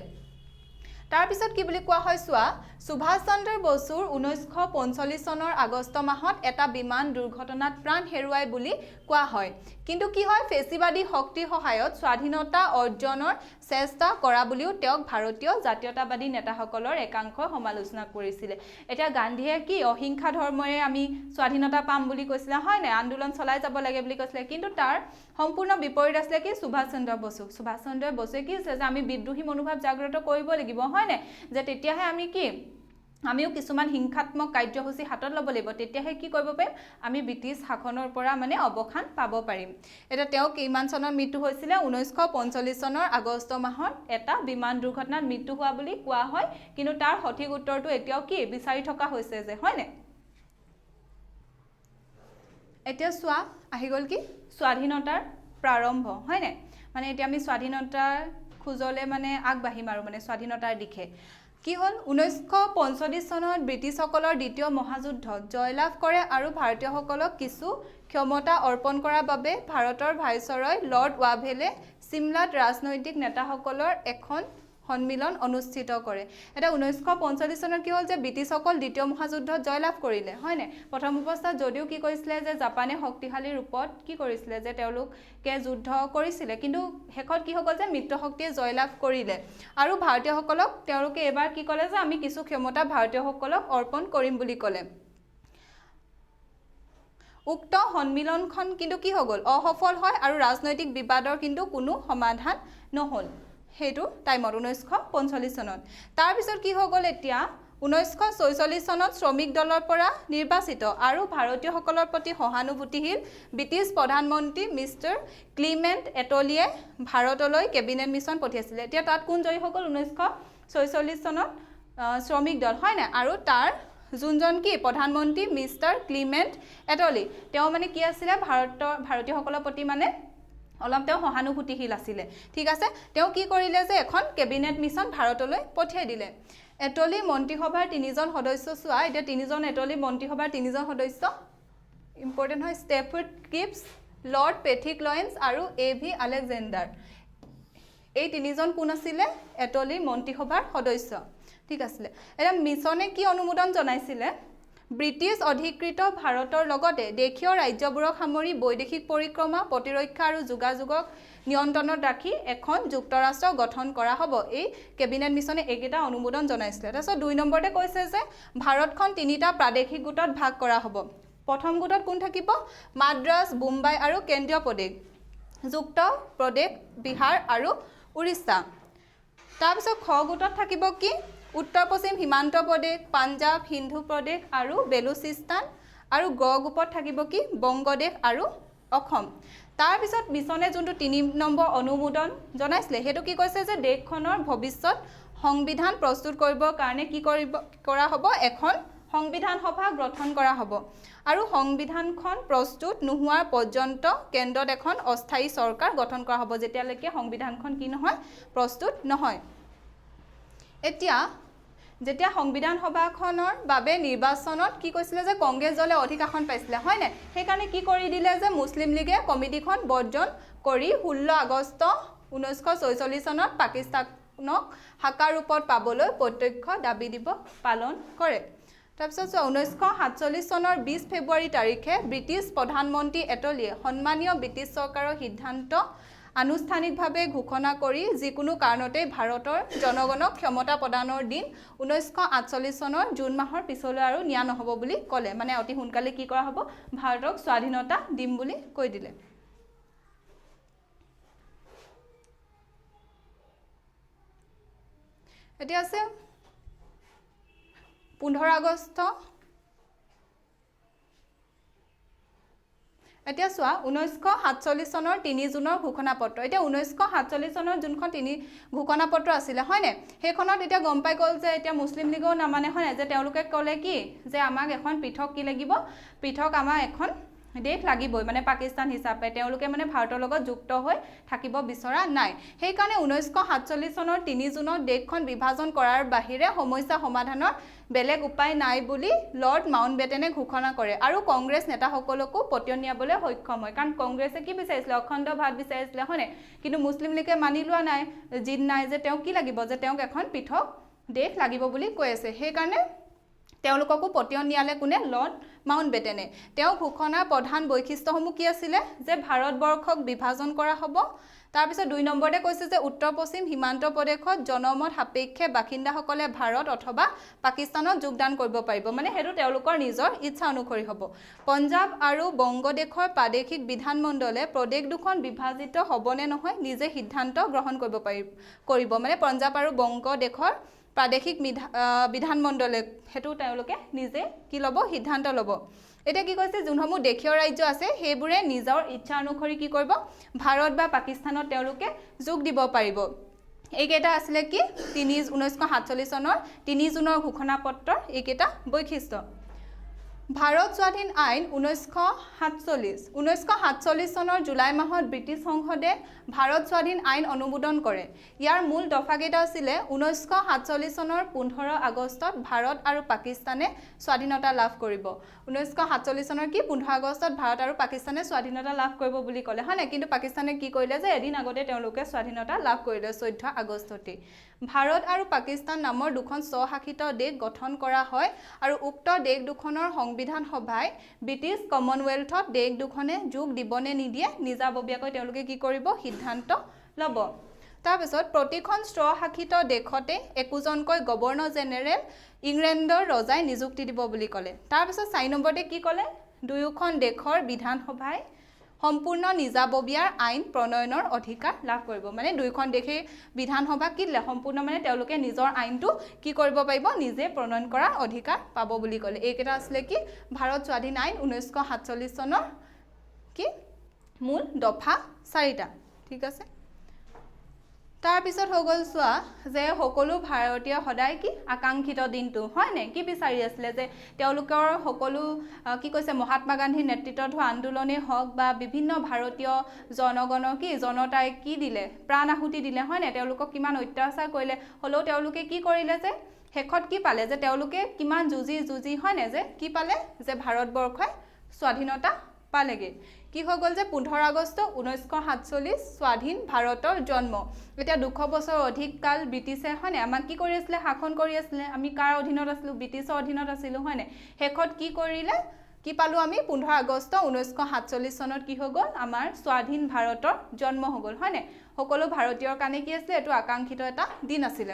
তাৰ পিছত কি বুলি কোৱা হয় সোৱা সুভাষ চন্দ্ৰ বসুৰ 1945 চনৰ আগষ্ট মাহত এটা বিমান দুৰ্ঘটনাত প্ৰাণ হেৰুৱাই বুলি কোৱা হয় কিন্তু কি হয় ফেসিবাদী শক্তিৰ সহায়ত স্বাধীনতা অৰ্জনৰ চেষ্টা কৰা বুলিও তেওঁক ভাৰতীয় জাতীয়তাবাদী নেতাসকলৰ একাংশ সমালোচনা কৰিছিল এটা গান্ধীয়ে কি অহিংসা ধৰ্মৰে আমি স্বাধীনতা পাম বুলি কৈছিল হয় না আন্দোলন চলাই যাব লাগে বুলি কৈছিল কিন্তু তাৰ সম্পূৰ্ণ বিপৰীত আছিল কি সুভাষ চন্দ্ৰ বসুৱে কি আছে যে আমি বিদ্ৰোহী মনোভাৱ জাগ্ৰত কৰিব লাগিব হয় না যে তেতিয়াহে আমি কি আমিও কিছুমান হিংসাত্মক কাৰ্যসূচী হাতত ল'ব লাগিব তেতিয়াহে কি কৰিব পাৰিম আমি ব্ৰিটিছ শাসনৰ পৰা মানে অৱসান পাব পাৰিম এটা তেওঁ কিমান চনত মৃত্যু হৈছিল 1945 চনৰ আগষ্ট মাহত এটা বিমান দুৰ্ঘটনাত মৃত্যু হোৱা বুলি কোৱা হয় কিন্তু তাৰ সঠিক উত্তৰটো এতিয়াও কি বিচাৰি থকা হৈছে যে হয় নে এতিয়া সোৱা আহি গল কি স্বাধীনতাৰ প্ৰাৰম্ভ হয় নে মানে এতিয়া আমি স্বাধীনতাৰ খুজলে মানে আগবাঢ়িম আৰু মানে স্বাধীনতাৰ দিশে কি হল 1945 চনত ব্ৰিটিছসকলৰ দ্বিতীয় মহাযুদ্ধত জয়লাভ কৰে আৰু ভাৰতীয়সকলক কিছু ক্ষমতা অৰ্পণ কৰাৰ বাবে ভাৰতৰ ভাইসৰয় লৰ্ড ৱাভেলে সিমলাত ৰাজনৈতিক নেতাসকলৰ এখন সন্মিলন অনুষ্ঠিত কৰে এটা 1945 চনত কি হল যে ব্ৰিটিছসকল দ্বিতীয় মহাযুদ্ধত জয়লাভ কৰিলে হয় নে প্ৰথম অৱস্থাত যদিও কি কৰিছিলে যে জাপানে শক্তিশালী ৰূপত কি কৰিছিলে যে তেওঁলোকে যুদ্ধ কৰিছিলে কিন্তু হেকত কি হল যে মিত্ৰ শক্তিয়ে জয়লাভ কৰিলে আৰু ভাৰতীয়সকলক তেওঁলোকে এবাৰ কি ক'লে যে আমি কিছু ক্ষমতা ভাৰতীয়সকলক অৰ্পণ কৰিম বুলি ক'লে উক্ত সন্মিলনখন কিন্তু কি হৈ গল অসফল হয় আৰু ৰাজনৈতিক বিবাদৰ কিন্তু কোনো সমাধান নহল হেতু টাইমত 1945 চনত তাৰ পিছত কি হৈ গল এতিয়া 1946 চনত শ্ৰমিক দলৰ পৰা নিৰ্বাচিত আৰু ভাৰতীয়সকলৰ প্ৰতি সহানুভূতিশীল ব্ৰিটিছ প্ৰধানমন্ত্ৰী মিষ্টাৰ ক্লিমেণ্ট এটলিয়ে ভাৰতলৈ কেবিনেট মিছন পঠিয়াইছিল এতিয়া তাত কোন জয়ী হৈ গল 1946 চনত শ্ৰমিক দল হয় না আৰু তাৰ যোনজন কি প্ৰধানমন্ত্ৰী মিষ্টাৰ ক্লিমেণ্ট এটলি তেওঁ মানে কি আছিল ভাৰতীয়সকলৰ প্ৰতি মানে অলপ তেওঁ সহানুভূতিশীল আছিল ঠিক আছে তেওঁ কি কৰিলে যে এখন কেবিনেট মিছন ভাৰতলৈ পঠিয়াই দিলে এটলি মন্ত্ৰীসভাৰ তিনিজন সদস্য সোৱা এতিয়া তিনিজন এটলি মন্ত্ৰীসভাৰ তিনিজন সদস্য ইম্পৰ্টেন্ট হয় ষ্টেফৰ্ড ক্ৰিপছ লৰ্ড পেথিক লয়েন্স আৰু এভি আলেকজেণ্ডাৰ এই তিনিজন কোন আছিল এটলি মন্ত্ৰীসভাৰ সদস্য ঠিক আছে এটা মিছনে কি অনুমোদন জনাইছিল ব্ৰিটিছ অধিকৃত ভাৰতৰ লগতে দেশীয় ৰাজ্যবোৰক সামৰি বৈদেশিক পৰিক্ৰমা প্ৰতিৰক্ষা আৰু যোগাযোগক নিয়ন্ত্ৰণত ৰাখি এখন যুক্তৰাষ্ট্ৰ গঠন কৰা হ'ব এই কেবিনেট মিছনে এইকেইটা অনুমোদন জনাইছিল তাৰপিছত 2 নম্বৰতে কৈছে যে ভাৰতখন তিনিটা প্ৰাদেশিক গোটত ভাগ কৰা হ'ব প্ৰথম গোটত কোন থাকিব মাদ্ৰাজ মুম্বাই আৰু কেন্দ্ৰীয় প্ৰদেশ যুক্ত প্ৰদেশ বিহাৰ আৰু উৰিষ্যা তাৰপিছত খ গোটত থাকিব কি উত্তৰ পশ্চিম সীমান্ত প্ৰদেশ পাঞ্জাব হিন্দু প্ৰদেশ আৰু বেলুচিস্তান আৰু গ গ্ৰুপত থাকিব কি বংগদেশ আৰু অসম তাৰ পিছত মিছনে যোনটো 3 নম্বৰ অনুমোদন জনাইছিলে হেতু কি কৈছে যে দেশখনৰ ভৱিষ্যত সংবিধান প্ৰস্তুত কৰিবৰ কাৰণে কি কৰা হ'ব এখন সংবিধান সভা গঠন কৰা হ'ব আৰু সংবিধানখন প্ৰস্তুত নোহোৱাৰ পৰ্যন্ত কেন্দ্ৰত এখন অস্থায়ী চৰকাৰ গঠন কৰা হ'ব যেতিয়ালৈকে সংবিধানখন কি নহয় প্ৰস্তুত নহয় এতিয়া যেতিয়া সংবিধান সভাখনৰ বাবে নিৰ্বাচনত কি কৈছিল যে কংগ্ৰেছ দলে অধিক আসন পাইছিল হয় না সেই কাৰণে কি কৰি দিলে যে মুছলিম লীগে কমিটিখন বৰ্জন কৰি 16 আগষ্ট 1946 চনত পাকিস্তানক হাকা ৰূপত পাবলৈ প্ৰত্যক্ষ দাবী দিব পালন কৰে তাৰপিছত 1947 চনৰ 20 ফেব্ৰুৱাৰী তাৰিখে ব্ৰিটিছ প্ৰধানমন্ত্ৰী এটলিয়ে সন্মানীয় ব্ৰিটিছ চৰকাৰৰ সিদ্ধান্ত আনুষ্ঠানিকভাৱে ঘোষণা কৰি যিকোনো কাৰণতে ভাৰতৰ জনগণক ক্ষমতা প্ৰদানৰ দিন 1948 চনৰ জুন মাহৰ পিছলৈ আৰু নিয়া নহ'ব বুলি ক'লে মানে অতি সোনকালে কি কৰা হ'ব ভাৰতক স্বাধীনতা দিম বুলি কৈ দিলে এতিয়া আছে 15 আগষ্ট এতিয়া চোৱা 1947 চনৰ 3 জুনৰ ঘোষণাপত্ৰ এতিয়া 1947 চনৰ যোনখন 3 ঘোষণাপত্ৰ আছিলে হয়নে সেইখনত এতিয়া গম পাই গ'ল যে এতিয়া মুছলিম লীগও নামানে হয়নে যে তেওঁলোকে ক'লে কি যে আমাক এখন পৃথক কি লাগিব পৃথক আমাৰ এখন দেশ লাগিবই মানে পাকিস্তান হিচাপে তেওঁলোকে মানে ভাৰতৰ লগত যুক্ত হৈ থাকিব বিচৰা নাই সেই কাৰণে 1947 চনৰ 3 জুনত দেশখন বিভাজন কৰাৰ বাহিৰে সমস্যা সমাধানৰ বেলেগ উপায় নাই বুলি লৰ্ড মাউণ্টবেটেনে ঘোষণা কৰে আৰু কংগ্ৰেছ নেতাসকলকো পতিয়ন নিয়াবলৈ সক্ষম হয় কাৰণ কংগ্ৰেছে কি বিচাৰিছিলে অখণ্ড ভাৰত বিচাৰিছিলে হয়নে কিন্তু মুছলিম লীগে মানি লোৱা নাই জিদ নাই যে তেওঁ কি লাগিব যে তেওঁক এখন পৃথক দেশ লাগিব বুলি কৈ আছে সেই কাৰণে তেওঁলোককো পতিয়ন নিয়ালে কোনে লৰ্ড মাউণ্টবেটেনে তেওঁ ঘোষণাৰ প্ৰধান বৈশিষ্ট্যসমূহ কি আছিলে যে ভাৰতবৰ্ষক বিভাজন কৰা হ'ব তাৰ পিছত 2 নম্বৰতে কৈছে যে উত্তৰ পশ্চিম সীমান্ত প্ৰদেশত জনমত সাপেক্ষে বাসিন্দাসকলে ভাৰত অথবা পাকিস্তানত যোগদান কৰিব পাৰিব মানে হেতু তেওঁলোকৰ নিজৰ ইচ্ছা অনুসৰি হ'ব পঞ্জাব আৰু বংগদেশৰ প্ৰাদেশিক বিধানমণ্ডলে প্ৰদেশ দুখন বিভাজিত হ'বনে নহয় নিজে সিদ্ধান্ত গ্ৰহণ কৰিব মানে পঞ্জাব আৰু বংগদেশৰ প্ৰাদেশিক বিধানমণ্ডলে হেতু তেওঁলোকে নিজে কি ল'ব সিদ্ধান্ত ল'ব এতিয়া কি কৈছে যোনসমূহ দেশীয় ৰাজ্য আছে সেইবোৰে নিজৰ ইচ্ছা অনুসৰি কি কৰিব ভাৰত বা পাকিস্তানত তেওঁলোকে যোগ দিব পাৰিব এইকেইটা আছিলে কি 1947 চনৰ 3 জুনৰ ঘোষণাপত্ৰৰ এইকেইটা বৈশিষ্ট্য ভাৰত স্বাধীন আইন 1947 চনৰ জুলাই মাহত ব্ৰিটিছ সংসদে ভাৰত স্বাধীন আইন অনুমোদন কৰে ইয়াৰ মূল দফাকেইটা আছিলে 1947 চনৰ 15 আগষ্টত ভাৰত আৰু পাকিস্তানে স্বাধীনতা লাভ কৰিব 1947 চনৰ কি 15 আগষ্টত ভাৰত আৰু পাকিস্তানে স্বাধীনতা লাভ কৰিব বুলি ক'লে হয় না কিন্তু পাকিস্তানে কি কৰিলে যে এদিন আগতে তেওঁলোকে স্বাধীনতা লাভ কৰিলে 14 আগষ্টতে ভাৰত আৰু পাকিস্তান নামৰ দুখন স্বশাসিত দেশ গঠন কৰা হয় আৰু উক্ত দেশ দুখনৰ সংবিধান সভাই ব্ৰিটিছ কমনৱেলথত দেশ দুখনে যোগ দিবনে নিদিয়ে নিজাববীয়াকৈ তেওঁলোকে কি কৰিব সিদ্ধান্ত ল'ব তাৰ পিছত প্ৰতিখন স্বশাসিত দেশতে একোজনকৈ গভৰ্ণৰ জেনেৰেল ইংলেণ্ডৰ ৰজাই নিযুক্তি দিব বুলি ক'লে তাৰ পিছত 4 নম্বৰতে কি ক'লে দুয়োখন দেশৰ বিধানসভাই সম্পূৰ্ণ নিজাববীয়াৰ আইন প্ৰণয়নৰ অধিকাৰ লাভ কৰিব মানে দুইখন দেশে বিধানসভা কি দিলে সম্পূৰ্ণ মানে তেওঁলোকে নিজৰ আইনটো কি কৰিব পাৰিব নিজে প্ৰণয়ন কৰাৰ অধিকাৰ পাব বুলি ক'লে এইকেইটা আছিলে কি ভাৰত স্বাধীন আইন 1947 চনৰ কি মূল দফা 4টা ঠিক আছে তাৰ পিছত হৈ গ'ল চোৱা যে সকলো ভাৰতীয় সদায় কি আকাংক্ষিত দিনটো হয় নে কি বিচাৰি আছিলে যে তেওঁলোকৰ সকলো কি কৈছে মহাত্মা গান্ধীৰ নেতৃত্বত হোৱা আন্দোলনে হওক বা বিভিন্ন ভাৰতীয় জনগণৰ কি জনতাই কি দিলে প্ৰাণ আহুতি দিলে হয় নে তেওঁলোকক কিমান অত্যাচাৰ কৰিলে হলেও তেওঁলোকে কি কৰিলে যে শেষত কি পালে যে তেওঁলোকে কিমান যুঁজি হয় নে যে কি পালে যে ভাৰতবৰ্ষই স্বাধীনতা পালেগে কি হৈ গ'ল যে 15 আগষ্ট 1947 স্বাধীন ভাৰতৰ জন্ম এতিয়া 200 বছৰ অধিক কাল ব্ৰিটিছে হয়নে আমাক কি কৰি আছিলে শাসন কৰি আছিলে আমি কাৰ অধীনত আছিলো ব্ৰিটিছৰ অধীনত আছিলো হয়নে শেষত কি কৰিলে কি পালো আমি 15 আগষ্ট 1947 চনত কি হৈ গ'ল আমাৰ স্বাধীন ভাৰতৰ জন্ম হৈ গ'ল হয়নে সকলো ভাৰতীয়ৰ কাৰণে কি আছিল এটো আকাংক্ষিত এটা দিন আছিল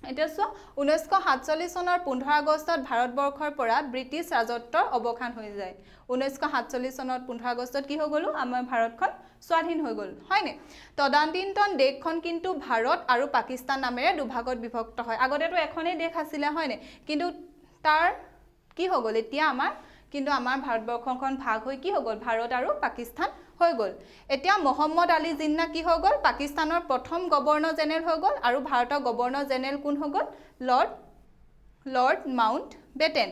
এতিয়া চোৱা 1947 চনৰ 15 আগষ্টত ভাৰতবৰ্ষৰ পৰা ব্ৰিটিছ ৰাজত্বৰ অৱসান হৈ যায় 1947 চনত 15 আগষ্টত কি হৈ গ'ল আমাৰ ভাৰতখন স্বাধীন হৈ গ'ল হয়নে তদানীন্তন দেশখন কিন্তু ভাৰত আৰু পাকিস্তান নামেৰে দুভাগত বিভক্ত হয় আগতেতো এখনেই দেশ আছিল হয়নে কিন্তু তাৰ কি হৈ গ'ল এতিয়া আমাৰ ভাৰতবৰ্ষখন ভাগ হৈ কি হৈ গ'ল ভাৰত আৰু পাকিস্তান হৈ গ'ল এতিয়া মোহাম্মদ আলী জিন্না কি হৈ গ'ল পাকিস্তানৰ প্ৰথম গভৰ্ণৰ জেনেৰেল হৈ গ'ল আৰু ভাৰতৰ গভৰ্ণৰ জেনেৰেল কোন হৈ গ'ল লৰ্ড মাউণ্টবেটেন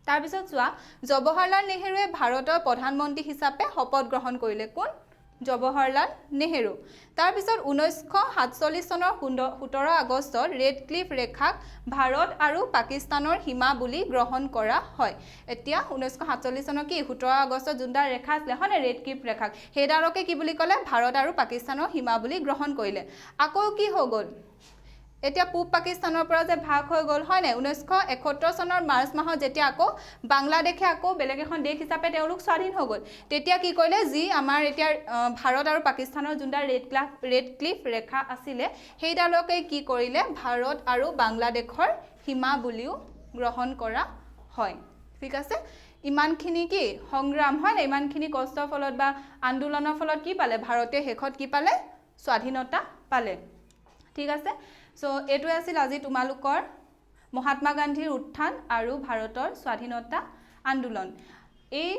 তাৰ পিছত চোৱা জৱাহৰলাল নেহৰুৱে ভাৰতৰ প্ৰধানমন্ত্ৰী হিচাপে শপত গ্ৰহণ কৰিলে কোন জৱাহৰলাল নেহৰু তাৰ পিছত 1947 চনৰ 17 আগষ্টত ৰেড ক্লিফ ৰেখাক ভাৰত আৰু পাকিস্তানৰ সীমা বুলি গ্ৰহণ কৰা হয় এতিয়া 1947 চনৰ কি 17 আগষ্টত যোনটা ৰেখা আছিল হনে ৰেড ক্লিফ ৰেখাক হেডাৰকে কি বুলি ক'লে ভাৰত আৰু পাকিস্তানৰ সীমা বুলি গ্ৰহণ কৰিলে আকৌ কি হৈ গ'ল এতিয়া পূব পাকিস্তানৰ পৰা যে ভাগ হৈ গ'ল হয় নাই 1971 চনৰ মাৰ্চ মাহত যেতিয়া আকৌ বাংলাদেশে আকৌ বেলেগ এখন দেশ হিচাপে তেওঁলোক স্বাধীন হৈ গ'ল তেতিয়া কি কৰিলে যি আমাৰ এতিয়া ভাৰত আৰু পাকিস্তানৰ যোনটা ৰেড ক্লিফ ৰেখা আছিলে সেইডালকে কি কৰিলে ভাৰত আৰু বাংলাদেশৰ সীমা বুলিও গ্ৰহণ কৰা হয় ঠিক আছে ইমানখিনি কি সংগ্ৰাম হয় না ইমানখিনি কষ্টৰ ফলত বা আন্দোলনৰ ফলত কি পালে ভাৰতে শেষত কি পালে স্বাধীনতা পালে ঠিক আছে সো এইটোৱে আছিল আজি তোমালোকৰ মহাত্মা গান্ধীৰ উত্থান আৰু ভাৰতৰ স্বাধীনতা আন্দোলন এই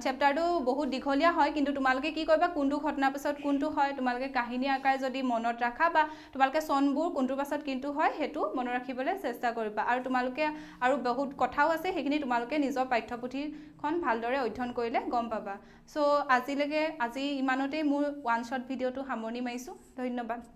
চেপ্টাৰটো বহুত দীঘলীয়া হয় কিন্তু তোমালোকে কি কৰিবা কোনটো ঘটনাৰ পিছত কোনটো হয় তোমালোকে কাহিনী আকাৰে যদি মনত ৰাখা বা তোমালোকে চনবোৰ কোনটো পাছত কিন্তু হয় হেতু মনত ৰাখিবলৈ চেষ্টা কৰিবা আৰু তোমালোকে আৰু বহুত কথাও আছে সেইখিনি তোমালোকে নিজৰ পাঠ্যপুথিখন ভালদৰে অধ্যয়ন কৰিলে গম পাবা সো আজি ইমানতেই মোৰ ওৱান শ্বট ভিডিঅ'টো সামৰণি মাৰিছোঁ ধন্যবাদ